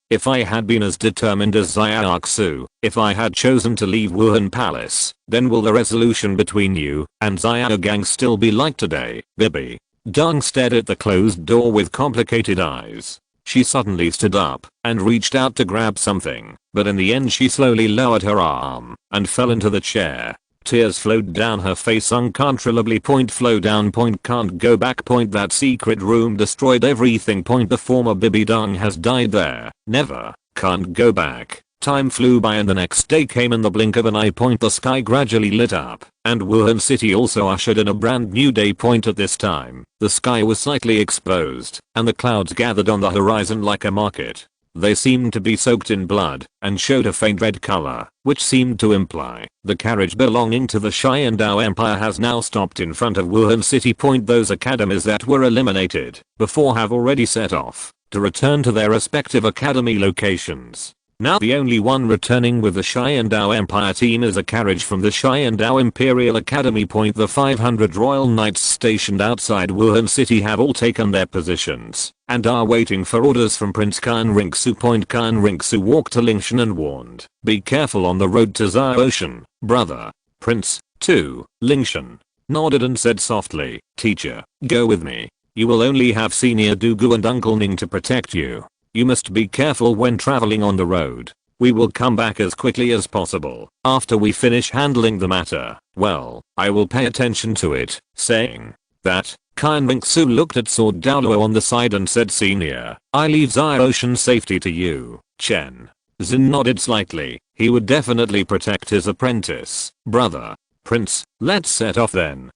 If I had been as determined as Xiaoxu, if I had chosen to leave Wuhan Palace, then will the resolution between you and Xiao Gang still be like today? Bibi Dong stared at the closed door with complicated eyes. She suddenly stood up and reached out to grab something, but in the end she slowly lowered her arm and fell into the chair. Tears flowed down her face uncontrollably. Flow down. Can't go back. That secret room destroyed everything. The former Bibi Dong has died there. Never. Can't go back. Time flew by and the next day came in the blink of an eye. The sky gradually lit up, and Wuhan City also ushered in a brand new day. At this time, the sky was slightly exposed, and the clouds gathered on the horizon like a market. They seemed to be soaked in blood, and showed a faint red color, which seemed to imply the carriage belonging to the Qian Dou Empire has now stopped in front of Wuhan City. Those academies that were eliminated before have already set off to return to their respective academy locations. Now the only one returning with the Qian Dou Empire team is a carriage from the Qian Dou Imperial Academy. The 500 royal knights stationed outside Wuhan City have all taken their positions and are waiting for orders from Prince Qian Renxue. Qian Renxue walked to Lingtian and warned, "Be careful on the road to Ziotian, brother." Prince 2, Lingtian nodded and said softly, "Teacher, go with me. You will only have Senior Dugu and Uncle Ning to protect you. You must be careful when traveling on the road. We will come back as quickly as possible after we finish handling the matter. Well, I will pay attention to it." Saying that, Qian Renxue looked at Sword Douluo on the side and said, "Senior, I leave Ziotian's safety to you." Chen Zin nodded slightly. He would definitely protect his apprentice. "Brother, Prince, let's set off then."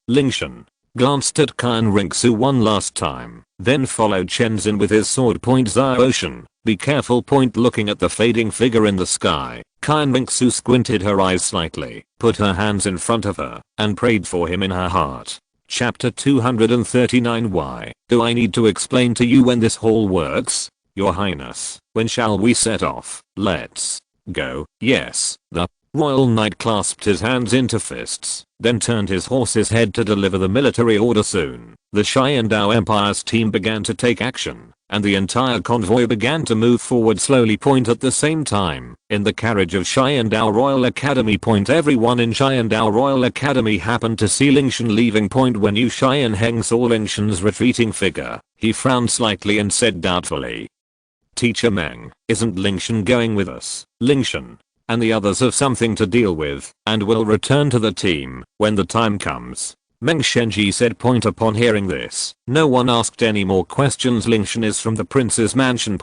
Lingtian glanced at Qian Renxue one last time, then followed Chen Zin with his sword. Ziotian, be careful. Looking at the fading figure in the sky, Qian Renxue squinted her eyes slightly, put her hands in front of her, and prayed for him in her heart. Chapter 239. Why do I need to explain to you when this hall works? Your Highness, when shall we set off? Let's go. Yes. The Royal Knight clasped his hands into fists, then turned his horse's head to deliver the military order. Soon, the Qian Dou Empire's team began to take action, and the entire convoy began to move forward slowly. At the same time, in the carriage of Qian Dou Royal Academy. Everyone in Qian Dou Royal Academy happened to see Lingtian leaving. When Yu Xian Heng saw Lingtian's retreating figure, he frowned slightly and said doubtfully, "Teacher Meng, isn't Lingtian going with us?" Lingtian and the others have something to deal with, and will return to the team when the time comes, Meng Shenji said. Upon hearing this, no one asked any more questions. Lingtian is from the prince's mansion.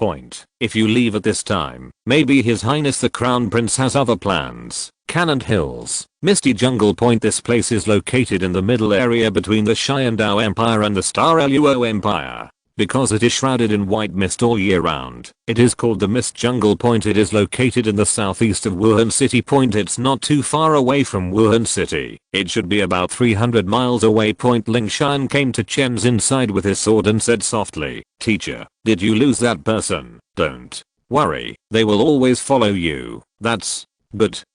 If you leave at this time, maybe His Highness the Crown Prince has other plans. Cannon Hills, Misty Jungle. This place is located in the middle area between the Qian Dou Empire and the Star Luo Empire. because it is shrouded in white mist all year round. It is called the Mist Jungle Point. It is located in the southeast of Wuhan City. It's not too far away from Wuhan City. It should be about 300 miles away. Lingtian came to Chen Xin's side with his sword and said softly, "Teacher, did you lose that person? Don't worry, they will always follow you. But,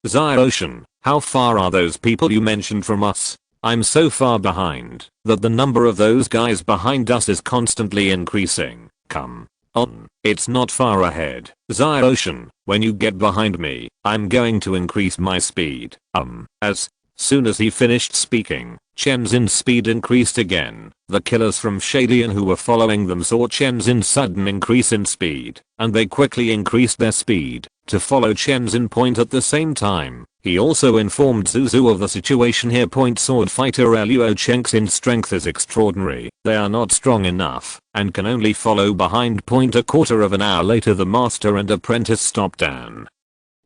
Xiaoshan, how far are those people you mentioned from us? I'm so far behind that the number of those guys behind us is constantly increasing. Come on, it's not far ahead. Xiaoshan, when you get behind me, I'm going to increase my speed." As soon as he finished speaking, Chen Xin's speed increased again. The killers from Shadian who were following them saw Chen Xin's sudden increase in speed, and they quickly increased their speed to follow Chen Xin. At the same time, he also informed Zuzu of the situation here. Sword fighter Luo Chengxin's strength is extraordinary. They are not strong enough and can only follow behind. A quarter of an hour later, the master and apprentice stopped down,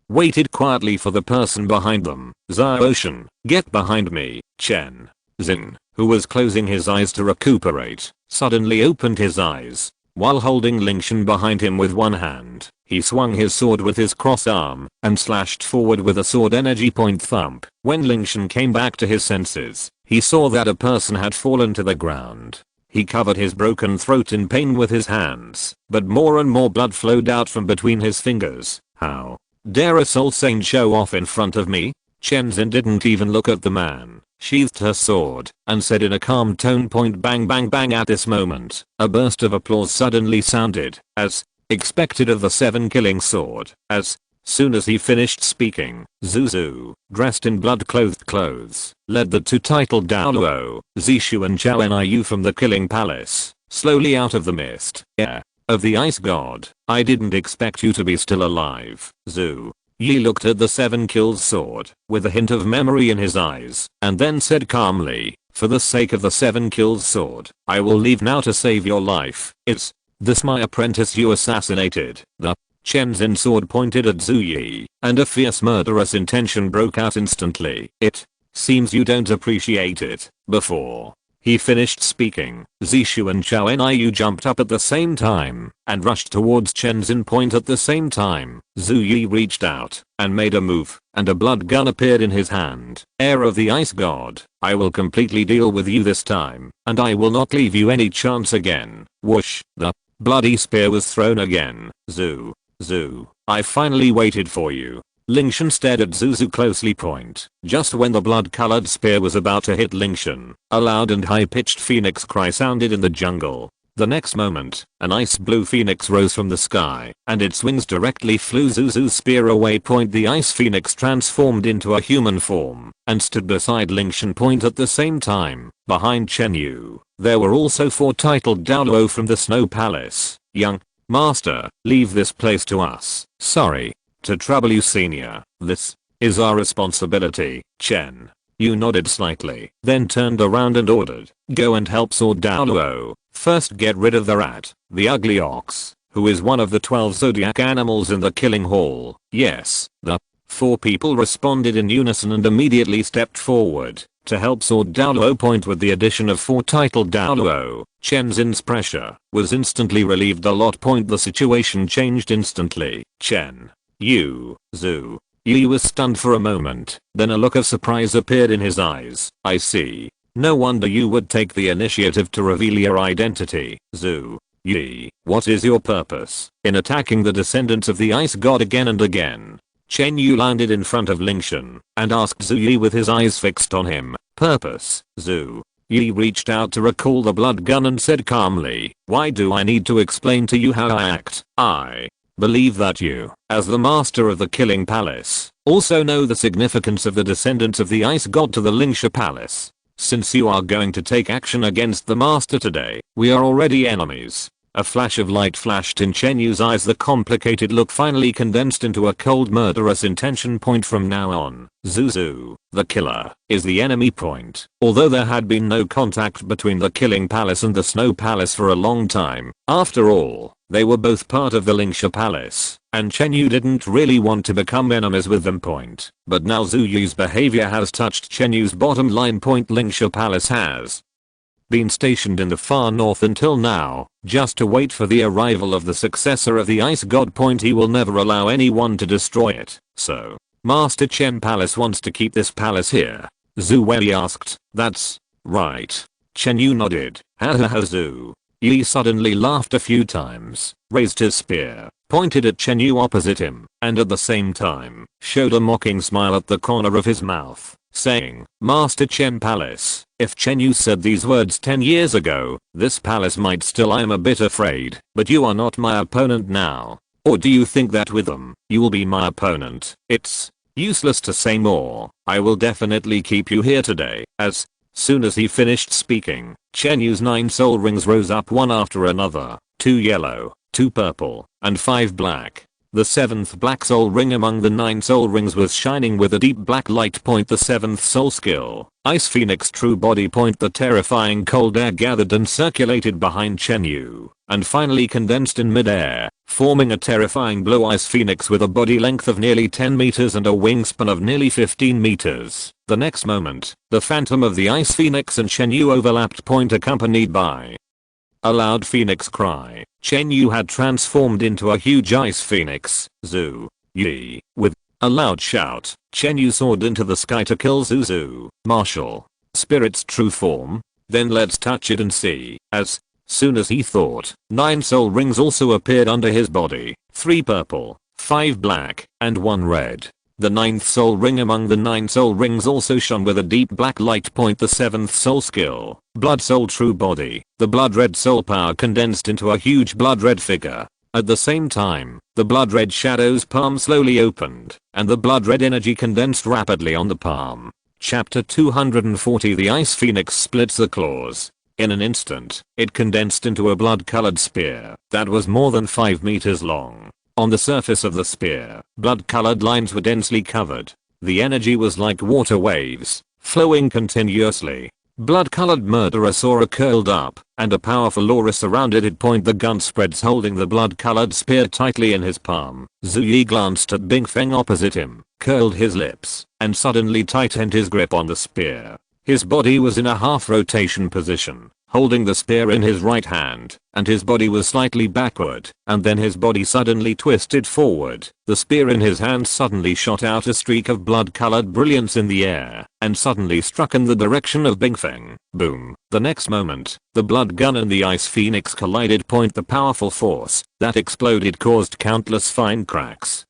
waited quietly for the person behind them. "Xiaoshan, get behind me." Chen Xin, who was closing his eyes to recuperate, suddenly opened his eyes. While holding Lingtian behind him with one hand, he swung his sword with his cross arm and slashed forward with a sword energy. Thump. When Lingtian came back to his senses, he saw that a person had fallen to the ground. He covered his broken throat in pain with his hands, but more and more blood flowed out from between his fingers. "How dare a soul saint show off in front of me?" Chen Xin didn't even look at the man, sheathed her sword, and said in a calm tone, "Bang bang bang." At this moment, a burst of applause suddenly sounded, as expected of the 7-killing sword. As soon as he finished speaking, Zuzu, dressed in blood-clothed clothes, led the two titled Douluo, Zishu and Qian Renxue from the killing palace, slowly out of the mist. "Yeah, of the ice god, I didn't expect you to be still alive." Zhu Yi looked at the 7-killed sword with a hint of memory in his eyes and then said calmly, "For the sake of the 7-killed sword, I will leave now to save your life." "Is this my apprentice you assassinated?" The Chen Xin sword pointed at Zhu Yi, and a fierce murderous intention broke out instantly. "It seems you don't appreciate it." Before he finished speaking, Zishu and Qian Renxue jumped up at the same time and rushed towards Chen Xin. At the same time, Zhu Yi reached out and made a move, and a blood gun appeared in his hand. "Heir of the ice god, I will completely deal with you this time, and I will not leave you any chance again." Whoosh! The bloody spear was thrown again. Zhu, I finally waited for you." Lingtian stared at Zuzu closely. Just when the blood-colored spear was about to hit Lingtian, a loud and high-pitched phoenix cry sounded in the jungle. The next moment, an ice-blue phoenix rose from the sky, and its wings directly flew Zuzu's spear away. The ice phoenix transformed into a human form and stood beside Lingtian. At the same time, behind Chen Yu, there were also 4 titled Douluo from the Snow Palace. "Young master, leave this place to us. Sorry to trouble you, senior. This is our responsibility." Chen Yu nodded slightly, then turned around and ordered, "Go and help Sword Douluo. First get rid of the rat, the ugly ox, who is one of the 12 zodiac animals in the killing hall." "Yes." The 4 people responded in unison and immediately stepped forward to help Sword Douluo. With the addition of 4 titled Douluo, Chen Xin's pressure was instantly relieved a lot. The situation changed instantly. Chen Zhu Yi was stunned for a moment, then a look of surprise appeared in his eyes. "I see. No wonder you would take the initiative to reveal your identity. Zhu Yi, what is your purpose in attacking the descendants of the ice god again and again?" Chen Yu landed in front of Lingtian and asked Zhu Yi with his eyes fixed on him. "Purpose?" Zhu Yi reached out to recall the blood gun and said calmly, "Why do I need to explain to you how I act? I believe that you, as the master of the killing palace, also know the significance of the descendants of the ice god to the Lingtian palace. Since you are going to take action against the master today, we are already enemies." A flash of light flashed in Chen Yu's eyes. The complicated look finally condensed into a cold murderous intention. From now on, Zuzu, the killer, is the enemy. Although there had been no contact between the killing palace and the snow palace for a long time, after all, they were both part of the Lingtian palace, and Chen Yu didn't really want to become enemies with them. But now Zhu Yu's behavior has touched Chen Yu's bottom line. Lingtian palace has been stationed in the far north until now, just to wait for the arrival of the successor of the ice god. He will never allow anyone to destroy it, so Master Chen Palace wants to keep this palace here. Zhu Wei asked. That's right. Chen Yu nodded. Ha ha ha. Zhu Yi suddenly laughed a few times, raised his spear, pointed at Chen Yu opposite him, and at the same time, showed a mocking smile at the corner of his mouth, saying, Master Chen Palace, if Chen Yu said these words 10 years ago, this palace might still. I am a bit afraid, but you are not my opponent now. Or do you think that with them, you will be my opponent? It's useless to say more. I will definitely keep you here today. As soon as he finished speaking, Chen Yu's 9 soul rings rose up one after another, 2 yellow, 2 purple, and 5 black. The 7th black soul ring among the 9 soul rings was shining with a deep black light. The 7th soul skill, Ice Phoenix True Body. The terrifying cold air gathered and circulated behind Chen Yu, and finally condensed in midair, forming a terrifying blue ice phoenix with a body length of nearly 10 meters and a wingspan of nearly 15 meters. The next moment, the phantom of the ice phoenix and Chen Yu overlapped. Accompanied by a loud phoenix cry, Chen Yu had transformed into a huge ice phoenix. Zhu Yi, with a loud shout, Chen Yu soared into the sky to kill Zhu. Martial spirit's true form? Then let's touch it and see. As soon as he thought, 9 soul rings also appeared under his body, 3 purple, 5 black, and 1 red. The 9th soul ring among the 9 soul rings also shone with a deep black light. The 7th soul skill, Blood Soul True Body. The blood red soul power condensed into a huge blood red figure. At the same time, the blood red shadow's palm slowly opened, and the blood red energy condensed rapidly on the palm. Chapter 240. The Ice Phoenix splits the claws. In an instant, it condensed into a blood-colored spear that was more than 5 meters long. On the surface of the spear, blood-colored lines were densely covered. The energy was like water waves, flowing continuously. Blood-colored murderer saw a curled up, and a powerful aura surrounded it. The gun spreads holding the blood-colored spear tightly in his palm. Zhu Yi glanced at Bing Feng opposite him, curled his lips, and suddenly tightened his grip on the spear. His body was in a half-rotation position, holding the spear in his right hand, and his body was slightly backward, and then his body suddenly twisted forward. The spear in his hand suddenly shot out a streak of blood-colored brilliance in the air, and suddenly struck in the direction of Bing Feng. Boom. The next moment, the blood gun and the ice phoenix collided. The powerful force that exploded caused countless fine cracks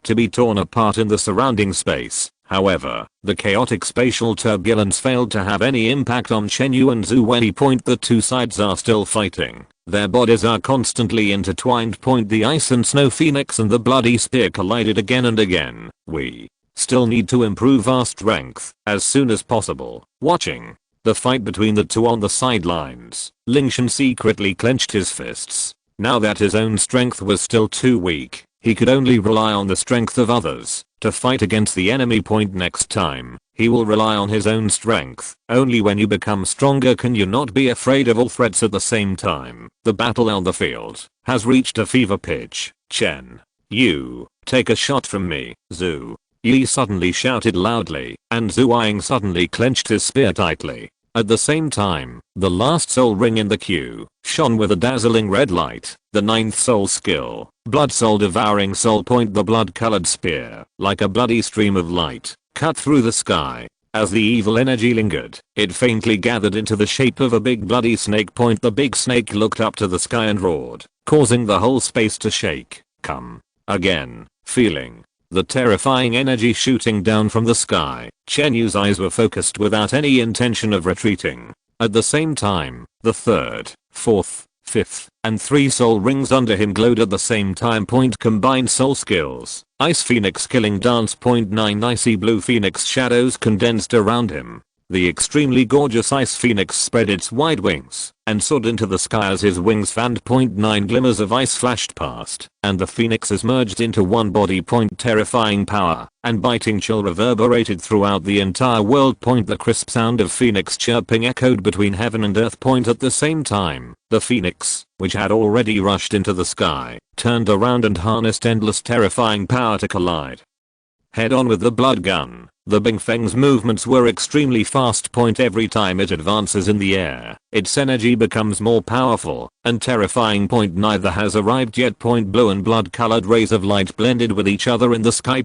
to be torn apart in the surrounding space. However, the chaotic spatial turbulence failed to have any impact on Chen Yu and Zhu Wei. The two sides are still fighting. Their bodies are constantly intertwined. The ice and snow phoenix and the bloody spear collided again and again. We still need to improve our strength as soon as possible. Watching the fight between the two on the sidelines, Lingtian secretly clenched his fists. Now that his own strength was still too weak, he could only rely on the strength of others to fight against the enemy. Next time, he will rely on his own strength. Only when you become stronger can you not be afraid of all threats at the same time. The battle on the field has reached a fever pitch. Chen Yu, take a shot from me. Zhu Yi suddenly shouted loudly, and Zhu Ying suddenly clenched his spear tightly. At the same time, the last soul ring in the queue shone with a dazzling red light. The 9th soul skill, Blood Soul Devouring Soul. The blood-colored spear, like a bloody stream of light, cut through the sky. As the evil energy lingered, it faintly gathered into the shape of a big bloody snake. The big snake looked up to the sky and roared, causing the whole space to shake. Come again. Feeling the terrifying energy shooting down from the sky, Chen Yu's eyes were focused without any intention of retreating. At the same time, the 3rd, 4th, 5th, and 3 soul rings under him glowed at the same time. Combined soul skills, Ice Phoenix Killing Dance. 9 icy blue phoenix shadows condensed around him. The extremely gorgeous Ice Phoenix spread its wide wings and soared into the sky as his wings fanned. 9 glimmers of ice flashed past, and the phoenixes merged into one body. Terrifying power and biting chill reverberated throughout the entire world. The crisp sound of phoenix chirping echoed between heaven and earth. At the same time, the phoenix, which had already rushed into the sky, turned around and harnessed endless terrifying power to collide head on with the blood gun. The Bingfeng's movements were extremely fast. Every time it advances in the air, its energy becomes more powerful and terrifying. Neither has arrived yet. Blue and blood colored rays of light blended with each other in the sky.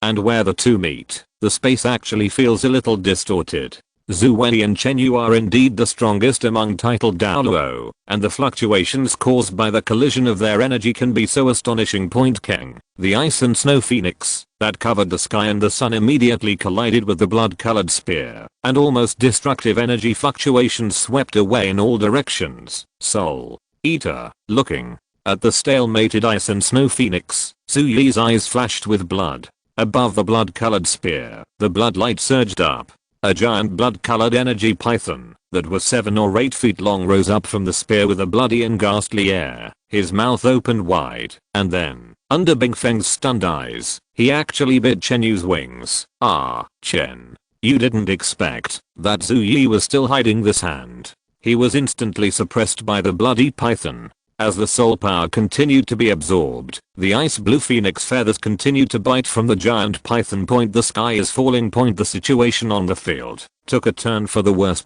And where the two meet, the space actually feels a little distorted. Zhu Wei and Chen Yu are indeed the strongest among titled Douluo, and the fluctuations caused by the collision of their energy can be so astonishing. Kang, the ice and snow phoenix that covered the sky and the sun, immediately collided with the blood-colored spear, and almost destructive energy fluctuations swept away in all directions. Soul Eater, looking at the stalemated ice and snow phoenix, Zhu Yi's eyes flashed with blood. Above the blood-colored spear, the blood light surged up. A giant blood-colored energy python that was 7 or 8 feet long rose up from the spear with a bloody and ghastly air. His mouth opened wide, and then, under Bingfeng's stunned eyes, he actually bit Chen Yu's wings. Ah, Chen. You didn't expect that Zhu Yi was still hiding this hand. He was instantly suppressed by the bloody python. As the soul power continued to be absorbed, the ice blue phoenix feathers continued to bite from the giant python. The sky is falling. The situation on the field took a turn for the worse.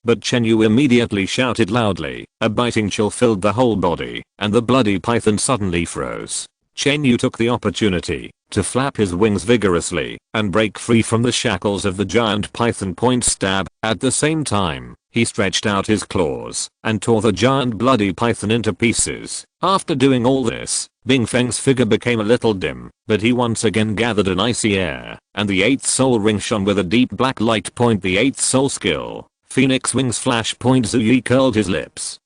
But Chen Yu immediately shouted loudly. A biting chill filled the whole body, and the bloody python suddenly froze. Chen Yu took the opportunity to flap his wings vigorously and break free from the shackles of the giant python. Stab. At the same time, he stretched out his claws and tore the giant bloody python into pieces. After doing all this, Bingfeng's figure became a little dim, but he once again gathered an icy air, and the 8th soul ring shone with a deep black light. The 8th soul skill, Phoenix Wings Flash. Zhu Yi curled his lips,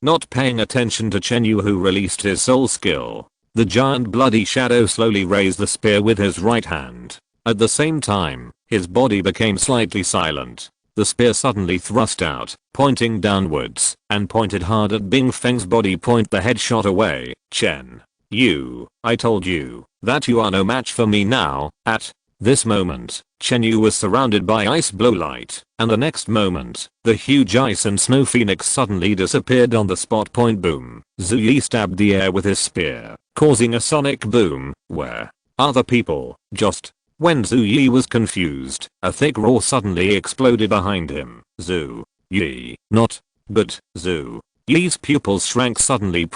not paying attention to Chen Yu, who released his soul skill. The giant bloody shadow slowly raised the spear with his right hand. At the same time, his body became slightly silent. The spear suddenly thrust out, pointing downwards, and pointed hard at Bingfeng's body. The head shot away. Chen Yu, I told you that you are no match for me now. At this moment, Chen Yu was surrounded by ice blue light, and the next moment, the huge ice and snow phoenix suddenly disappeared on the spot. Boom. Zhu Yi stabbed the air with his spear, causing a sonic boom. Where are the people? Just when Zhu Yi was confused, a thick roar suddenly exploded behind him. Zhu Yi, not, but Zhu Yi's pupils shrank suddenly.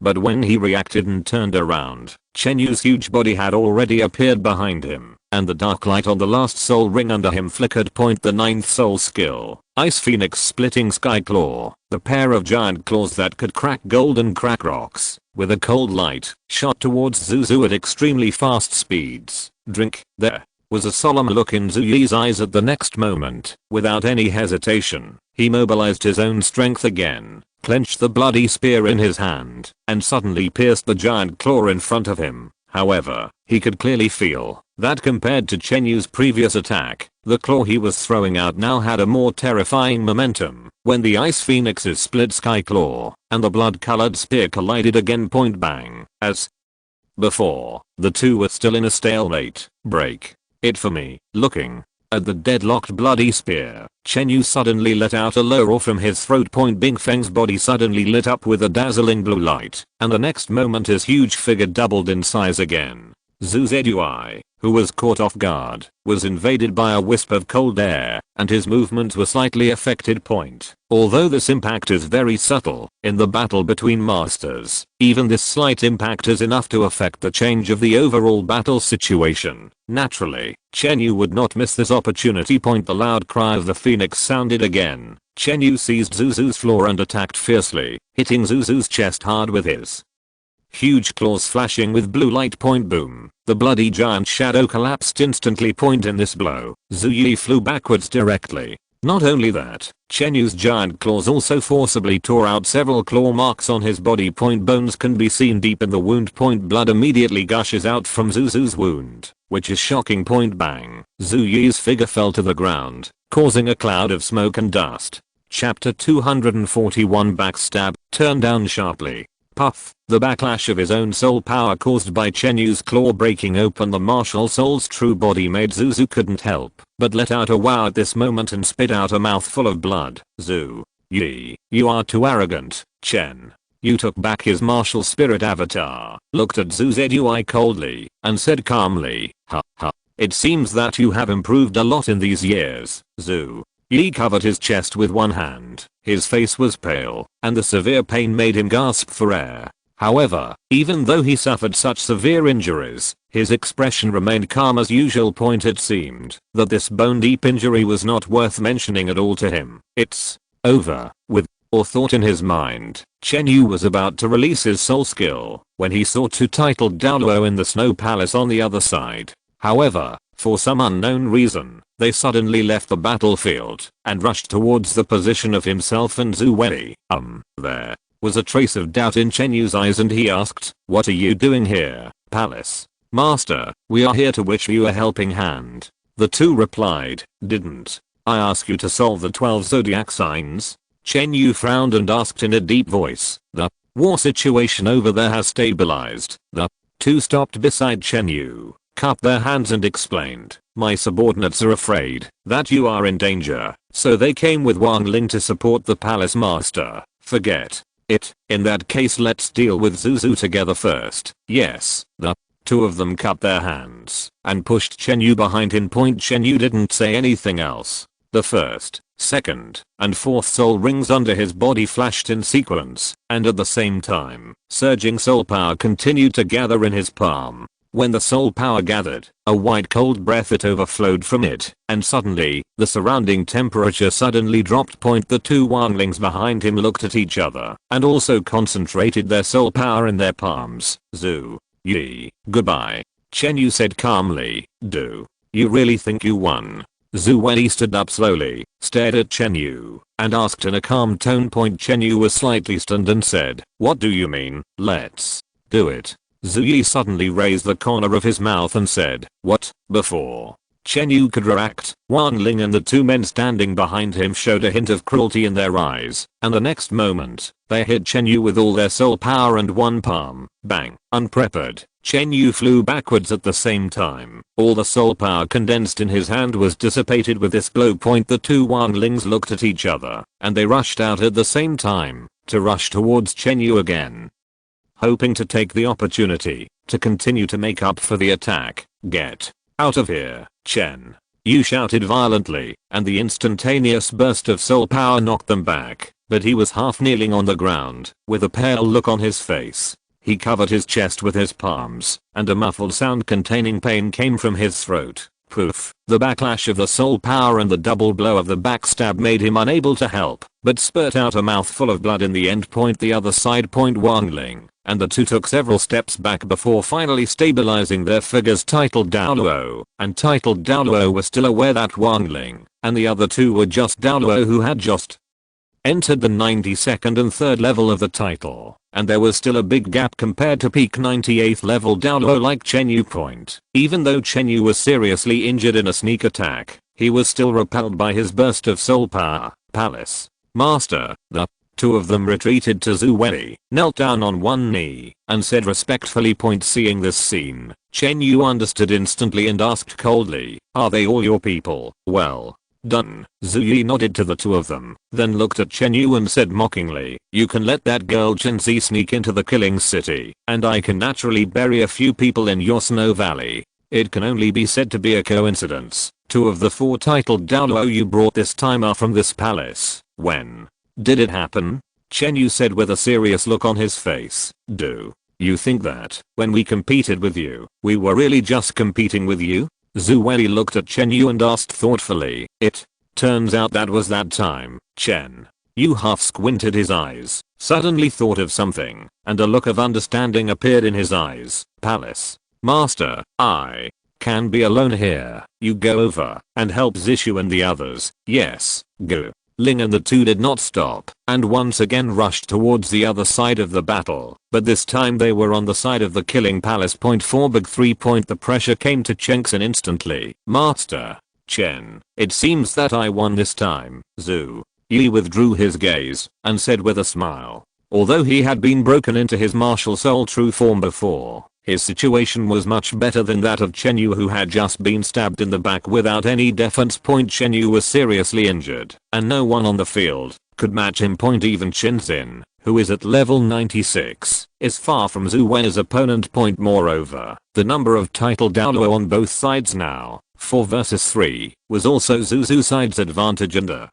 But when he reacted and turned around, Chen Yu's huge body had already appeared behind him, and the dark light on the last soul ring under him flickered. The 9th soul skill, Ice Phoenix Splitting Sky Claw, the pair of giant claws that could crack gold and crack rocks, with a cold light, shot towards Zhu at extremely fast speeds. Drink. There was a solemn look in Zhu Yi's eyes at the next moment. Without any hesitation, he mobilized his own strength again, clenched the bloody spear in his hand, and suddenly pierced the giant claw in front of him. However, he could clearly feel that compared to Chen Yu's previous attack, the claw he was throwing out now had a more terrifying momentum. When the Ice Phoenix's split sky claw and the blood-colored spear collided again. Bang. As before, the two were still in a stalemate. Break it for me. Looking at the deadlocked bloody spear, Chen Yu suddenly let out a low roar from his throat. Bingfeng's body suddenly lit up with a dazzling blue light, and the next moment his huge figure doubled in size again. Zhu Zedui, who was caught off guard, was invaded by a wisp of cold air, and his movements were slightly affected. Although this impact is very subtle, in the battle between masters, even this slight impact is enough to affect the change of the overall battle situation. Naturally, Chen Yu would not miss this opportunity. The loud cry of the phoenix sounded again. Chen Yu seized Zuzu's floor and attacked fiercely, hitting Zuzu's chest hard with his huge claws flashing with blue light. Boom. The bloody giant shadow collapsed instantly. In this blow, Zhu Yi flew backwards directly. Not only that, Chen Yu's giant claws also forcibly tore out several claw marks on his body. Bones can be seen deep in the wound. Blood immediately gushes out from Zuzu's wound, which is shocking. Bang. Zhu Yi's figure fell to the ground, causing a cloud of smoke and dust. Chapter 241 Backstab. Turn down sharply. Puff. The backlash of his own soul power caused by Chen Yu's claw breaking open the martial soul's true body made Zuzu couldn't help but let out a wow at this moment and spit out a mouthful of blood. Zhu Yi, you are too arrogant, Chen Yu took back his martial spirit avatar, looked at Zhu Zui coldly, and said calmly, "Ha ha. It seems that you have improved a lot in these years, Zhu." Yi covered his chest with one hand, his face was pale, and the severe pain made him gasp for air. However, even though he suffered such severe injuries, his expression remained calm as usual. It seemed that this bone-deep injury was not worth mentioning at all to him. "It's over with," or thought in his mind. Chen Yu was about to release his soul skill when he saw two titled Douluo in the snow palace on the other side. However, for some unknown reason, they suddenly left the battlefield and rushed towards the position of himself and Zhu Wei. There was a trace of doubt in Chen Yu's eyes and he asked, "What are you doing here, Palace Master? We are here to wish you a helping hand." The two replied, "Didn't I ask you to solve the 12 zodiac signs?" Chen Yu frowned and asked in a deep voice, "The war situation over there has stabilized." The two stopped beside Chen Yu, cupped their hands and explained, "My subordinates are afraid that you are in danger, so they came with Wang Ling to support the palace master." "Forget it. In that case let's deal with Zuzu together first." "Yes." The two of them cupped their hands and pushed Chen Yu behind him. Chen Yu didn't say anything else. The first, second, and fourth soul rings under his body flashed in sequence, and at the same time, surging soul power continued to gather in his palm. When the soul power gathered, a white cold breath it overflowed from it, and suddenly, the surrounding temperature suddenly dropped. The two Wanglings behind him looked at each other, and also concentrated their soul power in their palms. "Zhu Yi, goodbye," Chen Yu said calmly. "Do you really think you won?" Zhu Wei stood up slowly, stared at Chen Yu, and asked in a calm tone. Chen Yu was slightly stunned and said, "What do you mean? Let's do it." Zhu Yi suddenly raised the corner of his mouth and said, "What?" Before Chen Yu could react, Wang Ling and the two men standing behind him showed a hint of cruelty in their eyes, and the next moment, they hit Chen Yu with all their soul power and one palm. Bang! Unprepared, Chen Yu flew backwards at the same time. All the soul power condensed in his hand was dissipated with this blow. The two Wanglings looked at each other, and they rushed out at the same time, to rush towards Chen Yu again, hoping to take the opportunity to continue to make up for the attack. "Get out of here, Chen Yu shouted violently, and the instantaneous burst of soul power knocked them back, but he was half kneeling on the ground, with a pale look on his face. He covered his chest with his palms, and a muffled sound containing pain came from his throat. Poof. The backlash of the soul power and the double blow of the backstab made him unable to help, but spurt out a mouthful of blood in the end. The other side. Wangling and the two took several steps back before finally stabilizing their figures. Titled Douluo and Titled Douluo were still aware that Wangling and the other two were just Douluo who had just entered the 92nd and 3rd level of the title, and there was still a big gap compared to peak 98th level Douluo like Chen Yu. Even though Chen Yu was seriously injured in a sneak attack, he was still repelled by his burst of soul power. "Palace Master." The two of them retreated to Zhu Wei, knelt down on one knee, and said respectfully. Seeing this scene, Chen Yu understood instantly and asked coldly, "Are they all your people?" "Well done." Zhu Yi nodded to the two of them, then looked at Chen Yu and said mockingly, "You can let that girl Chen Zi sneak into the killing city, and I can naturally bury a few people in your snow valley. It can only be said to be a coincidence. Two of the four titled Douluo you brought this time are from this palace. When did it happen?" Chen Yu said with a serious look on his face. "Do you think that when we competed with you, we were really just competing with you?" Zhu Wei looked at Chen Yu and asked thoughtfully, "It turns out that was that time." Chen Yu half squinted his eyes, suddenly thought of something, and a look of understanding appeared in his eyes. "Palace Master, I can be alone here. You go over and help Zishu and the others." "Yes, go." Ling and the two did not stop, and once again rushed towards the other side of the battle, but this time they were on the side of the killing palace. 4 Big 3. The pressure came to Chengxin instantly. "Master Chen, it seems that I won this time." Zhu Yi withdrew his gaze, and said with a smile, although he had been broken into his martial soul true form before, His situation was much better than that of Qian Yu, who had just been stabbed in the back without any defense. Qian Yu was seriously injured, and no one on the field could match him. Even Qin Xin, who is at level 96, is far from Zhu Wen's opponent. Moreover, the number of title Douluo on both sides now, 4 versus 3, was also Zhu's side's advantage in the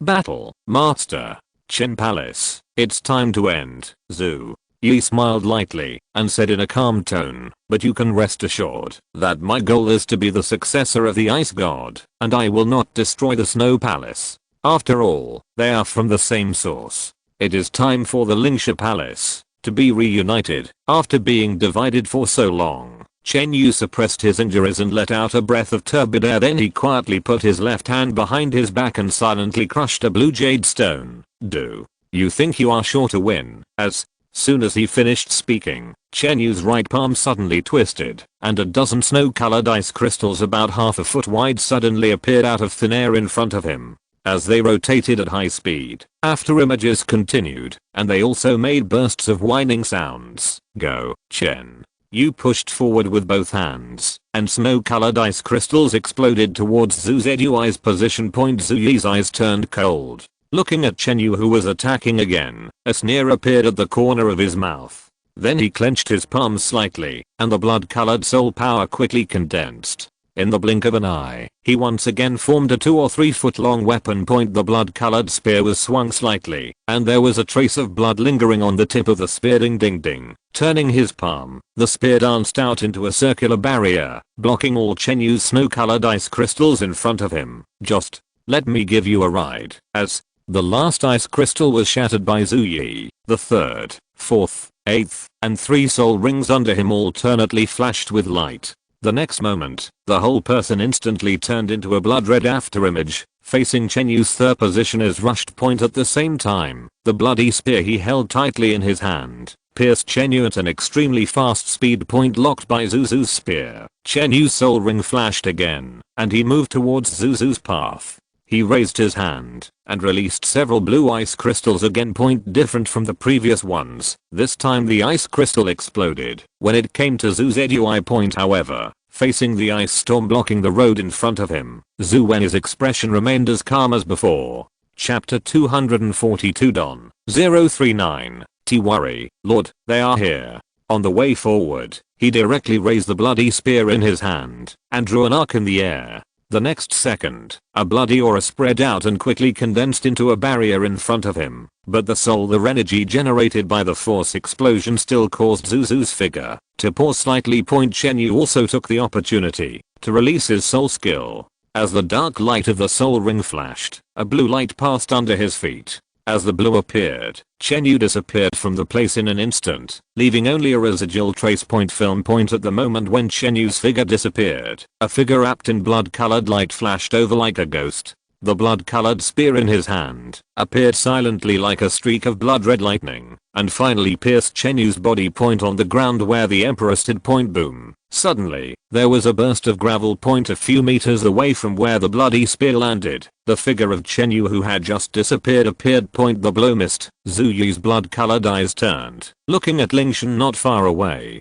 battle. Master, Qin Palace, it's time to end. Zhu Yi smiled lightly and said in a calm tone, but you can rest assured that my goal is to be the successor of the Ice God, and I will not destroy the Snow Palace. After all, they are from the same source. It is time for the Lingtian Palace to be reunited after being divided for so long. Qian Yu suppressed his injuries and let out a breath of turbid air. Then he quietly put his left hand behind his back and silently crushed a blue jade stone. Do you think you are sure to win? As soon as he finished speaking, Qian Yu's right palm suddenly twisted, and a dozen snow-colored ice crystals about half a foot wide suddenly appeared out of thin air in front of him. As they rotated at high speed, after images continued, and they also made bursts of whining sounds. Go, Qian. You pushed forward with both hands, and snow-colored ice crystals exploded towards Zhu Zhui's position. Zhu Yi's eyes turned cold, looking at Qian Yu, who was attacking again. A sneer appeared at the corner of his mouth. Then he clenched his palms slightly, and the blood-colored soul power quickly condensed. In the blink of an eye, he once again formed a 2 or 3 foot long weapon. The blood-colored spear was swung slightly, and there was a trace of blood lingering on the tip of the spear. Ding ding ding. Turning his palm, the spear danced out into a circular barrier, blocking all Qian Yu's snow-colored ice crystals in front of him. Just let me give you a ride. As the last ice crystal was shattered by Zhu Yi, the third, fourth, eighth, and 3 soul rings under him alternately flashed with light. The next moment, the whole person instantly turned into a blood-red afterimage, facing Qian Yu's third position as rushed. At the same time, the bloody spear he held tightly in his hand pierced Qian Yu at an extremely fast speed. Locked by Zuzu's spear, Qian Yu's soul ring flashed again, and he moved towards Zuzu's path. He raised his hand and released several blue ice crystals again. Different from the previous ones, this time the ice crystal exploded when it came to Zhu Zhui. However, facing the ice storm blocking the road in front of him, Zhu Wen's expression remained as calm as before. Chapter 242 Don 039 T worry, Lord, they are here. On the way forward, he directly raised the bloody spear in his hand and drew an arc in the air. The next second, a bloody aura spread out and quickly condensed into a barrier in front of him, but the solar energy generated by the force explosion still caused Zuzu's figure to pause slightly. Qian Yu also took the opportunity to release his soul skill. As the dark light of the soul ring flashed, a blue light passed under his feet. As the blue appeared, Qian Yu disappeared from the place in an instant, leaving only a residual trace. Film. At the moment when Qian Yu's figure disappeared, a figure wrapped in blood-colored light flashed over like a ghost. The blood-colored spear in his hand appeared silently like a streak of blood-red lightning, and finally pierced Qian Yu's body. On the ground where the emperor stood. Boom. Suddenly, there was a burst of gravel. A few meters away from where the bloody spear landed, the figure of Qian Yu who had just disappeared appeared. The blow missed. Zhu Yi's blood-colored eyes turned, looking at Lingtian not far away.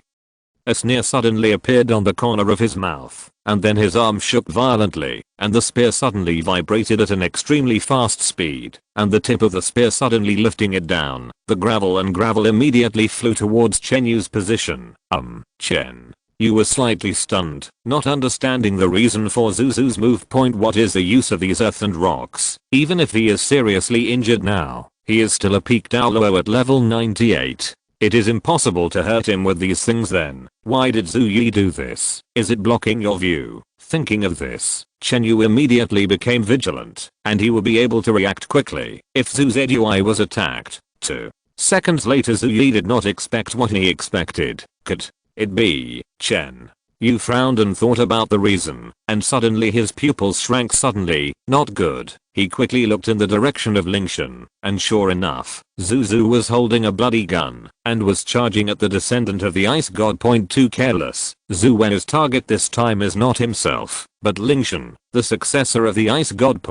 A sneer suddenly appeared on the corner of his mouth, and then his arm shook violently, and the spear suddenly vibrated at an extremely fast speed, and the tip of the spear suddenly lifting it down, the gravel immediately flew towards Qian Yu's position. Qian Yu was slightly stunned, not understanding the reason for Zuzu's move. What is the use of these earth and rocks? Even if he is seriously injured now, he is still a peak Douluo at level 98. It is impossible to hurt him with these things. Then, why did Zhu Yi do this? Is it blocking your view? Thinking of this, Qian Yu immediately became vigilant, and he would be able to react quickly if Zhu Zhui was attacked. 2 seconds later, Zhu Yi did not expect what he expected. Could it be Qian Yu frowned and thought about the reason, and suddenly his pupils shrank suddenly. Not good. He quickly looked in the direction of Lingtian, and sure enough, Zuzu was holding a bloody gun, and was charging at the descendant of the ice god. Too careless. Zhu Wen's target this time is not himself, but Lingtian, the successor of the ice god.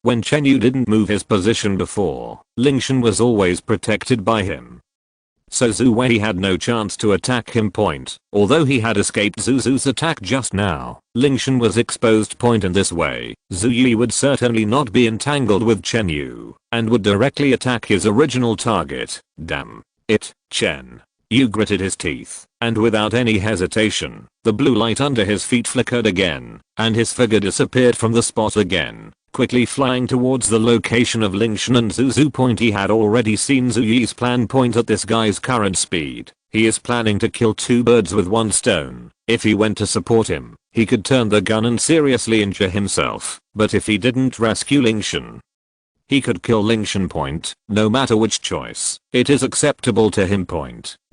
When Qian Yu didn't move his position before, Lingtian was always protected by him. so Zhu Wei had no chance to attack him. Although he had escaped Zuzu's attack just now, Lingtian was exposed. In this way, Zhu Yi would certainly not be entangled with Chen Yu, and would directly attack his original target. Damn it, Chen. Yu gritted his teeth, and without any hesitation, the blue light under his feet flickered again, and his figure disappeared from the spot again, quickly flying towards the location of Lingtian and Zuzu. He had already seen Zhu Yi's plan. At this guy's current speed, he is planning to kill two birds with one stone. If he went to support him, he could turn the gun and seriously injure himself, but if he didn't rescue Lingtian, he could kill Lingtian. No matter which choice, it is acceptable to him.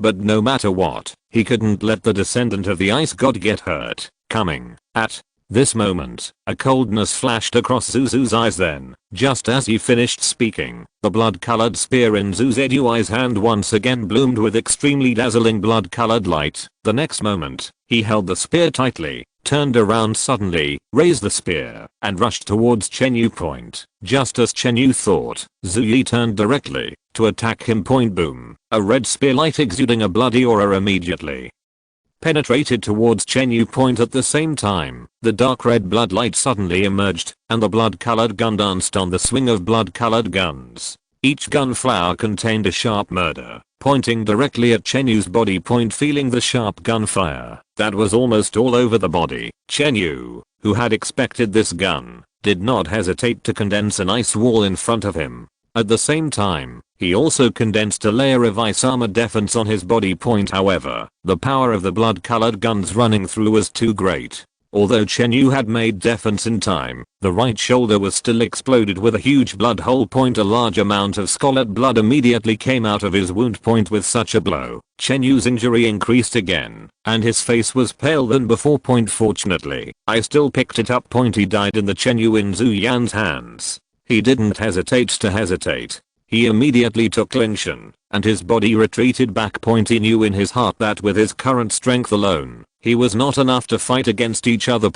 But no matter what, he couldn't let the descendant of the ice god get hurt. Coming. At this moment, a coldness flashed across Zuzu's eyes. Then, just as he finished speaking, the blood-colored spear in Zuzu's hand once again bloomed with extremely dazzling blood-colored light. The next moment, he held the spear tightly, turned around suddenly, raised the spear, and rushed towards Chen Yu. Just as Chen Yu thought, Zhu Yi turned directly to attack him. Boom. A red spear light exuding a bloody aura immediately penetrated towards Chen Yu. At the same time, the dark red blood light suddenly emerged, and the blood-colored gun danced on the swing of blood-colored guns. Each gun flower contained a sharp murder, pointing directly at Chen Yu's body. Feeling the sharp gunfire that was almost all over the body, Chen Yu, who had expected this gun, did not hesitate to condense an ice wall in front of him. At the same time, he also condensed a layer of ice armor defense on his body. However, the power of the blood-colored guns running through was too great. Although Chen Yu had made defense in time, the right shoulder was still exploded with a huge blood hole. A large amount of scarlet blood immediately came out of his wound. With such a blow, Chen Yu's injury increased again, and his face was pale than before. Fortunately, I still picked it up. He died in the Chen Yu in Zhu Yan's hands. He didn't hesitate. He immediately took Lingtian, and his body retreated back. He knew in his heart that with his current strength alone, he was not enough to fight against each other.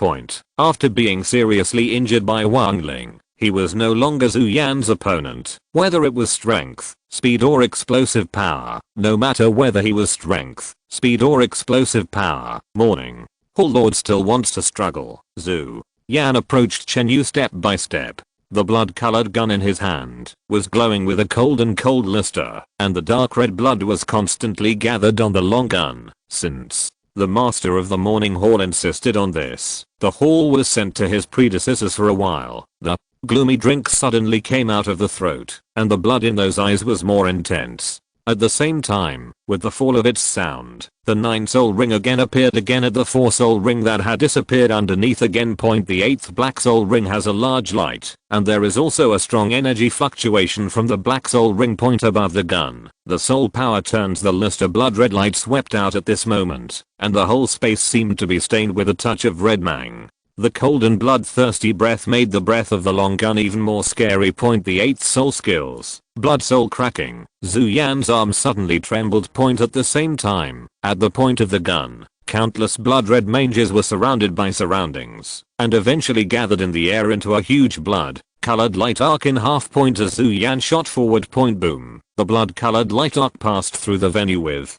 After being seriously injured by Wang Ling, he was no longer Zhu Yan's opponent, whether it was strength, speed or explosive power. No matter whether he was strength, speed or explosive power. Morning. Oh Lord still wants to struggle. Zhu Yan approached Chen Yu step by step. The blood-colored gun in his hand was glowing with a cold luster, and the dark red blood was constantly gathered on the long gun. Since the master of the morning hall insisted on this, the hall was sent to his predecessors for a while. The gloomy drink suddenly came out of the throat, and the blood in those eyes was more intense. At the same time, with the fall of its sound, the 9-soul ring again appeared at the 4-soul ring that had disappeared underneath again. The 8th black soul ring has a large light, and there is also a strong energy fluctuation from the black soul ring above the gun. The soul power turns the luster. Blood red light swept out at this moment, and the whole space seemed to be stained with a touch of red mang. The cold and bloodthirsty breath made the breath of the long gun even more scary. The 8th soul skills. Blood soul cracking. Zhu Yan's arm suddenly trembled. At the same time, at the point of the gun, countless blood red manges were surrounded by surroundings, and eventually gathered in the air into a huge blood-colored light arc in half. As Zhu Yan shot forward. Boom. The blood-colored light arc passed through the venue with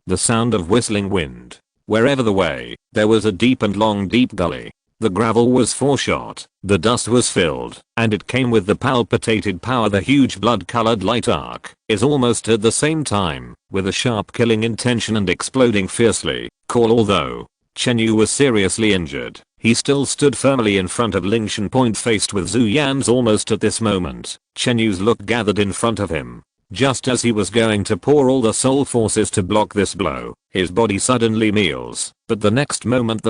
the sound of whistling wind. Wherever the way, there was a deep gully. The gravel was foreshot, the dust was filled, and it came with the palpitated power. The huge blood-colored light arc is almost at the same time, with a sharp killing intention and exploding fiercely. Although Chen Yu was seriously injured, he still stood firmly in front of Lingtian. Faced with Zhu Yan's almost at this moment, Chen Yu's look gathered in front of him. Just as he was going to pour all the soul forces to block this blow, his body suddenly kneels. But the next moment the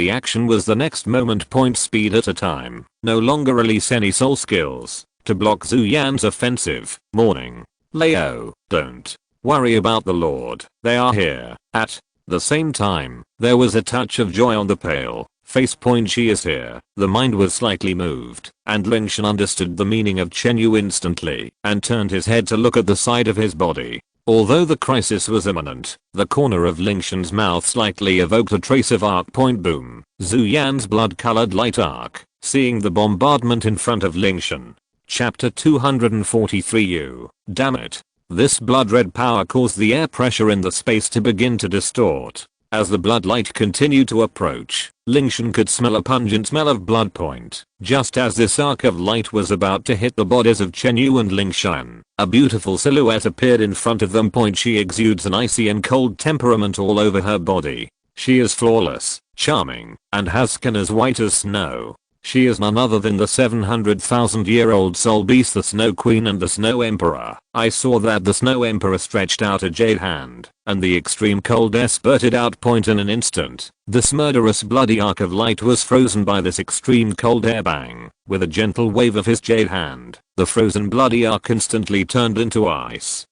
action was the next moment. Speed at a time. No longer release any soul skills to block Zhu Yan's offensive. Morning. Leo, don't worry about the Lord. They are here. At the same time, there was a touch of joy on the pale face. She is here. The mind was slightly moved, and Lingtian understood the meaning of Chen Yu instantly, and turned his head to look at the side of his body. Although the crisis was imminent, the corner of Lingtian's mouth slightly evoked a trace of arc. Boom. Zhu Yan's blood-colored light arc, seeing the bombardment in front of Lingtian. Chapter 243. You. Damn it. This blood-red power caused the air pressure in the space to begin to distort. As the blood light continued to approach, Lingtian could smell a pungent smell of blood point. Just as this arc of light was about to hit the bodies of Qian Yu and Lingtian, a beautiful silhouette appeared in front of them. She exudes an icy and cold temperament all over her body. She is flawless, charming, and has skin as white as snow. She is none other than the 700,000-year-old soul beast, the Snow Queen and the Snow Emperor. I saw that the Snow Emperor stretched out a jade hand, and the extreme cold air spurted out. In an instant, this murderous bloody arc of light was frozen by this extreme cold air. Bang! With a gentle wave of his jade hand, the frozen bloody arc instantly turned into ice.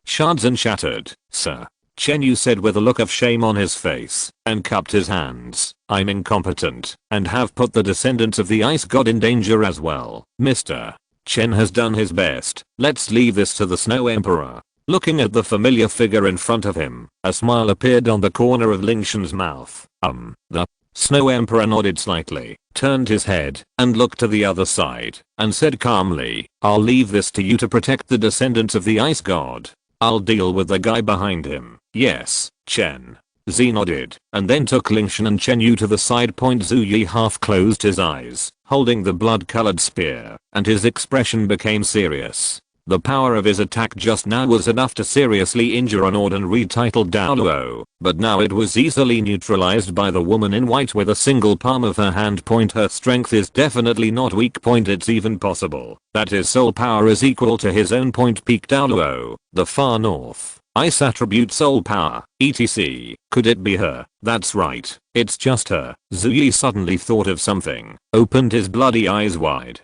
Shards and shattered, sir. Qian Yu said with a look of shame on his face, and cupped his hands. I'm incompetent, and have put the descendants of the ice god in danger as well. Mr. Chen has done his best. Let's leave this to the Snow Emperor. Looking at the familiar figure in front of him, a smile appeared on the corner of Lingtian's mouth. The Snow Emperor nodded slightly, turned his head, and looked to the other side, and said calmly, I'll leave this to you to protect the descendants of the ice god. I'll deal with the guy behind him. Yes, Chen. Z nodded, and then took Lingtian and Qian Yu to the side. Zhu Yi half closed his eyes, holding the blood-colored spear, and his expression became serious. The power of his attack just now was enough to seriously injure an ordinary titled Douluo, but now it was easily neutralized by the woman in white with a single palm of her hand. Her strength is definitely not weak. It's even possible that his soul power is equal to his own. Peak Douluo, the far north. Ice attribute soul power, etc. Could it be her? That's right, it's just her. Zhu Yi suddenly thought of something, opened his bloody eyes wide,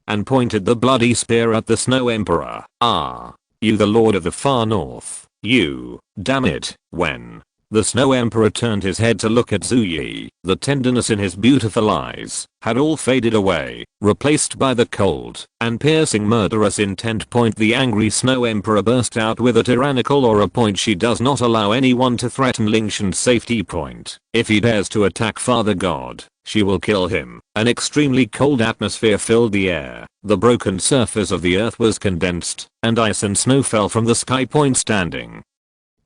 and pointed the bloody spear at the Snow Emperor. Ah, you the Lord of the Far North, you, damn it. When the Snow Emperor turned his head to look at Zhu Yi, the tenderness in his beautiful eyes had all faded away, replaced by the cold and piercing murderous intent. The angry Snow Emperor burst out with a tyrannical aura. She does not allow anyone to threaten Lingtian's safety. If he dares to attack Father God, she will kill him. An extremely cold atmosphere filled the air. The broken surface of the earth was condensed, and ice and snow fell from the sky. Standing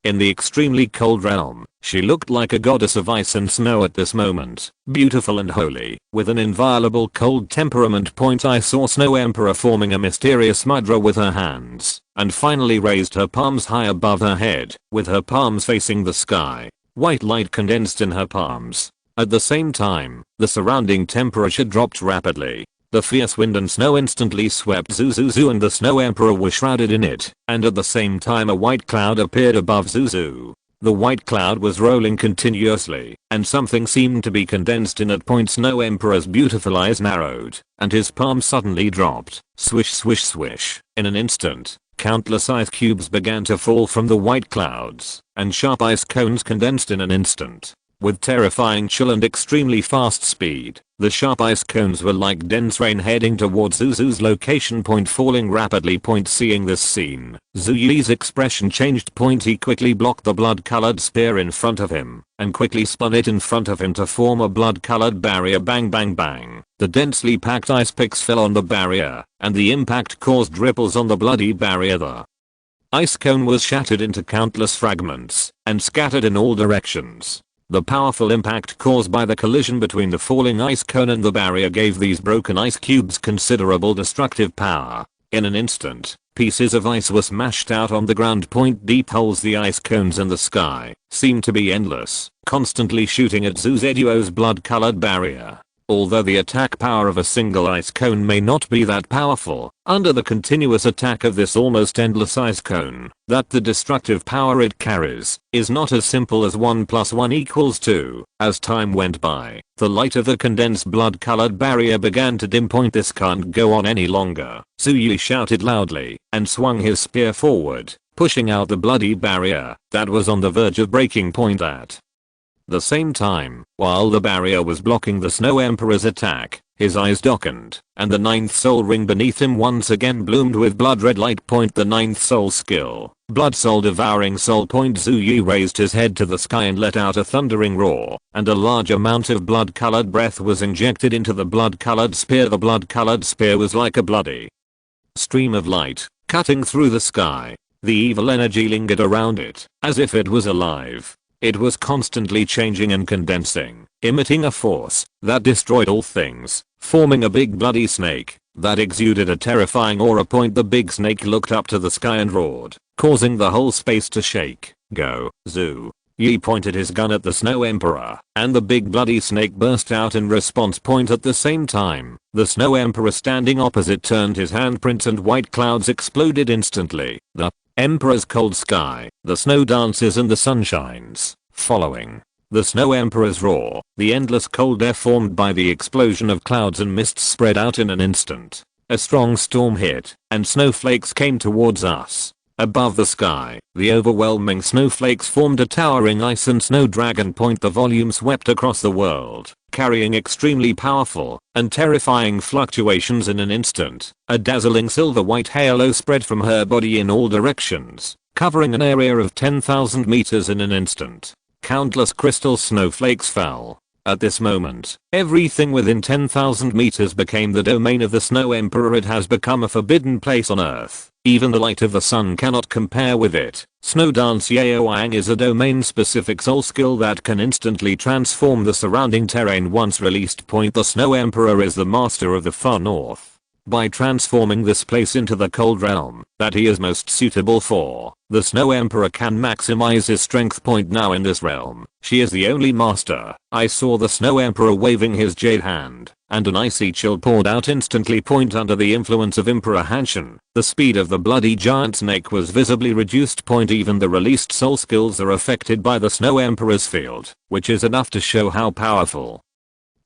in the extremely cold realm, she looked like a goddess of ice and snow at this moment, beautiful and holy, with an inviolable cold temperament. I saw Snow Emperor forming a mysterious mudra with her hands, and finally raised her palms high above her head, with her palms facing the sky. White light condensed in her palms. At the same time, the surrounding temperature dropped rapidly. The fierce wind and snow instantly swept Zuzu and the Snow Emperor was shrouded in it, and at the same time a white cloud appeared above Zuzu. The white cloud was rolling continuously, and something seemed to be condensed in it. Snow Emperor's beautiful eyes narrowed, and his palm suddenly dropped. Swish swish swish. In an instant, countless ice cubes began to fall from the white clouds, and sharp ice cones condensed in an instant. With terrifying chill and extremely fast speed, the sharp ice cones were like dense rain heading towards Zuzu's location. Falling rapidly. Seeing this scene, Zhu Yi's expression changed. He quickly blocked the blood-colored spear in front of him, and quickly spun it in front of him to form a blood-colored barrier. Bang bang bang. The densely packed ice picks fell on the barrier, and the impact caused ripples on the bloody barrier. The ice cone was shattered into countless fragments, and scattered in all directions. The powerful impact caused by the collision between the falling ice cone and the barrier gave these broken ice cubes considerable destructive power. In an instant, pieces of ice were smashed out on the ground. Deep holes the ice cones in the sky seemed to be endless, constantly shooting at Zuzuo's blood-colored barrier. Although the attack power of a single ice cone may not be that powerful, under the continuous attack of this almost endless ice cone, that the destructive power it carries is not as simple as 1 + 1 = 2. As time went by, the light of the condensed blood-colored barrier began to dim. This can't go on any longer. Zhu Yi shouted loudly, and swung his spear forward, pushing out the bloody barrier that was on the verge of breaking. At the same time, while the barrier was blocking the Snow Emperor's attack, his eyes darkened, and the 9th soul ring beneath him once again bloomed with blood-red light. The 9th soul skill, Blood Soul Devouring Soul. Zhu Yi raised his head to the sky and let out a thundering roar, and a large amount of blood-colored breath was injected into the blood-colored spear. The blood-colored spear was like a bloody stream of light, cutting through the sky. The evil energy lingered around it, as if it was alive. It was constantly changing and condensing, emitting a force that destroyed all things, forming a big bloody snake that exuded a terrifying aura. The big snake looked up to the sky and roared, causing the whole space to shake. Go, Zhu. Yi pointed his gun at the Snow Emperor, and the big bloody snake burst out in response. At the same time, the Snow Emperor standing opposite turned his handprints and white clouds exploded instantly. The Emperor's cold sky, the snow dances and the sun shines. Following the Snow Emperor's roar, the endless cold air formed by the explosion of clouds and mists spread out in an instant. A strong storm hit, and snowflakes came towards us. Above the sky, the overwhelming snowflakes formed a towering ice and snow dragon. The volume swept across the world, carrying extremely powerful and terrifying fluctuations in an instant. A dazzling silver-white halo spread from her body in all directions, covering an area of 10,000 meters in an instant. Countless crystal snowflakes fell. At this moment, everything within 10,000 meters became the domain of the Snow Emperor. It has become a forbidden place on Earth. Even the light of the sun cannot compare with it. Snow Dance Yaoang is a domain-specific soul skill that can instantly transform the surrounding terrain once released. The Snow Emperor is the master of the far north. By transforming this place into the cold realm that he is most suitable for, the Snow Emperor can maximize his strength. Now in this realm, she is the only master. I saw the Snow Emperor waving his jade hand, and an icy chill poured out instantly. Under the influence of Emperor Hanshin, the speed of the bloody giant snake was visibly reduced. Even the released soul skills are affected by the Snow Emperor's field, which is enough to show how powerful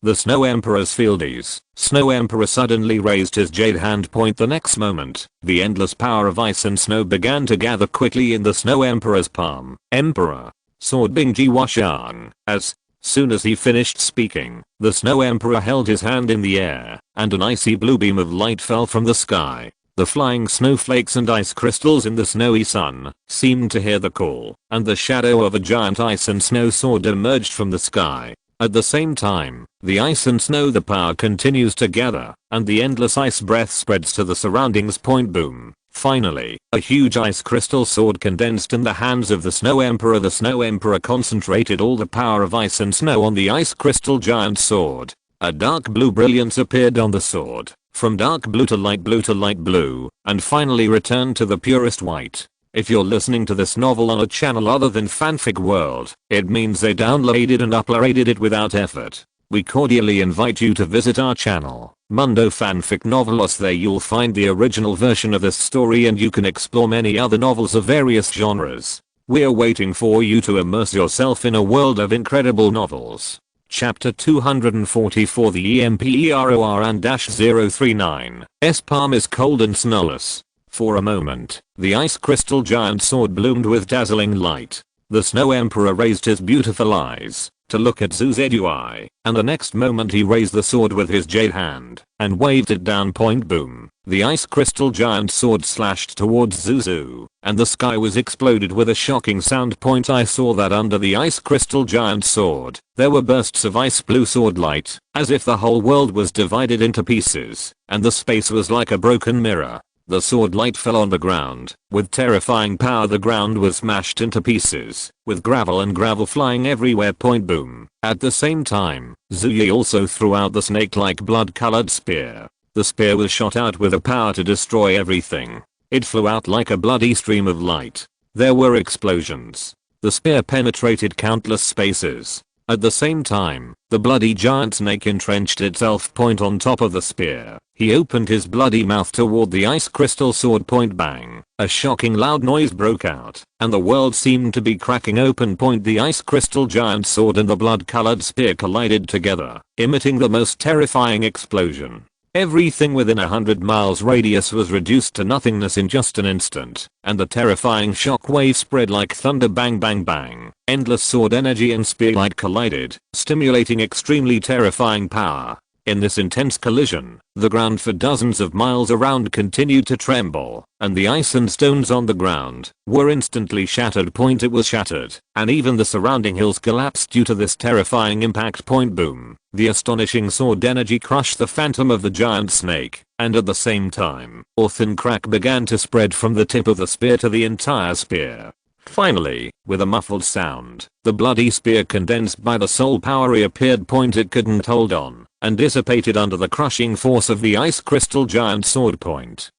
the Snow Emperor's field is. Snow Emperor suddenly raised his jade hand. The next moment, the endless power of ice and snow began to gather quickly in the Snow Emperor's palm. Emperor, sword Bingji Washan. As soon as he finished speaking, the Snow Emperor held his hand in the air, and an icy blue beam of light fell from the sky. The flying snowflakes and ice crystals in the snowy sun seemed to hear the call, and the shadow of a giant ice and snow sword emerged from the sky. At the same time, the ice and snow, the power continues to gather, and the endless ice breath spreads to the surroundings. Boom. Finally, a huge ice crystal sword condensed in the hands of the Snow Emperor. The Snow Emperor concentrated all the power of ice and snow on the ice crystal giant sword. A dark blue brilliance appeared on the sword, from dark blue to light blue, and finally returned to the purest white. If you're listening to this novel on a channel other than Fanfic World, it means they downloaded and uploaded it without effort. We cordially invite you to visit our channel, Mundo Fanfic Novelos. There you'll find the original version of this story, and you can explore many other novels of various genres. We're waiting for you to immerse yourself in a world of incredible novels. Chapter 244. The EMPEROR and -039. S palm is cold and snowless. For a moment, the ice crystal giant sword bloomed with dazzling light. The Snow Emperor raised his beautiful eyes to look at Zuzedui, and the next moment he raised the sword with his jade hand and waved it down. Boom. The ice crystal giant sword slashed towards Zuzu, and the sky was exploded with a shocking sound. I saw that under the ice crystal giant sword, there were bursts of ice blue sword light, as if the whole world was divided into pieces, and the space was like a broken mirror. The sword light fell on the ground. With terrifying power, the ground was smashed into pieces, with gravel flying everywhere. Boom. At the same time, Zuyi also threw out the snake-like blood-colored spear. The spear was shot out with a power to destroy everything. It flew out like a bloody stream of light. There were explosions. The spear penetrated countless spaces. At the same time, the bloody giant snake entrenched itself on top of the spear. He opened his bloody mouth toward the ice crystal sword. Bang. A shocking loud noise broke out, and the world seemed to be cracking open. The ice crystal giant sword and the blood-colored spear collided together, emitting the most terrifying explosion. Everything within 100 miles radius was reduced to nothingness in just an instant, and the terrifying shockwave spread like thunder. Bang bang bang. Endless sword energy and spear light collided, stimulating extremely terrifying power. In this intense collision, the ground for dozens of miles around continued to tremble, and the ice and stones on the ground were instantly shattered. It was shattered, and even the surrounding hills collapsed due to this terrifying impact. Boom. The astonishing sword energy crushed the phantom of the giant snake, and at the same time, a thin crack began to spread from the tip of the spear to the entire spear. Finally, with a muffled sound, the bloody spear condensed by the soul power reappeared. It couldn't hold on, and dissipated under the crushing force of the ice crystal giant sword.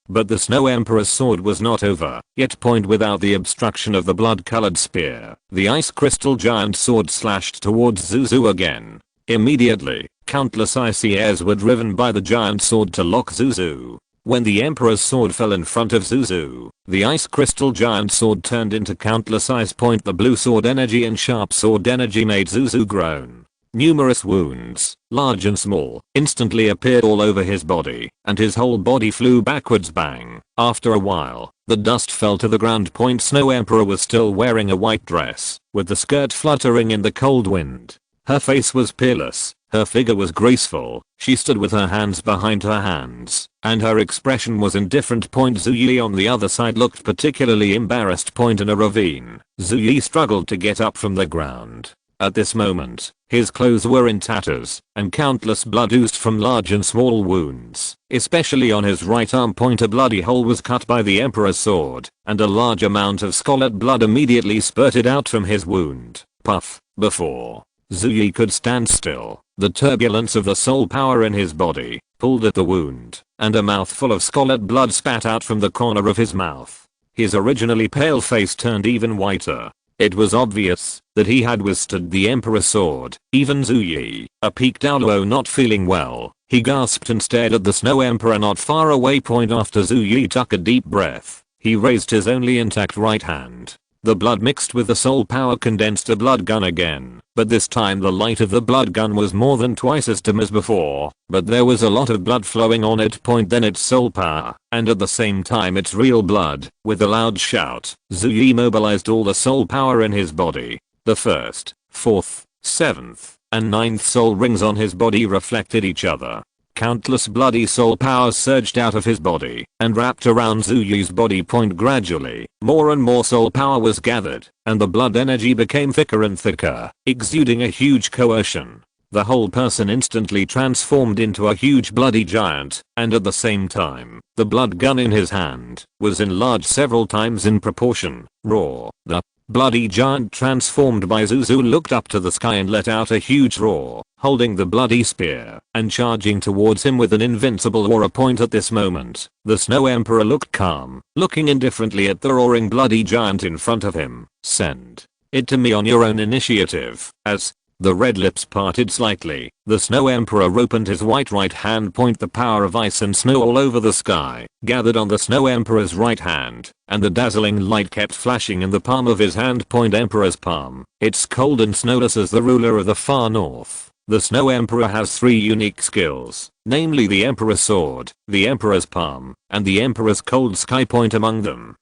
But the Snow Emperor's sword was not over yet. Without the obstruction of the blood-colored spear, the ice crystal giant sword slashed towards Zuzu again. Immediately, countless icy airs were driven by the giant sword to lock Zuzu. When the Emperor's sword fell in front of Zuzu, the ice crystal giant sword turned into countless ice. The blue sword energy and sharp sword energy made Zuzu groan. Numerous wounds, large and small, instantly appeared all over his body, and his whole body flew backwards. Bang. After a while, the dust fell to the ground. Snow Emperor was still wearing a white dress, with the skirt fluttering in the cold wind. Her face was peerless, her figure was graceful, she stood with her hands behind her hands, and her expression was indifferent. Zuyi on the other side looked particularly embarrassed. In a ravine, Zuyi struggled to get up from the ground. At this moment, his clothes were in tatters, and countless blood oozed from large and small wounds, especially on his right arm. A bloody hole was cut by the Emperor's sword, and a large amount of scarlet blood immediately spurted out from his wound. Puff. Before Zuyi could stand still, the turbulence of the soul power in his body pulled at the wound, and a mouthful of scarlet blood spat out from the corner of his mouth. His originally pale face turned even whiter. It was obvious that he had withstood the Emperor's sword. Even Zuyi, a peaked Douluo not feeling well, he gasped and stared at the Snow Emperor not far away. After Zuyi took a deep breath, he raised his only intact right hand. The blood mixed with the soul power condensed a blood gun again, but this time the light of the blood gun was more than twice as dim as before, but there was a lot of blood flowing on it. Then its soul power, and at the same time its real blood. With a loud shout, Zuyi mobilized all the soul power in his body. The first, fourth, seventh, and ninth soul rings on his body reflected each other. Countless bloody soul power surged out of his body and wrapped around Zuyi's body. Gradually, more and more soul power was gathered, and the blood energy became thicker and thicker, exuding a huge coercion. The whole person instantly transformed into a huge bloody giant, and at the same time, the blood gun in his hand was enlarged several times in proportion. Roar. The bloody giant transformed by Zuzu looked up to the sky and let out a huge roar, holding the bloody spear and charging towards him with an invincible aura. At this moment, the Snow Emperor looked calm, looking indifferently at the roaring bloody giant in front of him. Send it to me on your own initiative. As the red lips parted slightly, the Snow Emperor opened his white right hand. The power of ice and snow all over the sky gathered on the Snow Emperor's right hand, and the dazzling light kept flashing in the palm of his hand. Emperor's palm. It's cold and snowless as the ruler of the far north. The Snow Emperor has 3 unique skills, namely the Emperor's sword, the Emperor's palm, and the Emperor's cold sky. Among them,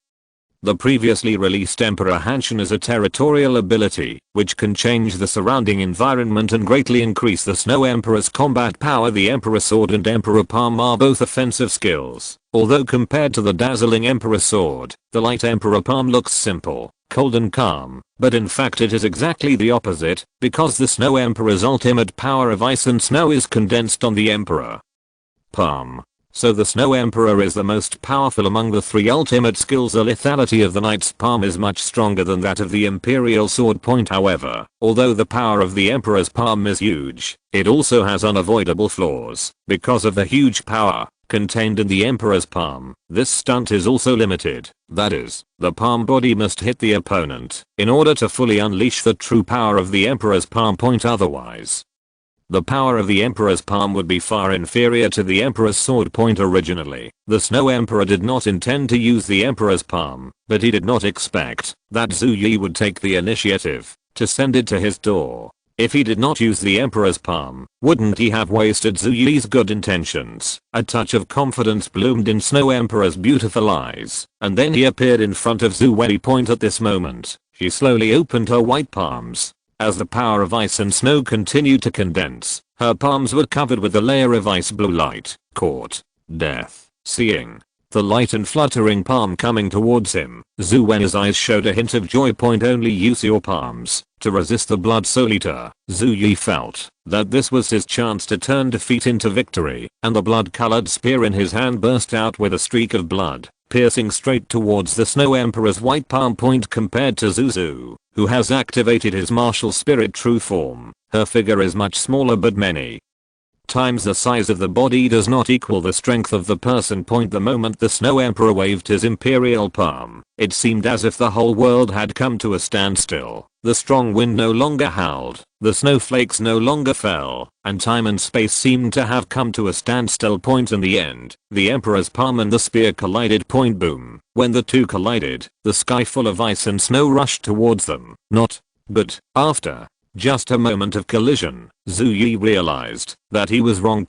the previously released Emperor Hanshin is a territorial ability, which can change the surrounding environment and greatly increase the Snow Emperor's combat power. The Emperor Sword and Emperor Palm are both offensive skills, although compared to the dazzling Emperor Sword, the light Emperor Palm looks simple, cold and calm, but in fact it is exactly the opposite, because the Snow Emperor's ultimate power of ice and snow is condensed on the Emperor Palm. So the Snow Emperor is the most powerful among the 3 ultimate skills. The lethality of the Knight's Palm is much stronger than that of the Imperial Sword. However, although the power of the Emperor's Palm is huge, it also has unavoidable flaws. Because of the huge power contained in the Emperor's Palm, this stunt is also limited. That is, the palm body must hit the opponent in order to fully unleash the true power of the Emperor's Palm. Otherwise, the power of the Emperor's Palm would be far inferior to the Emperor's Sword. Originally, the Snow Emperor did not intend to use the Emperor's Palm, but he did not expect that Zuyi would take the initiative to send it to his door. If he did not use the Emperor's Palm, wouldn't he have wasted Zuyi's good intentions? A touch of confidence bloomed in Snow Emperor's beautiful eyes, and then he appeared in front of Zuyi. At this moment, she slowly opened her white palms. As the power of ice and snow continued to condense, her palms were covered with a layer of ice blue light. Caught. Death. Seeing the light and fluttering palm coming towards him, Zhu Wen's eyes showed a hint of joy. Only use your palms to resist the blood soul eater. Zhu Yi felt that this was his chance to turn defeat into victory, and the blood-colored spear in his hand burst out with a streak of blood, piercing straight towards the Snow Emperor's white palm. Compared to Zhu, who has activated his martial spirit true form, her figure is much smaller, but many times the size of the body does not equal the strength of the person. The moment the Snow Emperor waved his imperial palm, it seemed as if the whole world had come to a standstill. The strong wind no longer howled, the snowflakes no longer fell, and time and space seemed to have come to a standstill. In the end, the Emperor's palm and the spear collided. Boom. When the two collided, the sky full of ice and snow rushed towards them. But after just a moment of collision, Zhu Yi realized that he was wrong.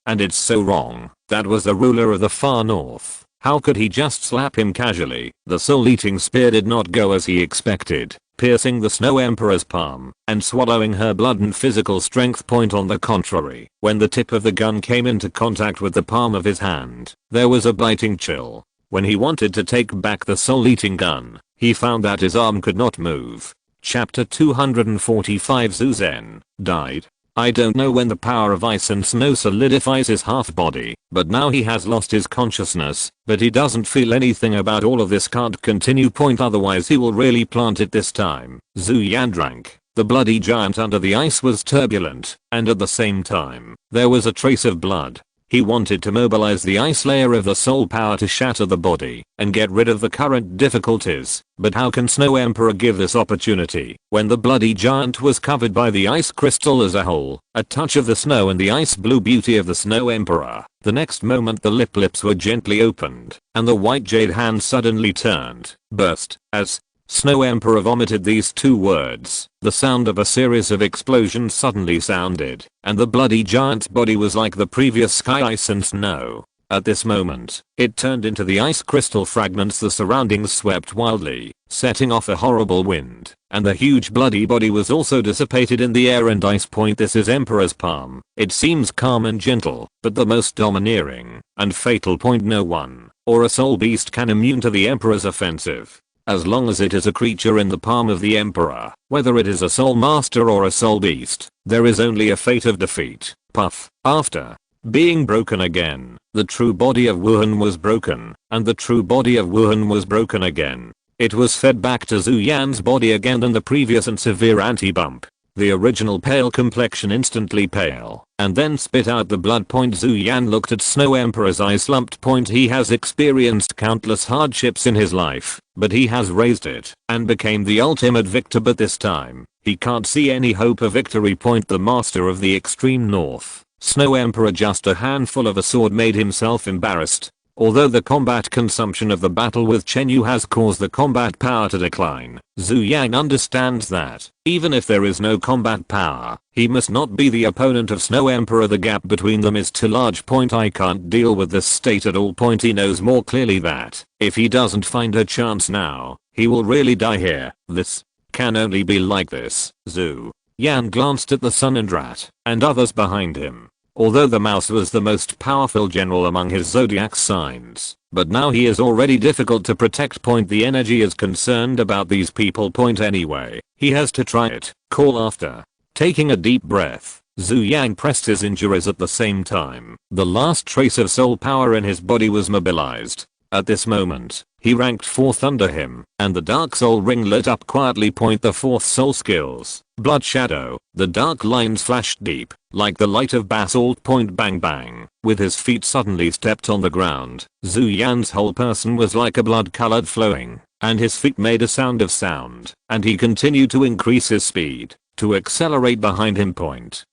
And it's so wrong. That was the ruler of the far north. How could he just slap him casually? The soul-eating spear did not go as he expected, piercing the Snow Emperor's palm and swallowing her blood and physical strength. On the contrary, when the tip of the gun came into contact with the palm of his hand, there was a biting chill. When he wanted to take back the soul-eating gun, he found that his arm could not move. Chapter 245. Zhu Zhen died. I don't know when the power of ice and snow solidifies his half body, but now he has lost his consciousness, but he doesn't feel anything about all of this. Can't continue. Otherwise he will really plant it this time. Zhu Yan drank. The bloody giant under the ice was turbulent, and at the same time, there was a trace of blood. He wanted to mobilize the ice layer of the soul power to shatter the body and get rid of the current difficulties, but how can Snow Emperor give this opportunity when the bloody giant was covered by the ice crystal as a whole? A touch of the snow and the ice blue beauty of the Snow Emperor. The next moment the lips were gently opened, and the white jade hand suddenly turned, burst, as Snow Emperor vomited these two words. The sound of a series of explosions suddenly sounded, and the bloody giant's body was like the previous sky, ice and snow. At this moment, it turned into the ice crystal fragments. The surroundings swept wildly, setting off a horrible wind, and the huge bloody body was also dissipated in the air and ice. This is Emperor's palm. It seems calm and gentle, but the most domineering and fatal. No one, or a soul beast, can immune to the Emperor's offensive. As long as it is a creature in the palm of the Emperor, whether it is a soul master or a soul beast, there is only a fate of defeat. Puff. After being broken again, the true body of Wuhan was broken, and the true body of Wuhan was broken again. It was fed back to Zhu Yan's body again than the previous and severe anti-bump. The original pale complexion instantly pale, and then spit out the blood. Zhu Yan looked at Snow Emperor's eyes slumped. He has experienced countless hardships in his life, but he has raised it and became the ultimate victor. But this time, he can't see any hope of victory. The master of the extreme north, Snow Emperor, just a handful of a sword, made himself embarrassed. Although the combat consumption of the battle with Chen Yu has caused the combat power to decline, Zhu Yang understands that, even if there is no combat power, he must not be the opponent of Snow Emperor. The gap between them is too large. I can't deal with this state at all. He knows more clearly that, if he doesn't find a chance now, he will really die here. This can only be like this. Zhu Yan glanced at the sun and rat, and others behind him. Although the mouse was the most powerful general among his zodiac signs, but now he is already difficult to protect. The energy is concerned about these people. Anyway, he has to try it. Call after taking a deep breath, Zhu Yang pressed his injuries at the same time. The last trace of soul power in his body was mobilized. At this moment, he ranked 4th under him, and the dark soul ring lit up quietly. The 4th soul skills, blood shadow. The dark lines flashed deep, like the light of basalt. Bang bang. With his feet suddenly stepped on the ground, Zhu Yan's whole person was like a blood colored flowing, and his feet made a sound of sound, and he continued to increase his speed, to accelerate behind him.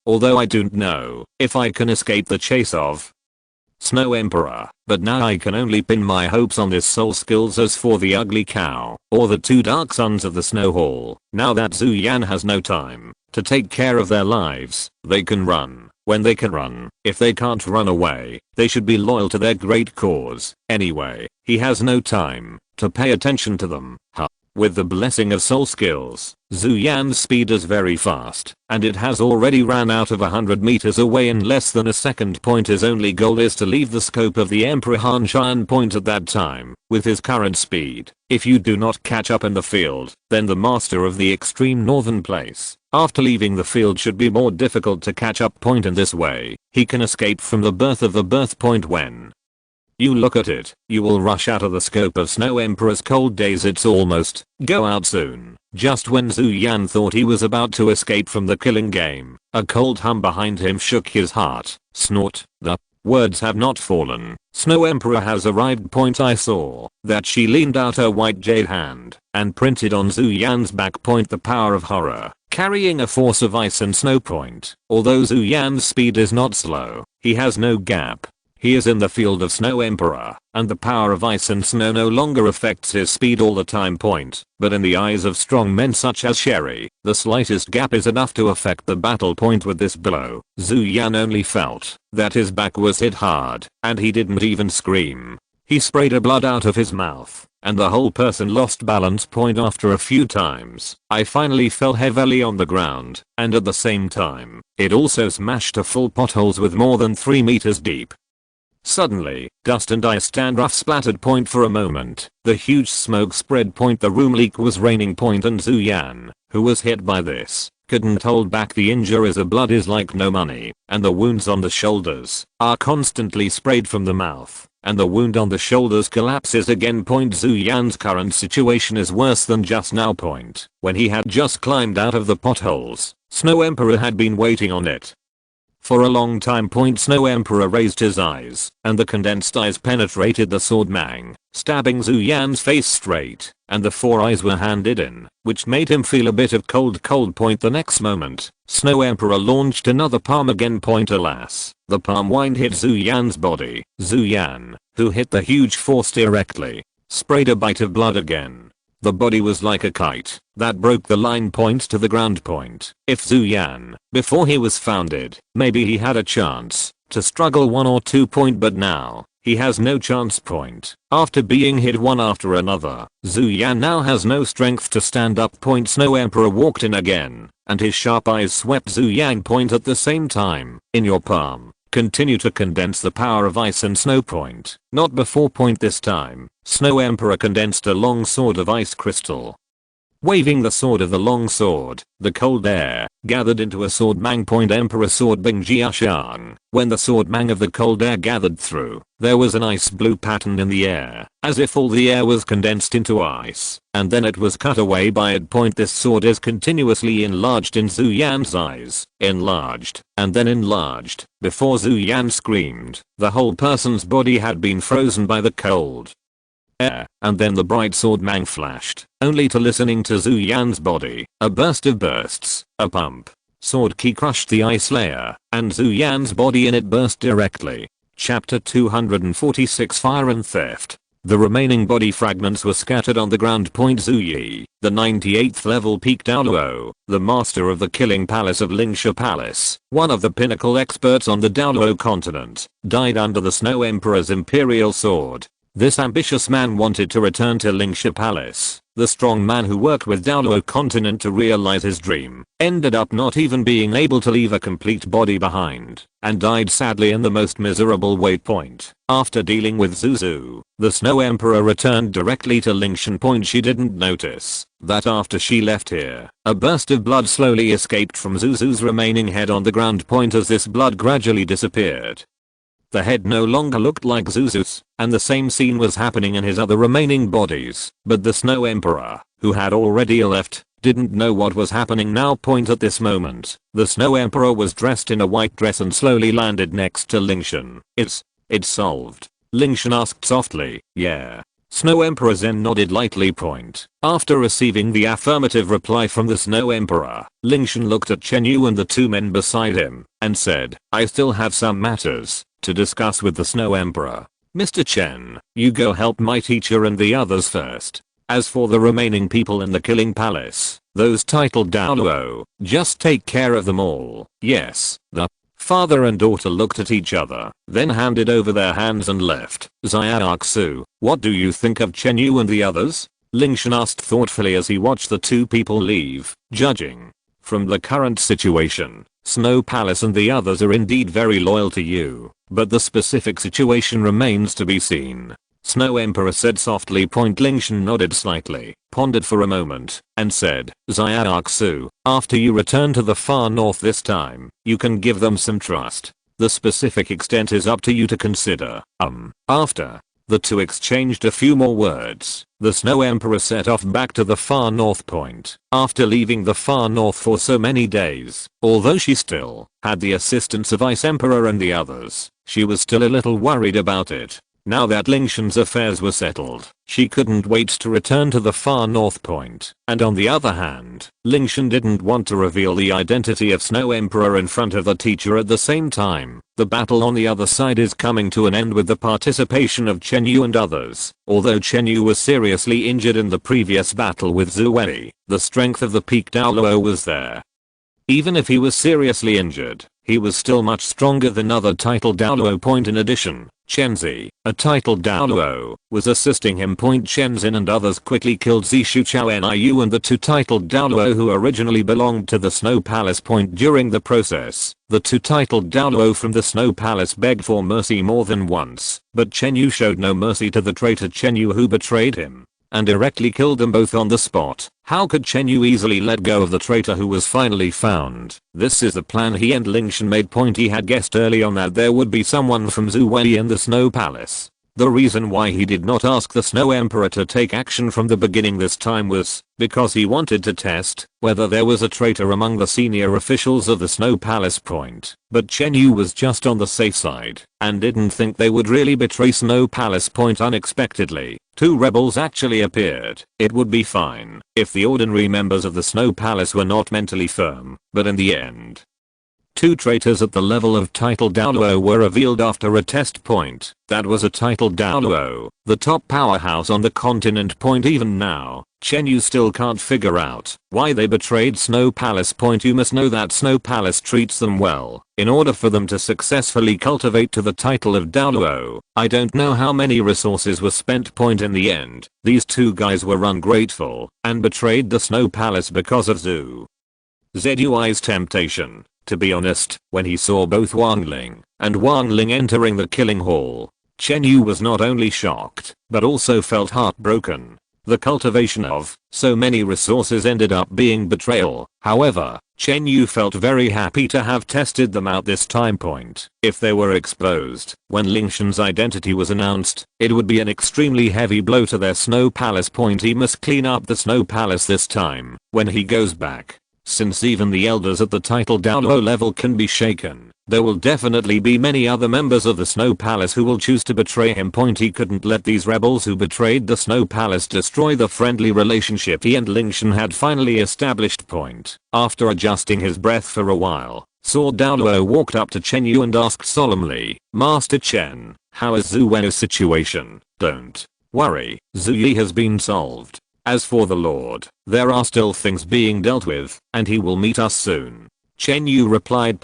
Although I don't know if I can escape the chase of Snow Emperor, but now I can only pin my hopes on this soul skills. As for the ugly cow, or the 2 dark sons of the Snow Hall, now that Zhu Yan has no time to take care of their lives, they can run when they can run. If they can't run away, they should be loyal to their great cause. Anyway, he has no time to pay attention to them. With the blessing of soul skills, Zhu Yan's speed is very fast, and it has already ran out of 100 meters away in less than a second. His only goal is to leave the scope of the Emperor Han Shan at that time. With his current speed, if you do not catch up in the field, then the master of the extreme northern place, after leaving the field, should be more difficult to catch up. In this way, he can escape from the birth of the birth point. When you look at it, you will rush out of the scope of Snow Emperor's cold days. It's almost go out soon. Just when Zhu Yan thought he was about to escape from the killing game, a cold hum behind him shook his heart. Snort, the words have not fallen. Snow Emperor has arrived. I saw that she leaned out her white jade hand and printed on Zhu Yan's back. The power of horror, carrying a force of ice and snow. Although Zhu Yan's speed is not slow, he has no gap. He is in the field of Snow Emperor, and the power of ice and snow no longer affects his speed all the time. But in the eyes of strong men such as Sherry, the slightest gap is enough to affect the battle. With this blow, Zhu Yan only felt that his back was hit hard, and he didn't even scream. He sprayed a blood out of his mouth, and the whole person lost balance. After a few times, I finally fell heavily on the ground, and at the same time, it also smashed a full potholes with more than 3 meters deep. Suddenly, dust and ice and rough splattered. For a moment, the huge smoke spread. The room leak was raining. And Zhu Yan, who was hit by this, couldn't hold back the injuries. The blood is like no money, and the wounds on the shoulders are constantly sprayed from the mouth, and the wound on the shoulders collapses again. Zhu Yan's current situation is worse than just now. When he had just climbed out of the potholes, Snow Emperor had been waiting on it for a long time. Snow Emperor raised his eyes, and the condensed eyes penetrated the sword mang, stabbing Zhu Yan's face straight, and the 4 eyes were handed in, which made him feel a bit of cold. The next moment, Snow Emperor launched another palm again. Alas, the palm wind hit Zhu Yan's body. Zhu Yan, who hit the huge force directly, sprayed a bite of blood again. The body was like a kite that broke the line. To the ground. If Zhu Yan, before he was founded, maybe he had a chance to struggle 1 or 2. But now, he has no chance. After being hit one after another, Zhu Yan now has no strength to stand up. Snow Emperor walked in again, and his sharp eyes swept Zhu Yan. At the same time, in your palm, continue to condense the power of ice and snow. Not before. This time, Snow Emperor condensed a long sword of ice crystal. Waving the sword of the long sword, the cold air gathered into a sword mang. Emperor sword Bing Jiashang. When the sword mang of the cold air gathered through, there was an ice blue pattern in the air, as if all the air was condensed into ice, and then it was cut away by it. This sword is continuously enlarged in Zhu Yan's eyes, enlarged, and then enlarged. Before Zhu Yan screamed, the whole person's body had been frozen by the cold air, and then the bright sword mang flashed, only to listening to Zhu Yan's body, a burst of bursts, a pump. Sword key crushed the ice layer, and Zhu Yan's body in it burst directly. Chapter 246 Fire and Theft. The remaining body fragments were scattered on the ground. Zhu Yi, the 98th level peak Douluo, the master of the killing palace of Lingtian Palace, one of the pinnacle experts on the Douluo continent, died under the Snow Emperor's imperial sword. This ambitious man wanted to return to Lingtian Palace. The strong man who worked with Douluo continent to realize his dream ended up not even being able to leave a complete body behind, and died sadly in the most miserable way. After dealing with Zuzu, the Snow Emperor returned directly to Lingtian. She didn't notice that after she left here, a burst of blood slowly escaped from Zuzu's remaining head on the ground. As this blood gradually disappeared, the head no longer looked like Zuzu's, and the same scene was happening in his other remaining bodies. But the Snow Emperor, who had already left, didn't know what was happening now. At this moment, the Snow Emperor was dressed in a white dress and slowly landed next to Lingtian. It's solved. Lingtian asked softly. Yeah. Snow Emperor Zen nodded lightly. After receiving the affirmative reply from the Snow Emperor, Lingtian looked at Chen Yu and the 2 men beside him, and said, I still have some matters to discuss with the Snow Emperor. Mr. Chen, you go help my teacher and the others first. As for the remaining people in the killing palace, those titled Douluo, just take care of them all. Yes. The father and daughter looked at each other, then handed over their hands and left. Xiaoxu, what do you think of Chen Yu and the others? Lingtian asked thoughtfully as he watched the two people leave. Judging from the current situation, Snow Palace and the others are indeed very loyal to you, but the specific situation remains to be seen. Snow Emperor said softly. Lingtian nodded slightly, pondered for a moment, and said, Xiaoxu, after you return to the far north this time, you can give them some trust. The specific extent is up to you to consider. After the two exchanged a few more words, the Snow Emperor set off back to the far north point. After leaving the far north for so many days, although she still had the assistance of Ice Emperor and the others, she was still a little worried about it. Now that Lingtian's affairs were settled, she couldn't wait to return to the far north point. And on the other hand, Lingtian didn't want to reveal the identity of Snow Emperor in front of the teacher at the same time. The battle on the other side is coming to an end with the participation of Chen Yu and others. Although Chen Yu was seriously injured in the previous battle with Zhu Wei, the strength of the peak Douluo was there. Even if he was seriously injured, he was still much stronger than other titled Douluo. In addition, Chenzi, a titled Douluo, was assisting him. Chenzin and others quickly killed Zishu Chao Niu and the two titled Douluo who originally belonged to the Snow Palace. During the process, the two titled Douluo from the Snow Palace begged for mercy more than once, but Chen Yu showed no mercy to the traitor Chen Yu who betrayed him, and directly killed them both on the spot. How could Chen Yu easily let go of the traitor who was finally found? This is the plan he and Lingtian made. He had guessed early on that there would be someone from Zhu Wei in the Snow Palace. The reason why he did not ask the Snow Emperor to take action from the beginning this time was because he wanted to test whether there was a traitor among the senior officials of the Snow Palace. But Chen Yu was just on the safe side and didn't think they would really betray Snow Palace. Unexpectedly, two rebels actually appeared. It would be fine if the ordinary members of the Snow Palace were not mentally firm, but in the end, two traitors at the level of titled Douluo were revealed after a test. That was a titled Douluo, the top powerhouse on the continent. Even now, Chen Yu still can't figure out why they betrayed Snow Palace. You must know that Snow Palace treats them well in order for them to successfully cultivate to the title of Douluo. I don't know how many resources were spent. In the end, these two guys were ungrateful and betrayed the Snow Palace because of Zhu Zui's temptation. To be honest, when he saw both Wang Ling and Wang Ling entering the killing hall, Chen Yu was not only shocked, but also felt heartbroken. The cultivation of so many resources ended up being betrayal. However, Chen Yu felt very happy to have tested them out this time. If they were exposed when Lingtian's identity was announced, it would be an extremely heavy blow to their Snow Palace. He must clean up the Snow Palace this time when he goes back. Since even the elders at the title Douluo level can be shaken, there will definitely be many other members of the Snow Palace who will choose to betray him. He couldn't let these rebels who betrayed the Snow Palace destroy the friendly relationship he and Lingtian had finally established. After adjusting his breath for a while, Sword Douluo walked up to Chen Yu and asked solemnly, Master Chen, how is Zhu Wei's situation? Don't worry, Zhu Yi has been solved. As for the Lord, there are still things being dealt with, and he will meet us soon. Chen Yu replied.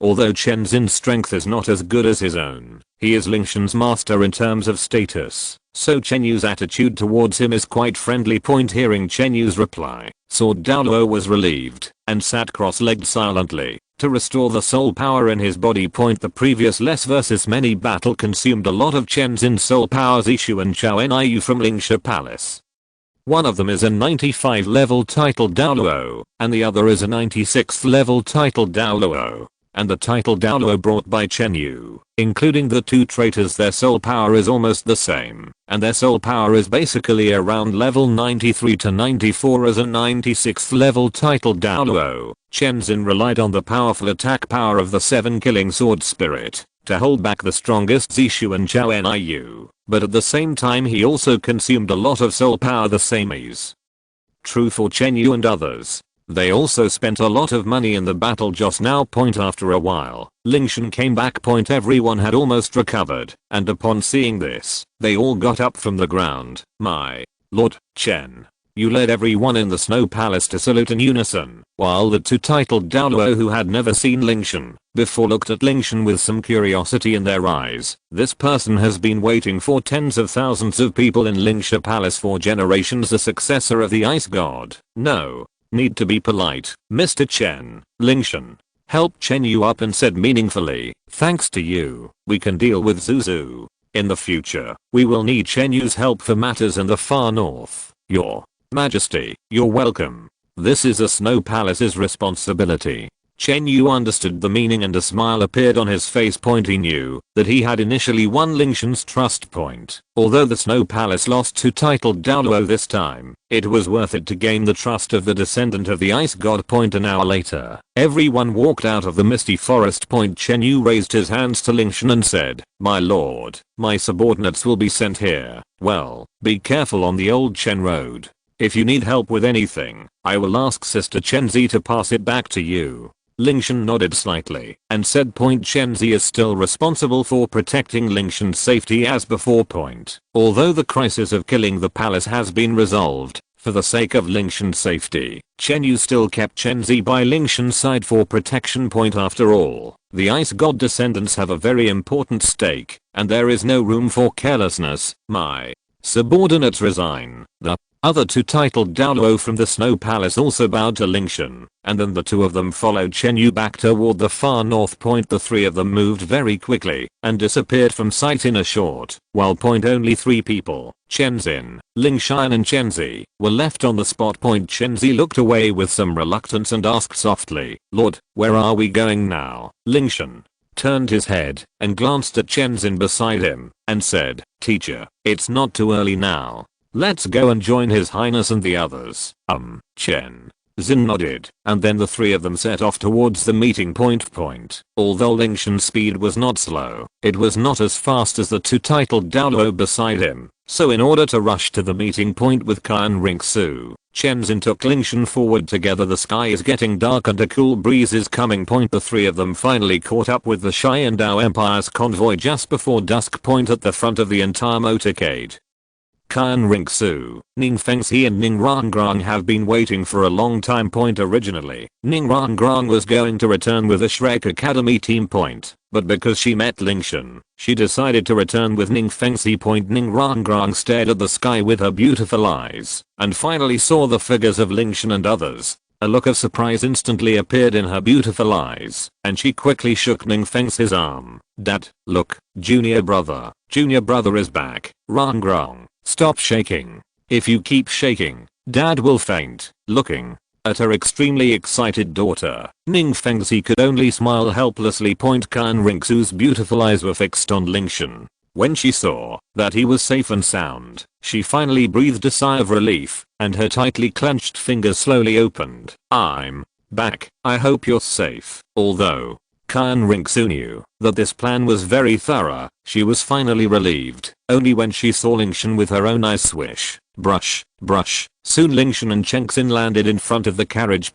Although Chen Xin's strength is not as good as his own, he is Lingtian's master in terms of status, so Chen Yu's attitude towards him is quite friendly. Hearing Chen Yu's reply, Sword Douluo was relieved and sat cross-legged silently to restore the soul power in his body. The previous less versus many battle consumed a lot of Chen Xin's soul power. Zishu and Chao Niu from Lingtian Palace. One of them is a 95 level titled Douluo, and the other is a 96th level titled Douluo. And the title Douluo brought by Chen Yu, including the two traitors, their soul power is almost the same, and their soul power is basically around level 93 to 94 as a 96th level titled Douluo. Chen Xin relied on the powerful attack power of the 7 killing sword spirit to hold back the strongest Zishu and Chao Niu, but at the same time he also consumed a lot of soul power the same as true for Chen Yu and others. They also spent a lot of money in the battle just now. After a while, Lingtian came back. Everyone had almost recovered, and upon seeing this, they all got up from the ground. My lord, Chen, You led everyone in the Snow Palace to salute in unison, while the two titled Douluo who had never seen Lingtian before looked at Lingtian with some curiosity in their eyes. This person has been waiting for tens of thousands of people in Lingtian Palace for generations, the successor of the Ice God. No need to be polite, Mr. Chen. Lingtian helped Chen Yu up and said meaningfully, thanks to you, we can deal with Zuzu. In the future, we will need Chen Yu's help for matters in the far north. Your Majesty, you're welcome. This is a Snow Palace's responsibility. Chen Yu understood the meaning and a smile appeared on his face, pointing knew that he had initially won Lingtian's trust point. Although the Snow Palace lost to titled Douluo this time, it was worth it to gain the trust of the descendant of the Ice God. An hour later, everyone walked out of the misty forest. Chen Yu raised his hands to Lingtian and said, my lord, my subordinates will be sent here. Well, be careful on the old Chen Road. If you need help with anything, I will ask Sister Chenzi to pass it back to you. Lingtian nodded slightly and said Chenzi is still responsible for protecting Lingtian's safety as before. Although the crisis of killing the palace has been resolved, for the sake of Lingtian's safety, Chen Yu still kept Chenzi by Lingtian's side for protection. After all, the Ice God descendants have a very important stake, and there is no room for carelessness. My subordinates resign. The other two titled Douluo from the Snow Palace also bowed to Lingtian, and then the two of them followed Chen Yu back toward the far north. The three of them moved very quickly and disappeared from sight in a short while. Only three people, Chenzin, Lingtian and Chenzi, were left on the spot. Chenzi looked away with some reluctance and asked softly, Lord, where are we going now? Lingtian turned his head and glanced at Chenzin beside him and said, teacher, it's not too early now. Let's go and join His Highness and the others. Chen Zin nodded, and then the three of them set off towards the meeting point. Although Lingtian's speed was not slow, it was not as fast as the two titled Douluo beside him, so in order to rush to the meeting point with Qian Renxue, Chen Zin took Lingtian forward together. The sky is getting dark and a cool breeze is coming. The three of them finally caught up with the Qian Dou Empire's convoy just before dusk. At the front of the entire motorcade, Qian Renxue, Ning Fengxi and Ning Rangrang have been waiting for a long time. Originally, Ning Rangrang was going to return with the Shrek Academy team. But because she met Lingtian, she decided to return with Ning Fengxi. Ning Rangrang stared at the sky with her beautiful eyes and finally saw the figures of Lingtian and others. A look of surprise instantly appeared in her beautiful eyes, and she quickly shook Ning Fengxi's arm. Dad, look, junior brother is back. Rangrang, stop shaking. If you keep shaking, Dad will faint. Looking at her extremely excited daughter, Ning Fengxi could only smile helplessly. Qian Renxue's beautiful eyes were fixed on Lingtian. When she saw that he was safe and sound, she finally breathed a sigh of relief, and her tightly clenched fingers slowly opened. I'm back. I hope you're safe. Although Qian Renxue knew that this plan was very thorough, she was finally relieved only when she saw Lingtian with her own eyes. Swish, brush, brush. Soon Lingtian and Chengxin landed in front of the carriage.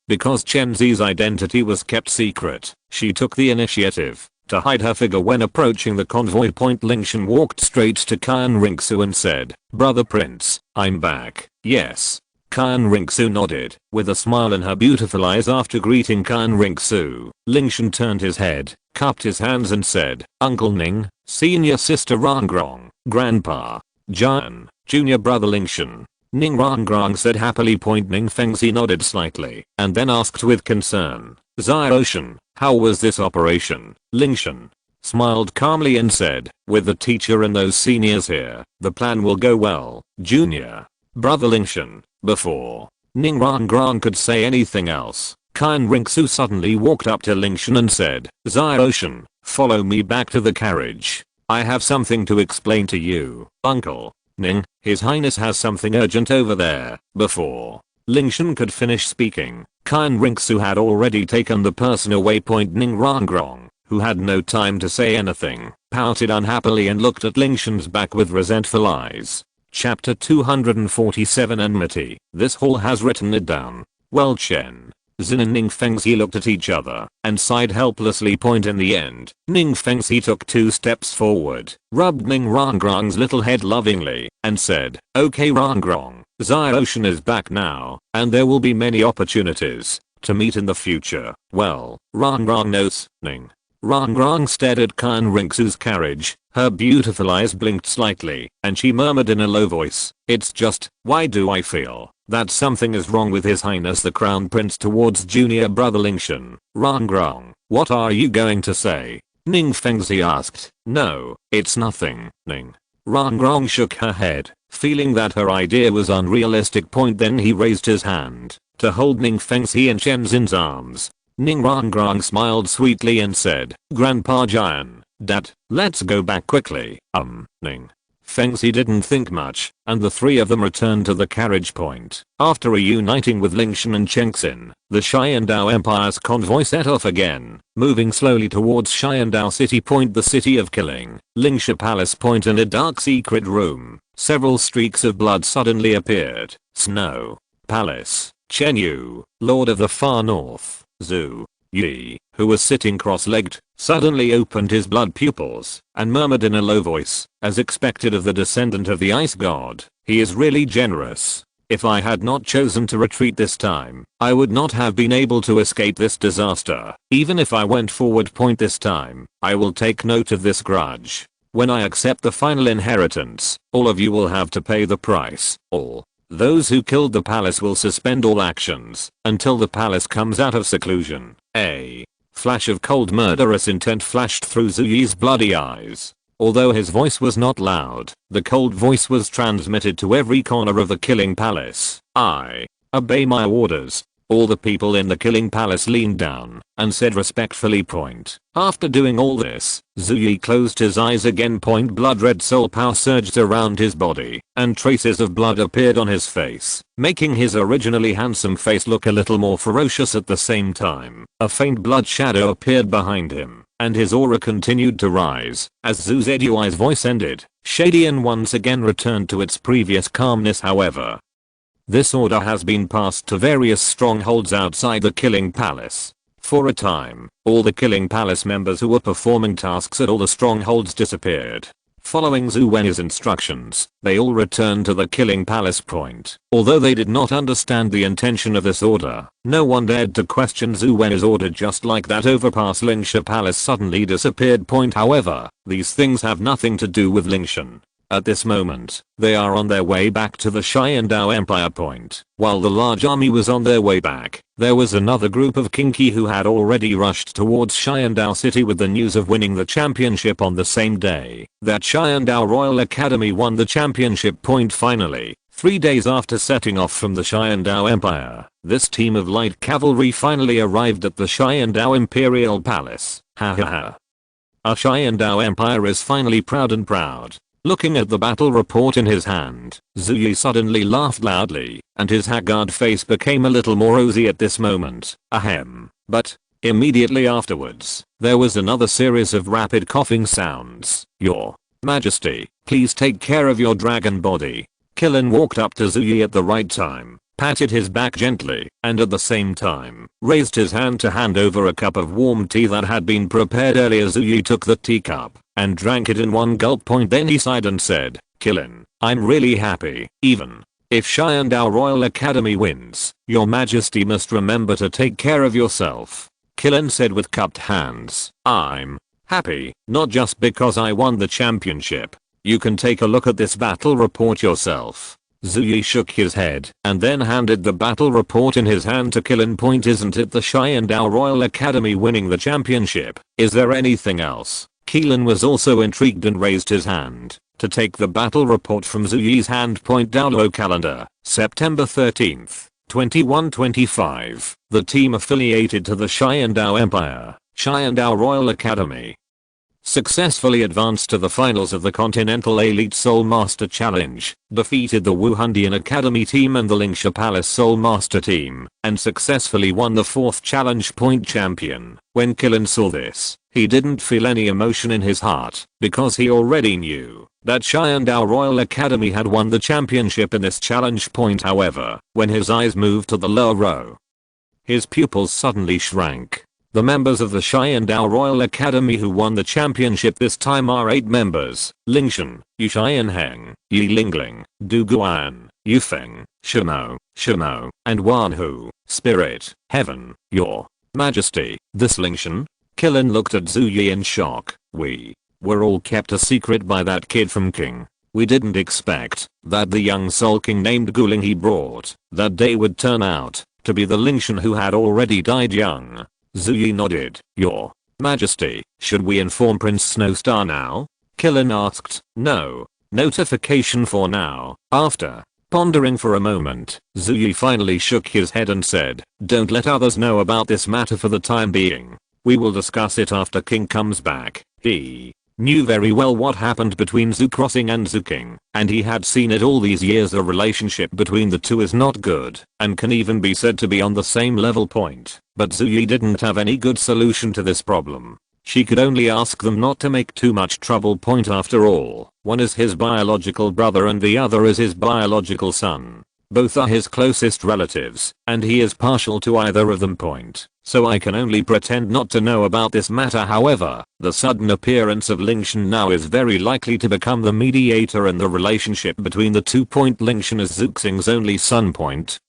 Because Chenzi's identity was kept secret, she took the initiative to hide her figure when approaching the convoy. Lingtian walked straight to Qian Renxue and said, Brother Prince, I'm back. Yes. Qian Renxue nodded, with a smile in her beautiful eyes. After greeting Qian Renxue, Lingtian turned his head, cupped his hands and said, Uncle Ning, Senior Sister Rangrang, Grandpa Jian, Junior Brother Lingtian. Ning Rangrang said happily. Ning Fengxi nodded slightly, and then asked with concern, Xiaoshan, how was this operation? Lingtian smiled calmly and said, with the teacher and those seniors here, the plan will go well. Junior Brother Lingtian. Before Ning Rangrang could say anything else, Qian Renxue suddenly walked up to Lingtian and said, Xiaoshan, follow me back to the carriage. I have something to explain to you. Uncle Ning, His Highness has something urgent over there. Before Lingtian could finish speaking, Qian Renxue had already taken the person away. Ning Rangrang, who had no time to say anything, pouted unhappily and looked at Lingtian's back with resentful eyes. Chapter 247 Enmity. This hall has written it down. Well, Chen Xin and Ning Fengxi looked at each other and sighed helplessly. In the end, Ning Fengxi took 2 steps forward, rubbed Ning Rongrong's little head lovingly, and said, "Okay Rongrong, Xia Ocean is back now, and there will be many opportunities to meet in the future." "Well, Rongrong knows." Ning Rongrong stared at Qian Renxue's carriage. Her beautiful eyes blinked slightly, and she murmured in a low voice, "It's just, why do I feel that something is wrong with His Highness the Crown Prince?" towards junior brother Lingtian. "Rongrong, what are you going to say?" Ning Fengxi asked. "No, it's nothing." Ning Rongrong shook her head, feeling that her idea was unrealistic. Then he raised his hand to hold Ning Fengxi in Chen Xin's arms. Ning Rongrong smiled sweetly and said, "Grandpa Jian, Dad, let's go back quickly." Ning Fengxi didn't think much, and the 3 of them returned to the carriage point. After reuniting with Lingtian and Chengxin, the Qiandao Empire's convoy set off again, moving slowly towards Qiandao City. The city of killing, Lingxue Palace. In a dark secret room, several streaks of blood suddenly appeared. Snow Palace. Chen Yu, Lord of the Far North, Zhu Yi, who was sitting cross-legged, suddenly opened his blood pupils and murmured in a low voice, as expected of the descendant of the ice god, "He is really generous. If I had not chosen to retreat this time, I would not have been able to escape this disaster. Even if I went forward. This time, I will take note of this grudge. When I accept the final inheritance, all of you will have to pay the price. All those who killed the palace will suspend all actions until the palace comes out of seclusion." A flash of cold murderous intent flashed through Zhu Yi's bloody eyes. Although his voice was not loud, the cold voice was transmitted to every corner of the killing palace. "I obey my orders." All the people in the killing palace leaned down and said respectfully. After doing all this, Zhu Yi closed his eyes again. Blood red soul power surged around his body, and traces of blood appeared on his face, making his originally handsome face look a little more ferocious at the same time. A faint blood shadow appeared behind him, and his aura continued to rise. As Zhu Zeduy's voice ended, Shadian once again returned to its previous calmness. However, this order has been passed to various strongholds outside the killing palace. For a time, all the killing palace members who were performing tasks at all the strongholds disappeared. Following Zhu Wen's instructions, they all returned to the killing palace. Although they did not understand the intention of this order, no one dared to question Zhu Wen's order. Just like that, overpass Lingxue Palace suddenly disappeared. However, these things have nothing to do with Lingtian. At this moment, they are on their way back to the Qiandao Empire. While the large army was on their way back, there was another group of Kinki who had already rushed towards Qiandao City with the news of winning the championship on the same day that Qiandao Royal Academy won the championship. Finally, 3 days after setting off from the Qiandao Empire, this team of light cavalry finally arrived at the Qiandao Imperial Palace. Ha ha ha. Our Qiandao Empire is finally proud. Looking at the battle report in his hand, Zhu Yi suddenly laughed loudly, and his haggard face became a little more rosy at this moment. Ahem. But immediately afterwards, there was another series of rapid coughing sounds. "Your Majesty, please take care of your dragon body." Qilin walked up to Zhu Yi at the right time, patted his back gently, and at the same time, raised his hand to hand over a cup of warm tea that had been prepared earlier. Zhu Yi took the teacup and drank it in one gulp. Then he sighed and said, "Qilin, I'm really happy. Even if Qiandao Royal Academy wins, your Majesty must remember to take care of yourself." Qilin said with cupped hands, "I'm happy, not just because I won the championship. You can take a look at this battle report yourself." Zhu Yi shook his head and then handed the battle report in his hand to Qilin. "Isn't it the Qiandao Royal Academy winning the championship? Is there anything else?" Qilin was also intrigued and raised his hand to take the battle report from Zhu Yi's hand. Douluo calendar, September 13th, 2125. The team affiliated to the Qiandao Empire, Qiandao Royal Academy, successfully advanced to the finals of the Continental Elite Soul Master Challenge, defeated the Wuhandian Academy team and the Lingxue Palace Soul Master team, and successfully won the 4th challenge. Champion. When Qilin saw this, he didn't feel any emotion in his heart, because he already knew that Qiandao Royal Academy had won the championship in this challenge. However, when his eyes moved to the lower row, his pupils suddenly shrank. The members of the Qian Dou Royal Academy who won the championship this time are 8 members: Lingtian, Yu Xianheng, Yi Lingling, Du Guan, Yu Feng, Shimo, and Wan Hu, Spirit, Heaven, Your Majesty. This Lingtian? Qilin looked at Zhu Yi in shock. We were all kept a secret by that kid from King. We didn't expect that the young soul king named Guling he brought that day would turn out to be the Lingtian who had already died young. Zhu Yi nodded. Your Majesty, should we inform Prince Snowstar now? Qilin asked. No. Notification for now. After pondering for a moment, Zhu Yi finally shook his head and said, don't let others know about this matter for the time being. We will discuss it after King comes back. He knew very well what happened between Zhu Crossing and Zhu King, and he had seen it all these years. The relationship between the two is not good, and can even be said to be on the same level point. But Zhu Yi didn't have any good solution to this problem. She could only ask them not to make too much trouble. After all, one is his biological brother and the other is his biological son. Both are his closest relatives, and he is partial to either of them. So I can only pretend not to know about this matter. However, the sudden appearance of Lingtian now is very likely to become the mediator in the relationship between the two. Lingtian is Zhu Xing's only son.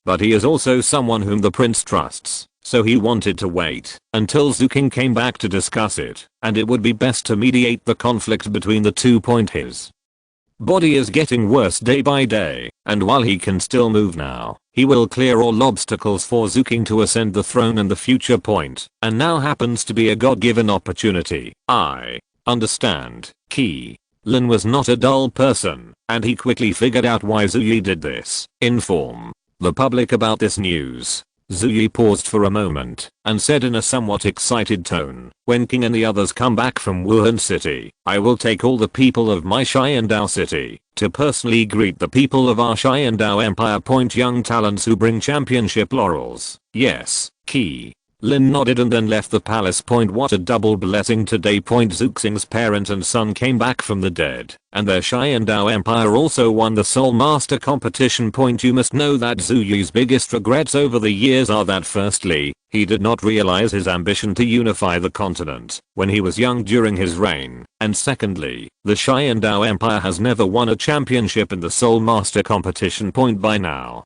But he is also someone whom the prince trusts. So he wanted to wait until Zhu King came back to discuss it, and it would be best to mediate the conflict between the two. His body is getting worse day by day, and while he can still move now, he will clear all obstacles for Zhu King to ascend the throne in the future. And now happens to be a god-given opportunity. I understand. Qilin was not a dull person, and he quickly figured out why Zhu Yi did this. Inform the public about this news. Zhu Yi paused for a moment and said in a somewhat excited tone, when King and the others come back from Wuhan City, I will take all the people of my Qian Dou city to personally greet the people of our Qian Dou Empire. Young talents who bring championship laurels. Yes. Qilin nodded and then left the palace. What a double blessing today. Zhu Xing's parent and son came back from the dead, and their Qian Dou Empire also won the Soul Master competition. You must know that Zhu Yi's biggest regrets over the years are that firstly, he did not realize his ambition to unify the continent when he was young during his reign, and secondly, the Qian Dou Empire has never won a championship in the Soul Master competition. By now,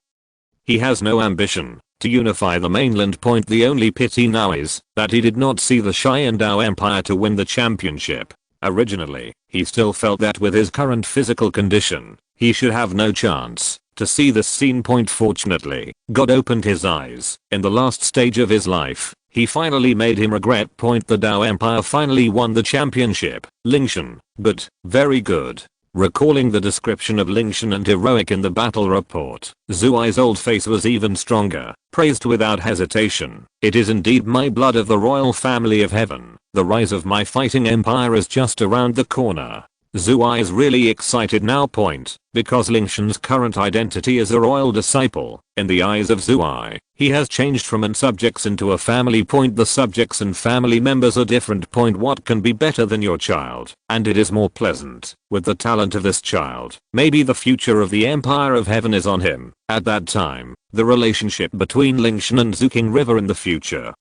he has no ambition to unify the mainland. The only pity now is that he did not see the Qian Dou Empire to win the championship. Originally, he still felt that with his current physical condition, he should have no chance to see this scene. Fortunately, God opened his eyes in the last stage of his life. He finally made him regret. The Dou Empire finally won the championship. Lingtian, but very good. Recalling the description of Lingtian and heroic in the battle report, Zhu Yi's old face was even stronger, praised without hesitation. It is indeed my blood of the royal family of heaven. The rise of my fighting empire is just around the corner. Zhu Yi is really excited now. Because Lingtian's current identity is a royal disciple. In the eyes of Zhu Yi, he has changed from an subjects into a family. The subjects and family members are different. What can be better than your child? And it is more pleasant with the talent of this child. Maybe the future of the Empire of Heaven is on him. At that time, the relationship between Lingtian and Zhu King River in the future.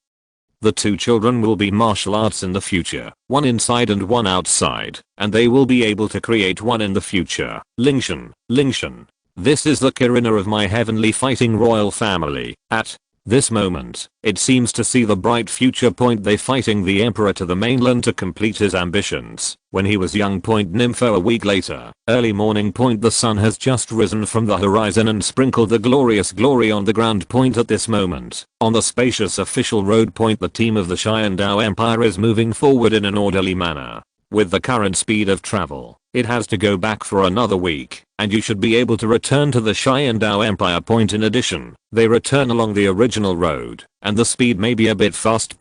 The two children will be martial arts in the future, one inside and one outside, and they will be able to create one in the future. Lingtian, this is the Kirina of my heavenly fighting royal family. At this moment, it seems to see the bright future. They fighting the emperor to the mainland to complete his ambitions. When he was young. Nympho a week later, early morning. The sun has just risen from the horizon and sprinkled the glorious glory on the ground. At this moment, on the spacious official road. The team of the Qian Dou Empire is moving forward in an orderly manner. With the current speed of travel, it has to go back for another week, and you should be able to return to the Qian Dou Empire. In addition, they return along the original road, and the speed may be a bit fast.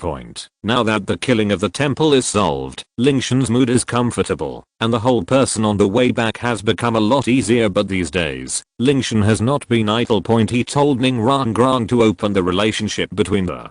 Now that the killing of the temple is solved, Lingtian's mood is comfortable, and the whole person on the way back has become a lot easier. But these days, Lingtian has not been idle. He told Ning Rangrang to open the relationship between the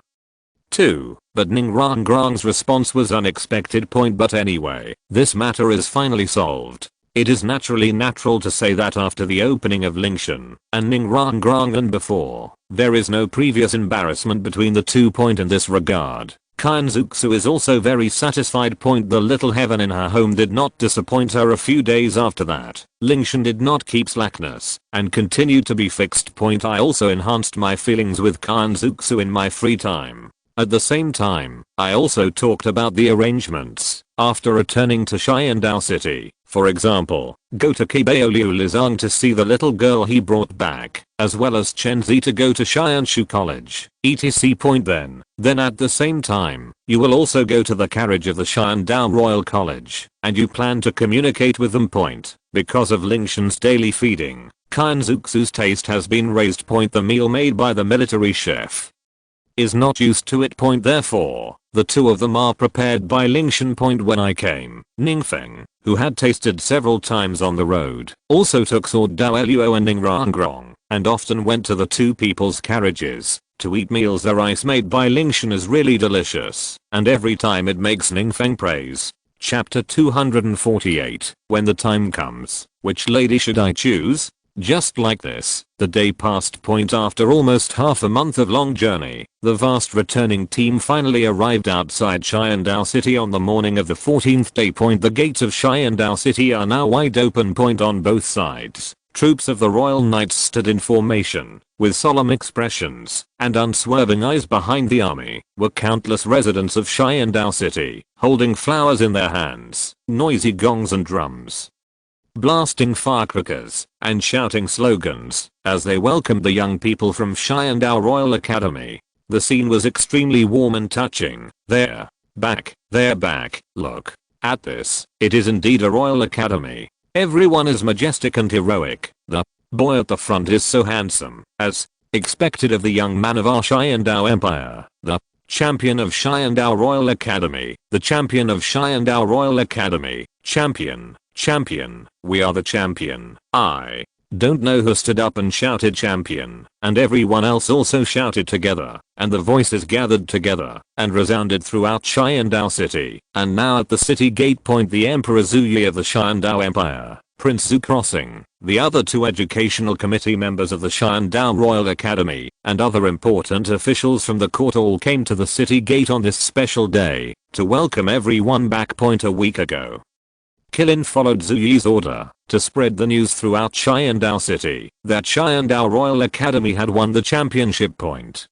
two, but Ning Rangrang's response was unexpected. But anyway, this matter is finally solved. It is naturally natural to say that after the opening of Lingtian and Ning Rangrang and before There is no previous embarrassment between the two. In this regard, Qian Renxue is also very satisfied. The little heaven in her home did not disappoint her. A few days after that, Lingtian did not keep slackness and continued to be fixed. I also enhanced my feelings with Qian Renxue in my free time. At the same time, I also talked about the arrangements after returning to Qian Dou city. For example, go to Kibaoliu Lizang to see the little girl he brought back, as well as Chen Zi to go to Qianshu College, etc. Then at the same time, you will also go to the carriage of the Qian Dou Royal College, and you plan to communicate with them. Because of Lingtian's daily feeding, Qian Renxue's taste has been raised. The meal made by the military chef is not used to it. Therefore, the two of them are prepared by Lingtian. When I came, Ningfeng, who had tasted several times on the road, also took sword Dao Luo and Ningrangrong, and often went to the two people's carriages to eat meals. The rice made by Lingtian is really delicious, and every time it makes Ningfeng praise. Chapter 248. When the time comes, which lady should I choose? Just like this, the day passed. After almost half a month of long journey, the vast returning team finally arrived outside Qian Dou city on the morning of the 14th day. The gates of Qian Dou city are now wide open. On both sides, troops of the royal knights stood in formation, with solemn expressions and unswerving eyes. Behind the army were countless residents of Qian Dou city, holding flowers in their hands, noisy gongs and drums, blasting firecrackers and shouting slogans as they welcomed the young people from Qian Dou Royal Academy. The scene was extremely warm and touching. They're back, look at this. It is indeed a royal academy. Everyone is majestic and heroic. The boy at the front is so handsome, as expected of the young man of our Qian Dou Empire. The champion of Qian Dou Royal Academy, the champion of Qian Dou Royal Academy, champion, we are the champion. I don't know who stood up and shouted champion, and everyone else also shouted together, and the voices gathered together and resounded throughout Qian Dou city. And now at the city gate, the Emperor Zuyi of the Qian Dou Empire, Prince Zhu Crossing, the other two educational committee members of the Qian Dou Royal Academy, and other important officials from the court all came to the city gate on this special day to welcome everyone back. A week ago, Qilin followed Zuyi's order to spread the news throughout Qian Dou city that Qian Dou Royal Academy had won the championship.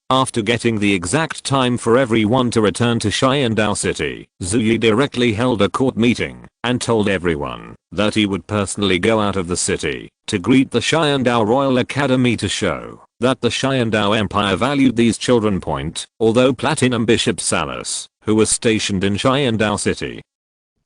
After getting the exact time for everyone to return to Qian Dou city, Zuyi directly held a court meeting and told everyone that he would personally go out of the city to greet the Qian Dou Royal Academy to show that the Qian Dou Empire valued these children. Although Platinum Bishop Salus, who was stationed in Qian Dou city,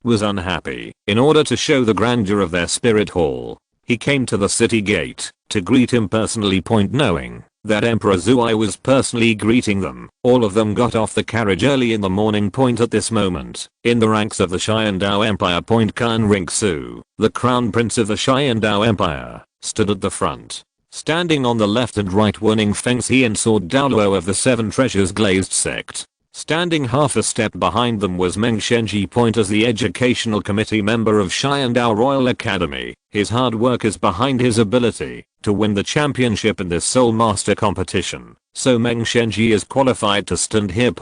was unhappy, in order to show the grandeur of their spirit hall, he came to the city gate to greet him personally. Knowing that Emperor Zui was personally greeting them, all of them got off the carriage early in the morning. At this moment, in the ranks of the Qian Dou Empire, Qian Renxue, the crown prince of the Qian Dou Empire, stood at the front. Standing on the left and right were Ningfeng He and sword Douluo of the Seven Treasures Glazed sect. Standing half a step behind them was Meng Shenji. As the educational committee member of Qian Dou Royal Academy, his hard work is behind his ability to win the championship in this Soul Master competition. So Meng Shenji is qualified to stand here.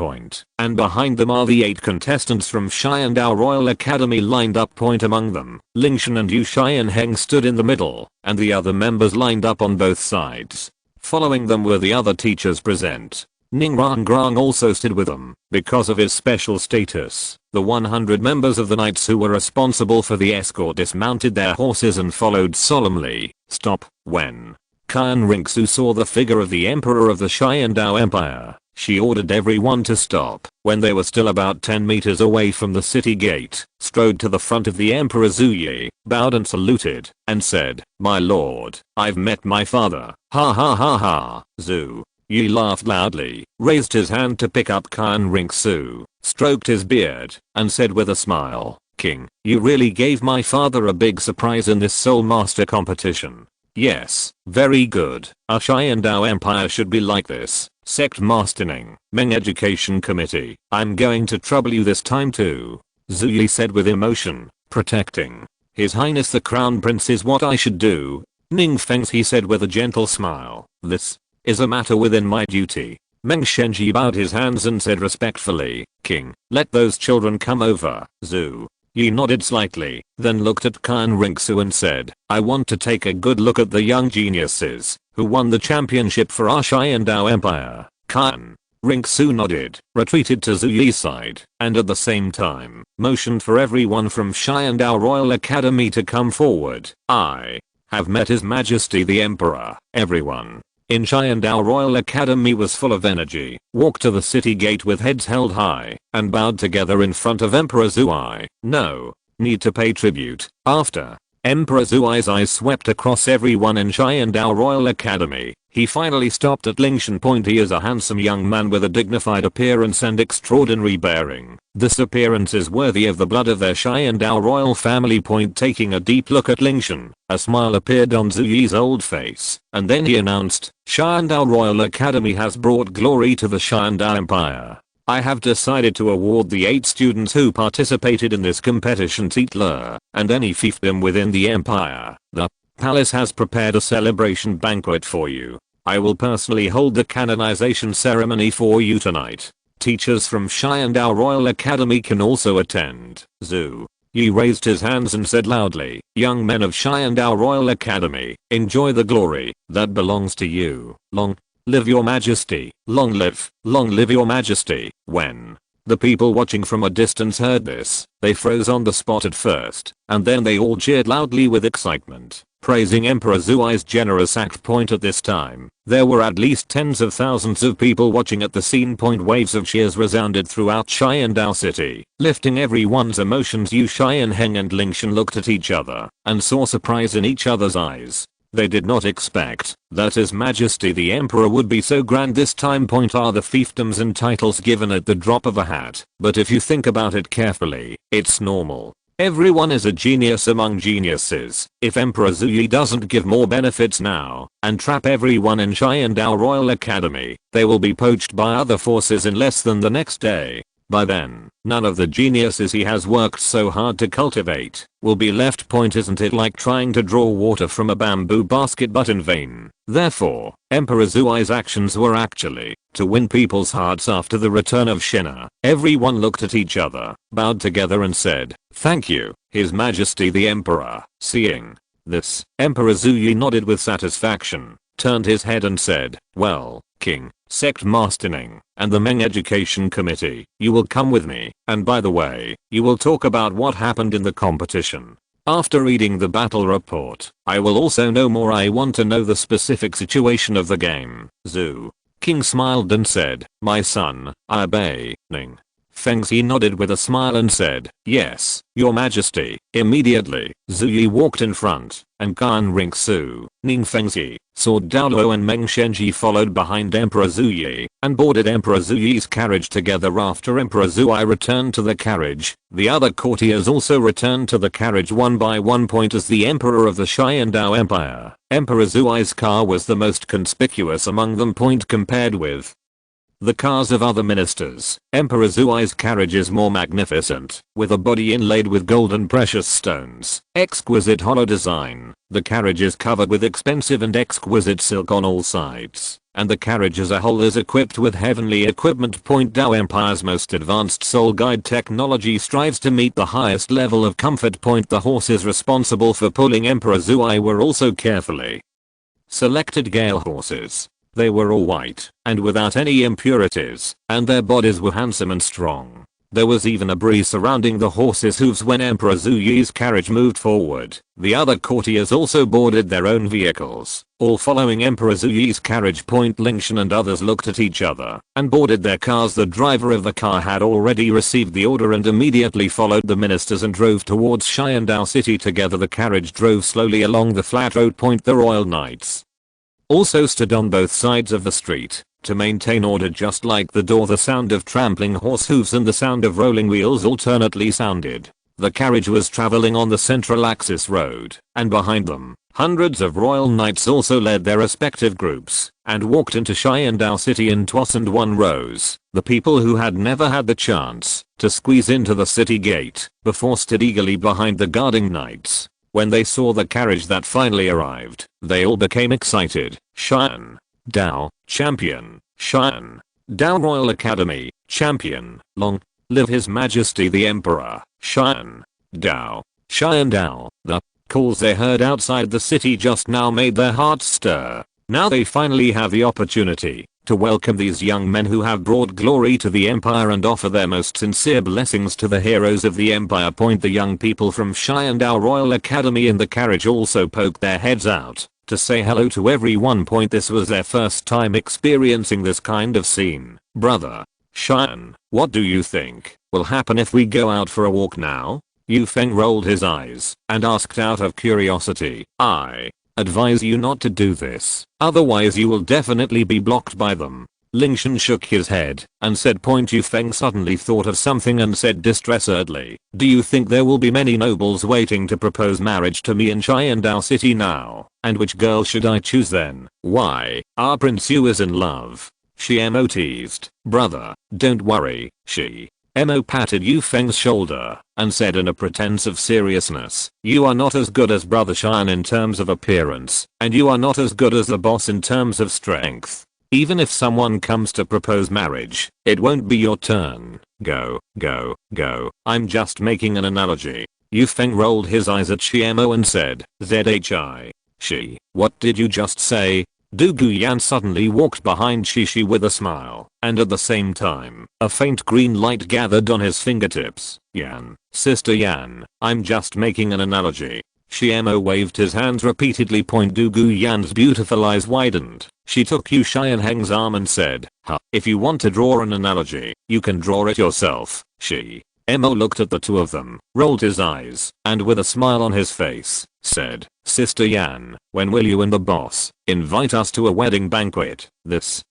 And behind them are the 8 contestants from Qian Dou Royal Academy lined up. Among them, Lingtian and Yu Xianheng stood in the middle, and the other members lined up on both sides. Following them were the other teachers present. Ningrangrong also stood with them because of his special status. The 100 members of the knights who were responsible for the escort dismounted their horses and followed solemnly. Stop. When Qian Renxue saw the figure of the emperor of the Qian Dou Empire, she ordered everyone to stop. When they were still about 10 meters away from the city gate, strode to the front of the Emperor Zuyi, bowed and saluted, and said, "My lord, I've met my father." Ha ha ha ha. Zhu Yi laughed loudly, raised his hand to pick up Qian Renxue, stroked his beard, and said with a smile, "King, you really gave my father a big surprise in this Soul Master competition." "Yes, very good. Our Qian Dou Empire should be like this." Sect Masterning, Meng Education Committee, "I'm going to trouble you this time too," Zuyi said with emotion. "Protecting His Highness the Crown Prince is what I should do." Ningfeng he said with a gentle smile. "This is a matter within my duty. Meng Shenji bowed his hands and said respectfully, King, let those children come over. Zhu Yi nodded slightly, then looked at Qian Renxue and said, I want to take a good look at the young geniuses who won the championship for our Qian Dou Empire. Qian Renxue nodded, retreated to Zhu Yi's side, and at the same time, motioned for everyone from Qian Dou Royal Academy to come forward. I have met His Majesty the Emperor. Everyone in Qian Dou Royal Academy was full of energy, walked to the city gate with heads held high, and bowed together in front of Emperor Zhuai. No need to pay tribute. After Emperor Zhuai's eyes swept across everyone in Qian Dou Royal Academy, he finally stopped at Lingtian Point. He is a handsome young man with a dignified appearance and extraordinary bearing. This appearance is worthy of the blood of their Qian Dou royal family. Point taking a deep look at Lingtian, a smile appeared on Zhu Yi's old face, and then he announced, Qian Dou Royal Academy has brought glory to the Qian Dou Empire. I have decided to award the 8 students who participated in this competition title and any fiefdom within the empire. The palace has prepared a celebration banquet for you. I will personally hold the canonization ceremony for you tonight. Teachers from Qian Dou Royal Academy can also attend. Zhu Yi raised his hands and said loudly, young men of Qian Dou Royal Academy, enjoy the glory that belongs to you. Long live your majesty. Long live your majesty. When the people watching from a distance heard this, they froze on the spot at first, and then they all cheered loudly with excitement, praising Emperor Zhuai's generous act. Point at this time, there were at least tens of thousands of people watching at the scene. Point waves of cheers resounded throughout Qian Dou city, lifting everyone's emotions. Yu Xianheng and Lingtian looked at each other and saw surprise in each other's eyes. They did not expect that His Majesty the Emperor would be so grand this time. Point are the fiefdoms and titles given at the drop of a hat, but if you think about it carefully, it's normal. Everyone is a genius among geniuses. If Emperor Zhu Yi doesn't give more benefits now and trap everyone in Qian Dou Royal Academy, they will be poached by other forces in less than the next day. By then, none of the geniuses he has worked so hard to cultivate will be left. Point isn't it like trying to draw water from a bamboo basket but in vain? Therefore, Emperor Zhuai's actions were actually to win people's hearts. After the return of Shina, everyone looked at each other, bowed together and said, thank you, His Majesty the Emperor. Seeing this, Emperor Zhu Yi nodded with satisfaction, turned his head and said, well, King, Sect Masterning, and the Meng Education Committee, you will come with me, and by the way, you will talk about what happened in the competition. After reading the battle report, I will also know more. I want to know the specific situation of the game. Zhu King smiled and said, my son, I obey. Ning Fengzi nodded with a smile and said, yes, your majesty. Immediately, Zhu Yi walked in front, and Qian Renxue, Ning Fengzi, Sword Douluo and Meng Shenji followed behind Emperor Zhu Yi, and boarded Emperor Zhu Yi's carriage together. After Emperor Zhuai returned to the carriage, the other courtiers also returned to the carriage one by one. Point as the Emperor of the Qian Dou Empire, Emperor Zhuai's car was the most conspicuous among them. Point compared with the cars of other ministers, Emperor Zhuai's carriage is more magnificent, with a body inlaid with gold and precious stones, exquisite hollow design. The carriage is covered with expensive and exquisite silk on all sides, and the carriage as a whole is equipped with heavenly equipment. Point Dou Empire's most advanced soul guide technology strives to meet the highest level of comfort. Point the horses responsible for pulling Emperor Zhuai were also carefully selected Gale horses. They were all white and without any impurities, and their bodies were handsome and strong. There was even a breeze surrounding the horses' hooves when Emperor Zhu Yi's carriage moved forward. The other courtiers also boarded their own vehicles, all following Emperor Zhu Yi's carriage. Point Lingtian and others looked at each other and boarded their cars. The driver of the car had already received the order and immediately followed the ministers and drove towards Qian Dou city. Together the carriage drove slowly along the flat road. Point the royal knights also stood on both sides of the street to maintain order. Just like the door, the sound of trampling horse hooves and the sound of rolling wheels alternately sounded. The carriage was traveling on the central axis road, and behind them, hundreds of royal knights also led their respective groups and walked into Qian Dou city in 2-1 rows. The people who had never had the chance to squeeze into the city gate before stood eagerly behind the guarding knights. When they saw the carriage that finally arrived, they all became excited. Qian Dou, Champion, Qian Dou Royal Academy, Champion, long live His Majesty the Emperor, Qian Dou. Qian Dou. The calls they heard outside the city just now made their hearts stir. Now they finally have the opportunity to welcome these young men who have brought glory to the empire and offer their most sincere blessings to the heroes of the empire. The young people from Qian Dou Royal Academy in the carriage also poked their heads out to say hello to everyone. This was their first time experiencing this kind of scene. Brother Qian, what do you think will happen if we go out for a walk now? Yu Feng rolled his eyes and asked out of curiosity. I advise you not to do this, otherwise you will definitely be blocked by them. Lingtian shook his head and said. Yu Feng suddenly thought of something and said distressedly, do you think there will be many nobles waiting to propose marriage to me in Qian Dou city now? And which girl should I choose then? Why, our Prince Yu is in love. She Mo teased. Brother, don't worry, she Mo patted Yu Feng's shoulder and said in a pretense of seriousness, you are not as good as Brother Qian in terms of appearance, and you are not as good as the boss in terms of strength. Even if someone comes to propose marriage, it won't be your turn. Go, go, go. I'm just making an analogy. Yu Feng rolled his eyes at Mo and said, Zhi. She, what did you just say? Du Guyan suddenly walked behind Shishi with a smile, and at the same time, a faint green light gathered on his fingertips. Yan, Sister Yan, I'm just making an analogy. Mo waved his hands repeatedly. Du Guyan's beautiful eyes widened. She took Yu Xianheng's arm and said, if you want to draw an analogy, you can draw it yourself. Mo looked at the two of them, rolled his eyes, and with a smile on his face, said, Sister Yan, when will you and the boss invite us to a wedding banquet? Let's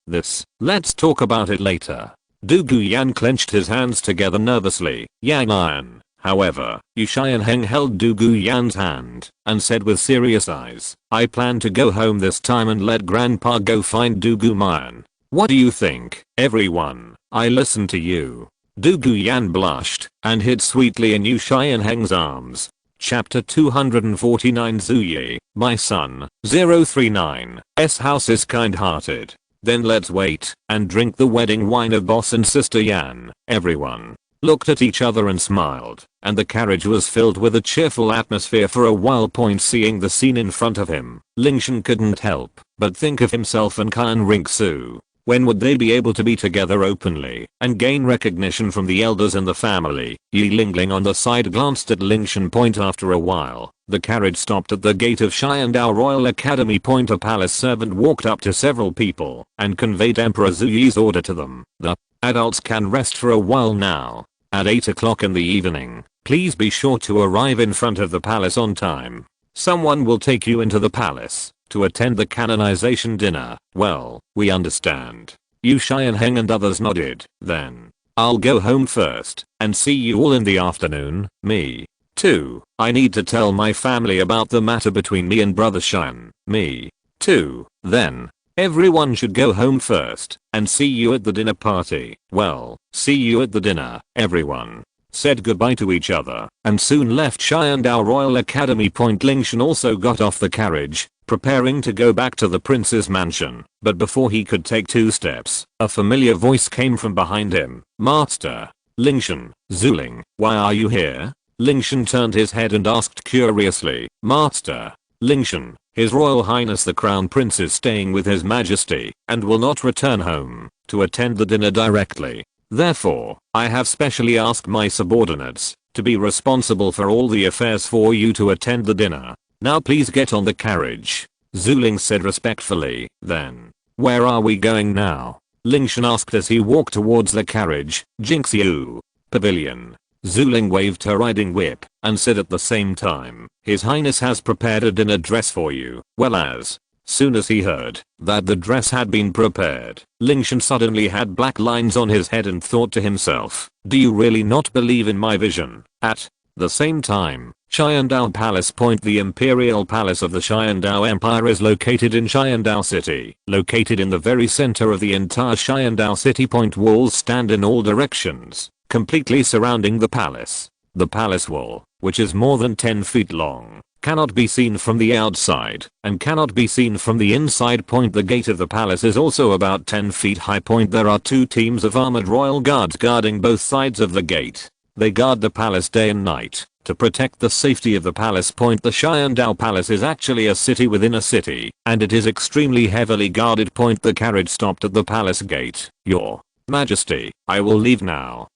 talk about it later. Du Guyan clenched his hands together nervously. Yan. However, Yu Xianheng held Du Guyan's hand and said with serious eyes, I plan to go home this time and let Grandpa go find Du Guyan. What do you think, everyone? I listen to you. Du Guyan blushed and hid sweetly in Yu Xianheng's arms. Chapter 249. Zuyi, my son, 039's house is kind-hearted. Then let's wait and drink the wedding wine of Boss and Sister Yan. Everyone looked at each other and smiled, and the carriage was filled with a cheerful atmosphere for a while. Seeing the scene in front of him, Lingtian couldn't help but think of himself and Qian Renxue. When would they be able to be together openly and gain recognition from the elders in the family? Yi Lingling on the side glanced at Lingtian. After a while, the carriage stopped at the gate of Qian Dou Royal Academy. A palace servant walked up to several people and conveyed Emperor Zuyi's order to them. The adults can rest for a while now. At 8 o'clock in the evening, please be sure to arrive in front of the palace on time. Someone will take you into the palace to attend the canonization dinner. Well, we understand. Yu Xianheng and others nodded. Then, I'll go home first and see you all in the afternoon. Me too. I need to tell my family about the matter between me and Brother Qian. Me too. Then, everyone should go home first and see you at the dinner party. Well, see you at the dinner. Everyone said goodbye to each other and soon left Qian Dou Royal Academy. Lingtian also got off the carriage, preparing to go back to the prince's mansion, but before he could take 2 steps, a familiar voice came from behind him. Master. Lingtian. Zuling, why are you here? Lingtian turned his head and asked curiously. Master. Lingtian, His Royal Highness the Crown Prince is staying with His Majesty and will not return home to attend the dinner directly. Therefore, I have specially asked my subordinates to be responsible for all the affairs for you to attend the dinner. Now please get on the carriage. Zuling said respectfully. Then, where are we going now? Lingtian asked as he walked towards the carriage. Jinxiu Pavilion. Zuling waved her riding whip and said at the same time, His Highness has prepared a dinner dress for you. Well, as soon as he heard that the dress had been prepared, Lingtian suddenly had black lines on his head and thought to himself, do you really not believe in my vision? At the same time, Qian Dou Palace. The Imperial Palace of the Qian Dou Empire is located in Qian Dou City, located in the very center of the entire Qian Dou City. Walls stand in all directions, completely surrounding the palace. The palace wall, which is more than 10 feet long, cannot be seen from the outside, and cannot be seen from the inside. The gate of the palace is also about 10 feet high. There are 2 teams of armored royal guards guarding both sides of the gate. They guard the palace day and night to protect the safety of the palace. The Qian Dou Palace is actually a city within a city, and it is extremely heavily guarded. The carriage stopped at the palace gate. Your Majesty, I will leave now.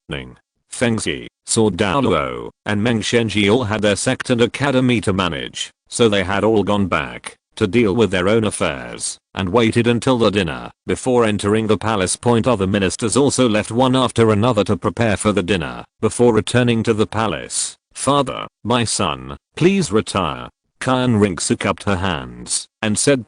Ning, Fengxi, Sword Douluo, and Meng Shenji all had their sect and academy to manage, so they had all gone back to deal with their own affairs and waited until the dinner before entering the palace. Other ministers also left one after another to prepare for the dinner before returning to the palace. Father, my son, please retire. Qian Renxue cupped her hands and said.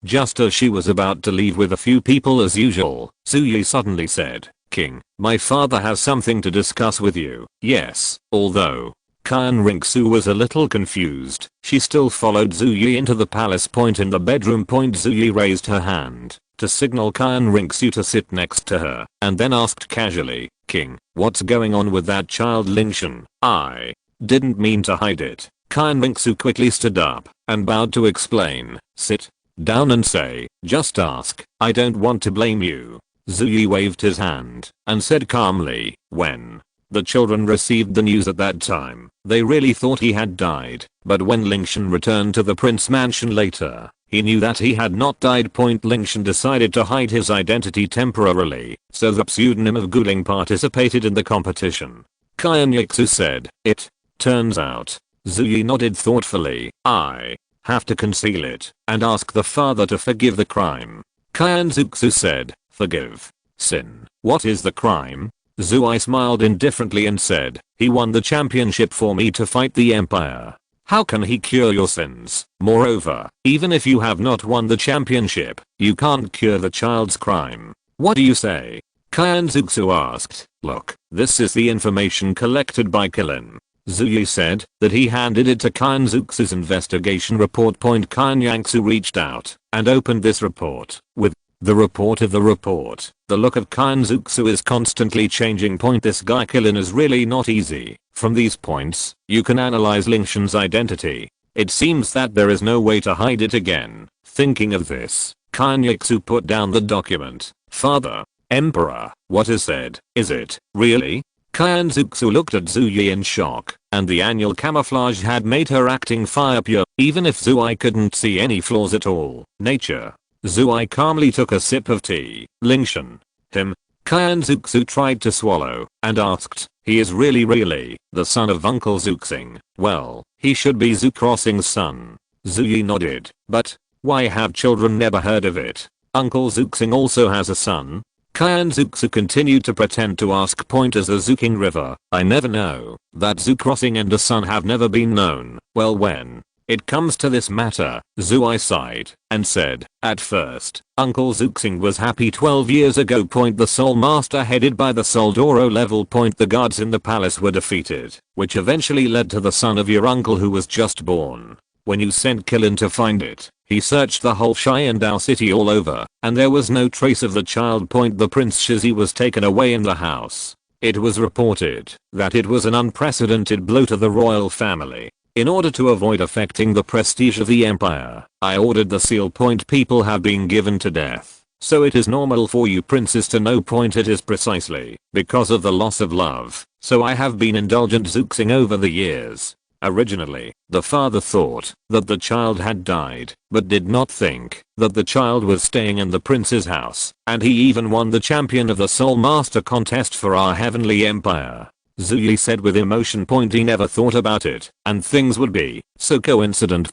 Just as she was about to leave with a few people as usual, Zhu Yi suddenly said, King, my father has something to discuss with you. Yes, although Qian Renxue was a little confused, she still followed Zhu Yi into the palace. In the bedroom. Zhu Yi raised her hand to signal Qian Renxue to sit next to her, and then asked casually, King, what's going on with that child Lingtian? I didn't mean to hide it. Qian Renxue quickly stood up and bowed to explain. Sit down and say, just ask, I don't want to blame you. Zhu Yi waved his hand and said calmly, when the children received the news at that time, they really thought he had died, but when Lingtian returned to the prince mansion later, he knew that he had not died. Lingtian decided to hide his identity temporarily, so the pseudonym of Guling participated in the competition. Qian Renxue said, it turns out. Zhu Yi nodded thoughtfully, I have to conceal it and ask the father to forgive the crime. Qian Renxue said, forgive? Sin. What is the crime? Zhu Yi smiled indifferently and said, he won the championship for me to fight the empire. How can he cure your sins? Moreover, even if you have not won the championship, you can't cure the child's crime. What do you say? Qian Renxue asked. Look, this is the information collected by Qilin. Zhu Yi said that he handed it to Qian Renxue's investigation report. Qian Renxue reached out and opened this report. With the report of the report, the look of Qian Renxue is constantly changing. This guy Qilin is really not easy. From these points, you can analyze Lingtian's identity. It seems that there is no way to hide it again. Thinking of this, Qian Renxue put down the document. Father, Emperor, what is said, is it really? Qian Renxue looked at Zhu Yi in shock, and the annual camouflage had made her acting fire pure, even if Zhu Yi couldn't see any flaws at all. Nature. Zhu Yi calmly took a sip of tea. Lingtian. Him. Qian Renxue tried to swallow, and asked, he is really the son of Uncle Zuxing. Well, he should be Zhu Crossing's son. Zhu Yi nodded, but why have children never heard of it? Uncle Zuxing also has a son? Qian Renxue continued to pretend to ask. As a Zuking River, I never know that Zhu Crossing and a son have never been known. Well, when it comes to this matter, Zhu Yi sighed and said, at first, Uncle Zuxing was happy 12 years ago. The Soul Master headed by the Soldoro level. The guards in the palace were defeated, which eventually led to the son of your uncle who was just born. When you sent Qilin to find it, he searched the whole Qian Dou city all over, and there was no trace of the child. The Prince Shizi was taken away in the house. It was reported that it was an unprecedented blow to the royal family. In order to avoid affecting the prestige of the empire, I ordered the seal. People have been given to death, so it is normal for you princes to know. It is precisely because of the loss of love, so I have been indulgent Zuxing over the years. Originally, the father thought that the child had died, but did not think that the child was staying in the prince's house, and he even won the champion of the Soul Master contest for our heavenly empire. Zhu Yi said with emotion. He never thought about it, and things would be so coincident.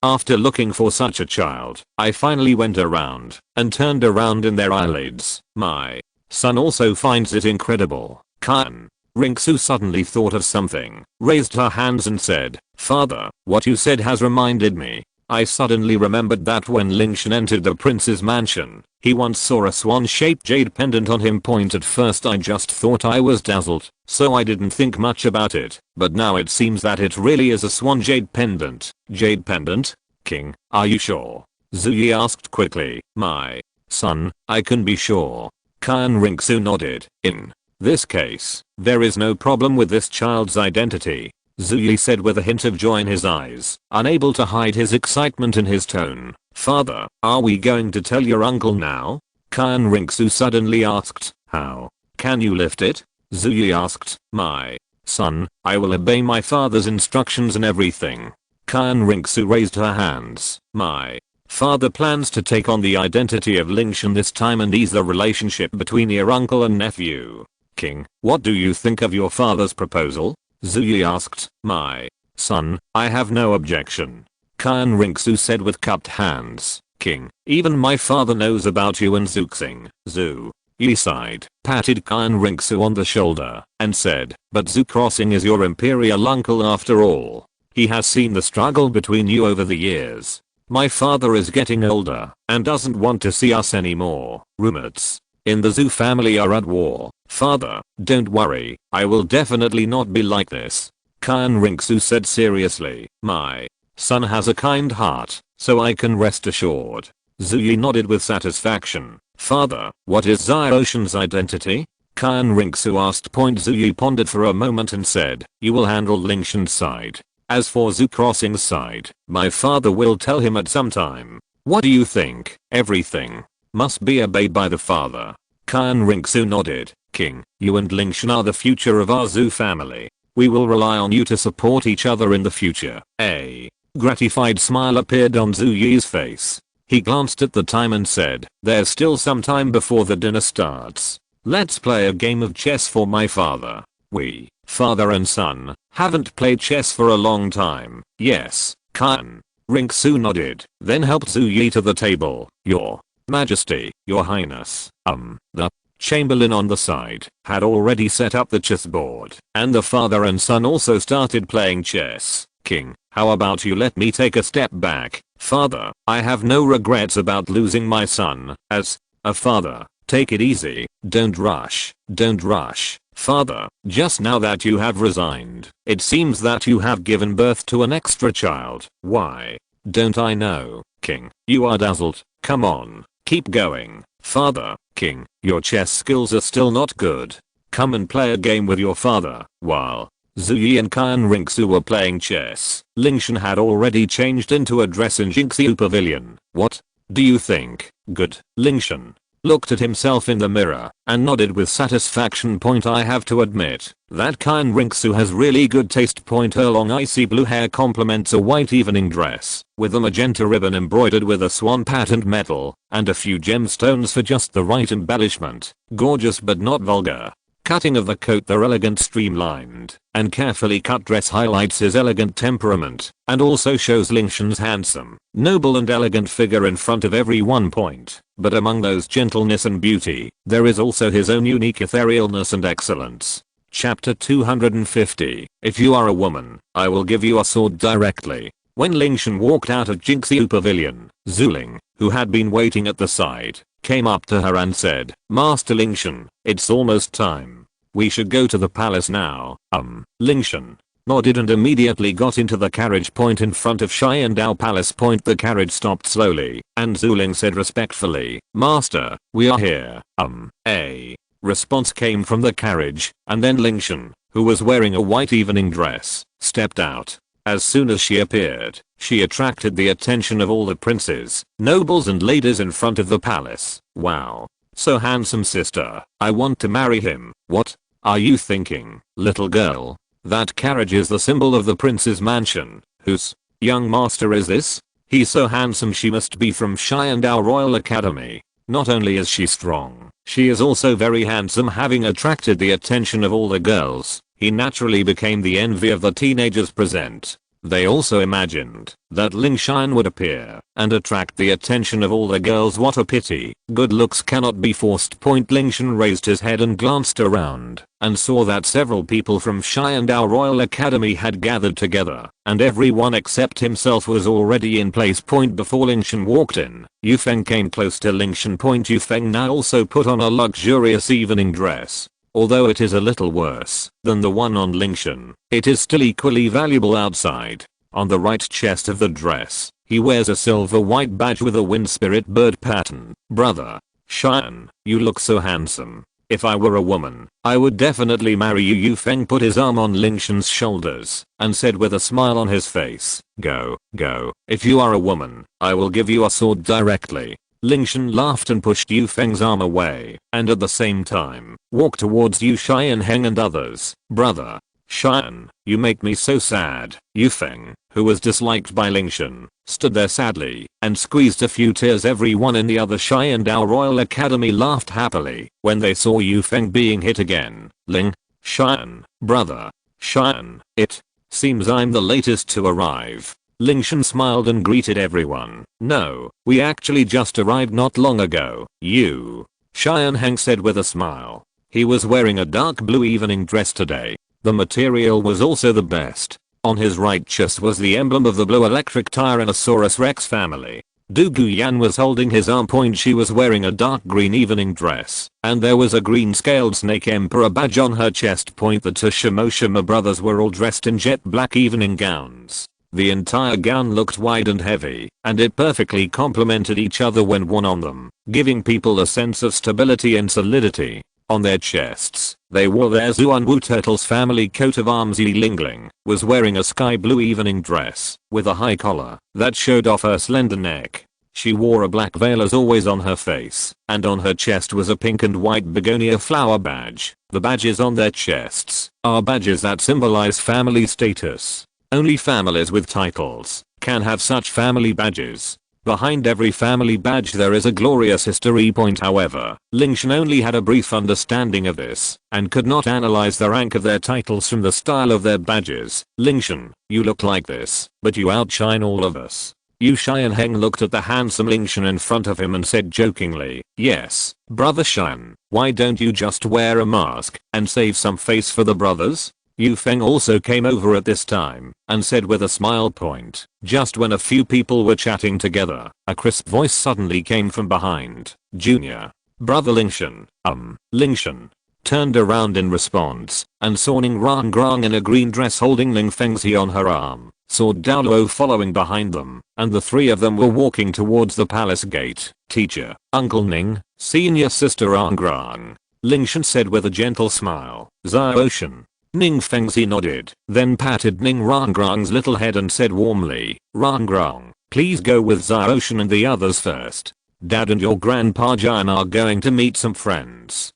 After looking for such a child, I finally went around and turned around in their eyelids. My son also finds it incredible. Qian Renxue suddenly thought of something, raised her hands and said, Father, what you said has reminded me. I suddenly remembered that when Lingtian entered the prince's mansion, he once saw a swan-shaped jade pendant on him. At first I just thought I was dazzled, so I didn't think much about it, but now it seems that it really is a swan jade pendant. Jade pendant? King, are you sure? Zhu Yi asked quickly. My son, I can be sure. Qian Renxue nodded. In this case, there is no problem with this child's identity. Zuyi said with a hint of joy in his eyes, unable to hide his excitement in his tone. Father, are we going to tell your uncle now? Qian Renxue suddenly asked. How can you lift it? Zuyi asked. My son, I will obey my father's instructions and everything. Qian Renxue raised her hands. My father plans to take on the identity of Lingtian this time and ease the relationship between your uncle and nephew. King, what do you think of your father's proposal? Zuyi asked. My son, I have no objection. Qian Renxue said with cupped hands. King, even my father knows about you and Zuxing. Yi sighed, patted Qian Renxue on the shoulder, and said, but Zhu Crossing is your imperial uncle after all. He has seen the struggle between you over the years. My father is getting older, and doesn't want to see us anymore. Rumors in the Zhu family are at war. Father, don't worry, I will definitely not be like this. Qian Renxue said seriously. My son has a kind heart, so I can rest assured. Zuyi nodded with satisfaction. Father, what is Xiaoshan's identity? Qian Renxue asked. Zuyi pondered for a moment and said, you will handle Lingtian's side. As for Zhu Crossing's side, my father will tell him at some time. What do you think? Everything must be obeyed by the father. Qian Renxue nodded. King, you and Lingtian are the future of our Zhu family. We will rely on you to support each other in the future. A gratified smile appeared on Zhu Yi's face. He glanced at the time and said, there's still some time before the dinner starts. Let's play a game of chess for my father. We, father and son, haven't played chess for a long time. Yes. Qian Renxue nodded, then helped Zhu Yi to the table. Your Majesty, Your Highness. The Chamberlain on the side had already set up the chessboard, and the father and son also started playing chess. King, how about you let me take a step back? Father, I have no regrets about losing my son. As a father, take it easy, don't rush. Father, just now that you have resigned, it seems that you have given birth to an extra child. Why? Don't I know? King, you are dazzled. Come on, keep going. Father, King, your chess skills are still not good. Come and play a game with your father. While Zhu Yi and Qian Renxue were playing chess, Lingtian had already changed into a dress in Jinxiu Pavilion. What do you think? Good. Lingtian looked at himself in the mirror and nodded with satisfaction. I have to admit that Qian Renxue has really good taste. Her long icy blue hair complements a white evening dress with a magenta ribbon embroidered with a swan patterned metal and a few gemstones for just the right embellishment. Gorgeous but not vulgar. Cutting of the coat. The elegant streamlined and carefully cut dress highlights his elegant temperament and also shows Lingtian's handsome, noble and elegant figure in front of everyone. But among those gentleness and beauty, there is also his own unique etherealness and excellence. Chapter 250. If you are a woman, I will give you a sword directly. When Lingtian walked out of Jinxiu Pavilion, Zuling, who had been waiting at the side, came up to her and said, Master Lingtian, it's almost time. We should go to the palace now. Lingtian nodded and immediately got into the carriage. In front of Qian Dou Palace. The carriage stopped slowly, and Zuling said respectfully, Master, we are here. A response came from the carriage, and then Lingtian, who was wearing a white evening dress, stepped out. As soon as she appeared, she attracted the attention of all the princes, nobles and ladies in front of the palace. Wow. So handsome, sister. I want to marry him. What are you thinking, little girl? That carriage is the symbol of the prince's mansion. Whose young master is this? He's so handsome. She must be from Qian Dou Royal Academy. Not only is she strong, she is also very handsome. Having attracted the attention of all the girls, he naturally became the envy of the teenagers present. They also imagined that Lingtian would appear and attract the attention of all the girls. What a pity. Good looks cannot be forced. Lingtian raised his head and glanced around and saw that several people from Qian Dou Royal Academy had gathered together, and everyone except himself was already in place. Before Lingtian walked in, Yufeng came close to Lingtian. Yufeng now also put on a luxurious evening dress. Although it is a little worse than the one on Lingtian, it is still equally valuable outside. On the right chest of the dress, he wears a silver white badge with a wind spirit bird pattern. Brother Qian, you look so handsome. if I were a woman, I would definitely marry you. Yu Feng put his arm on Lingtian's shoulders and said with a smile on his face, go, go. If you are a woman, I will give you a sword directly. Lingtian laughed and pushed Yu Feng's arm away, and at the same time, walked towards Yu Qianheng and others. Brother Qian, you make me so sad. Yu Feng, who was disliked by Lingtian, stood there sadly and squeezed a few tears. Everyone in the other Qian Dou Royal Academy laughed happily when they saw Yu Feng being hit again. Qian, brother Qian, it seems I'm the latest to arrive. Lingtian smiled and greeted everyone. No, we actually just arrived not long ago. You, Qianheng said with a smile. He was wearing a dark blue evening dress today. The material was also the best. On his right chest was the emblem of the blue electric Tyrannosaurus Rex family. Du Guyan was holding his arm point. She was wearing a dark green evening dress, and there was a green scaled snake emperor badge on her chest point. The Tsushima brothers were all dressed in jet black evening gowns. The entire gown looked wide and heavy, and it perfectly complemented each other when worn on them, giving people a sense of stability and solidity. On their chests, they wore their Zuanwu Turtles family coat of arms. Yi Lingling was wearing a sky blue evening dress with a high collar that showed off her slender neck. She wore a black veil as always on her face, and on her chest was a pink and white begonia flower badge. The badges on their chests are badges that symbolize family status. Only families with titles can have such family badges. Behind every family badge there is a glorious history point. However, Lingtian only had a brief understanding of this and could not analyze the rank of their titles from the style of their badges. Lingtian, you look like this, but you outshine all of us. Yu Qianheng looked at the handsome Lingtian in front of him and said jokingly, yes, brother Qian, why don't you just wear a mask and save some face for the brothers? Yu Feng also came over at this time and said with a smile point. Just when a few people were chatting together, a crisp voice suddenly came from behind. Junior brother Lingtian. Lingtian turned around in response and saw Ning Rangrang in a green dress holding Ling Fengzi on her arm. Saw Douluo following behind them, and the three of them were walking towards the palace gate. Teacher, Uncle Ning, senior sister Rangrang, Lingtian said with a gentle smile. Zhaoshan. Ning Fengzi nodded, then patted Ning Rangrang's little head and said warmly, Rangrang, please go with Zhaoshan and the others first. Dad and your grandpa Jian are going to meet some friends.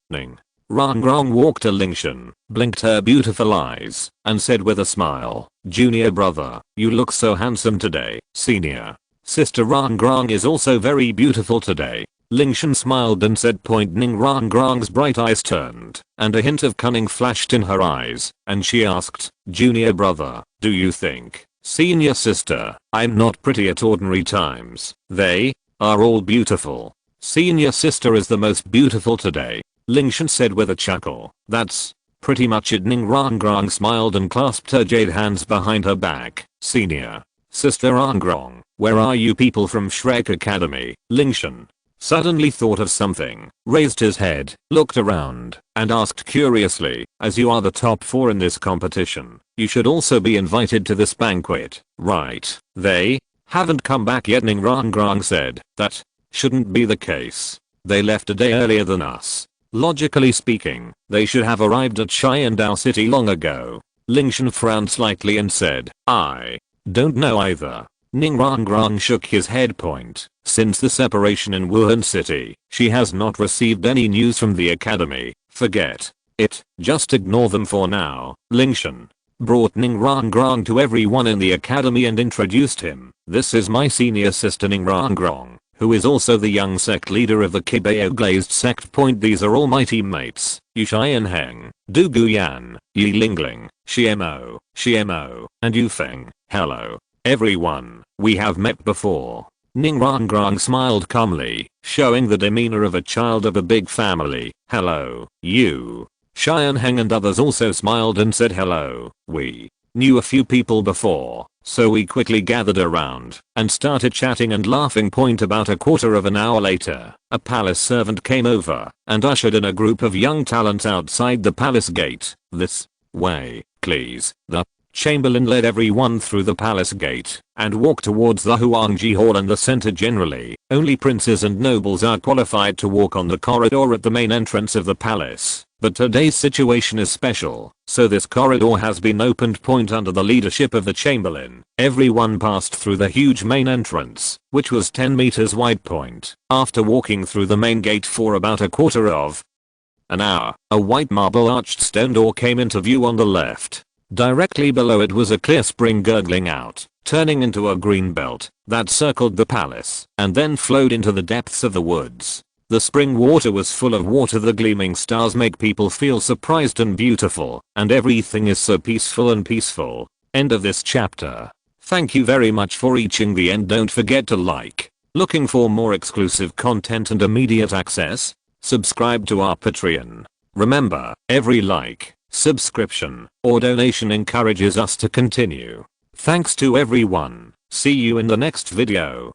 Ning Rangrang walked to Lingtian, blinked her beautiful eyes, and said with a smile, Junior brother, you look so handsome today. Senior sister Rangrang is also very beautiful today. Lingtian smiled and said point. Ning Rangrang's bright eyes turned, and a hint of cunning flashed in her eyes, and she asked, Junior brother, do you think, senior sister, I'm not pretty at ordinary times? They are all beautiful. Senior sister is the most beautiful today. Lingtian said with a chuckle. That's pretty much it. Ning Rangrang smiled and clasped her jade hands behind her back. Senior sister Rangrang, where are you people from Shrek Academy? Lingtian suddenly thought of something, raised his head, looked around, and asked curiously, as you are the top 4 in this competition, you should also be invited to this banquet, right? They haven't come back yet. Ning Rangrang said. That shouldn't be the case. They left a day earlier than us. Logically speaking, they should have arrived at Qian Dou City long ago. Lingtian frowned slightly and said, I don't know either. Ning Rangrang shook his head point. Since the separation in Wuhan City, she has not received any news from the academy. Forget it, just ignore them for now. Lingtian brought Ning Rangrang to everyone in the academy and introduced him. This is my senior sister Ning Rangrang, who is also the young sect leader of the Kibao Glazed sect point. These are all my teammates. Yu Qianheng, Du Guyan, Yi Lingling, Xiemo, and Yu Feng. Hello, everyone, we have met before. Ning Rangrang smiled calmly, showing the demeanor of a child of a big family. Hello, you. Qianheng and others also smiled and said hello. We knew a few people before, so we quickly gathered around and started chatting and laughing. Point. About a quarter of an hour later, a palace servant came over and ushered in a group of young talents outside the palace gate. This way, please. The Chamberlain led everyone through the palace gate and walked towards the Huangji Hall and the center generally. Only princes and nobles are qualified to walk on the corridor at the main entrance of the palace. But today's situation is special, so this corridor has been opened point under the leadership of the Chamberlain. Everyone passed through the huge main entrance, which was 10 meters wide point. After walking through the main gate for about a quarter of an hour, a white marble arched stone door came into view on the left. Directly below it was a clear spring gurgling out, turning into a green belt that circled the palace and then flowed into the depths of the woods. The spring water was full of water. The gleaming stars make people feel surprised and beautiful, and everything is so peaceful and peaceful. End of this chapter. Thank you very much for reaching the end. Don't forget to like. Looking for more exclusive content and immediate access? Subscribe to our Patreon. Remember, every like, subscription, or donation encourages us to continue. Thanks to everyone. See you in the next video.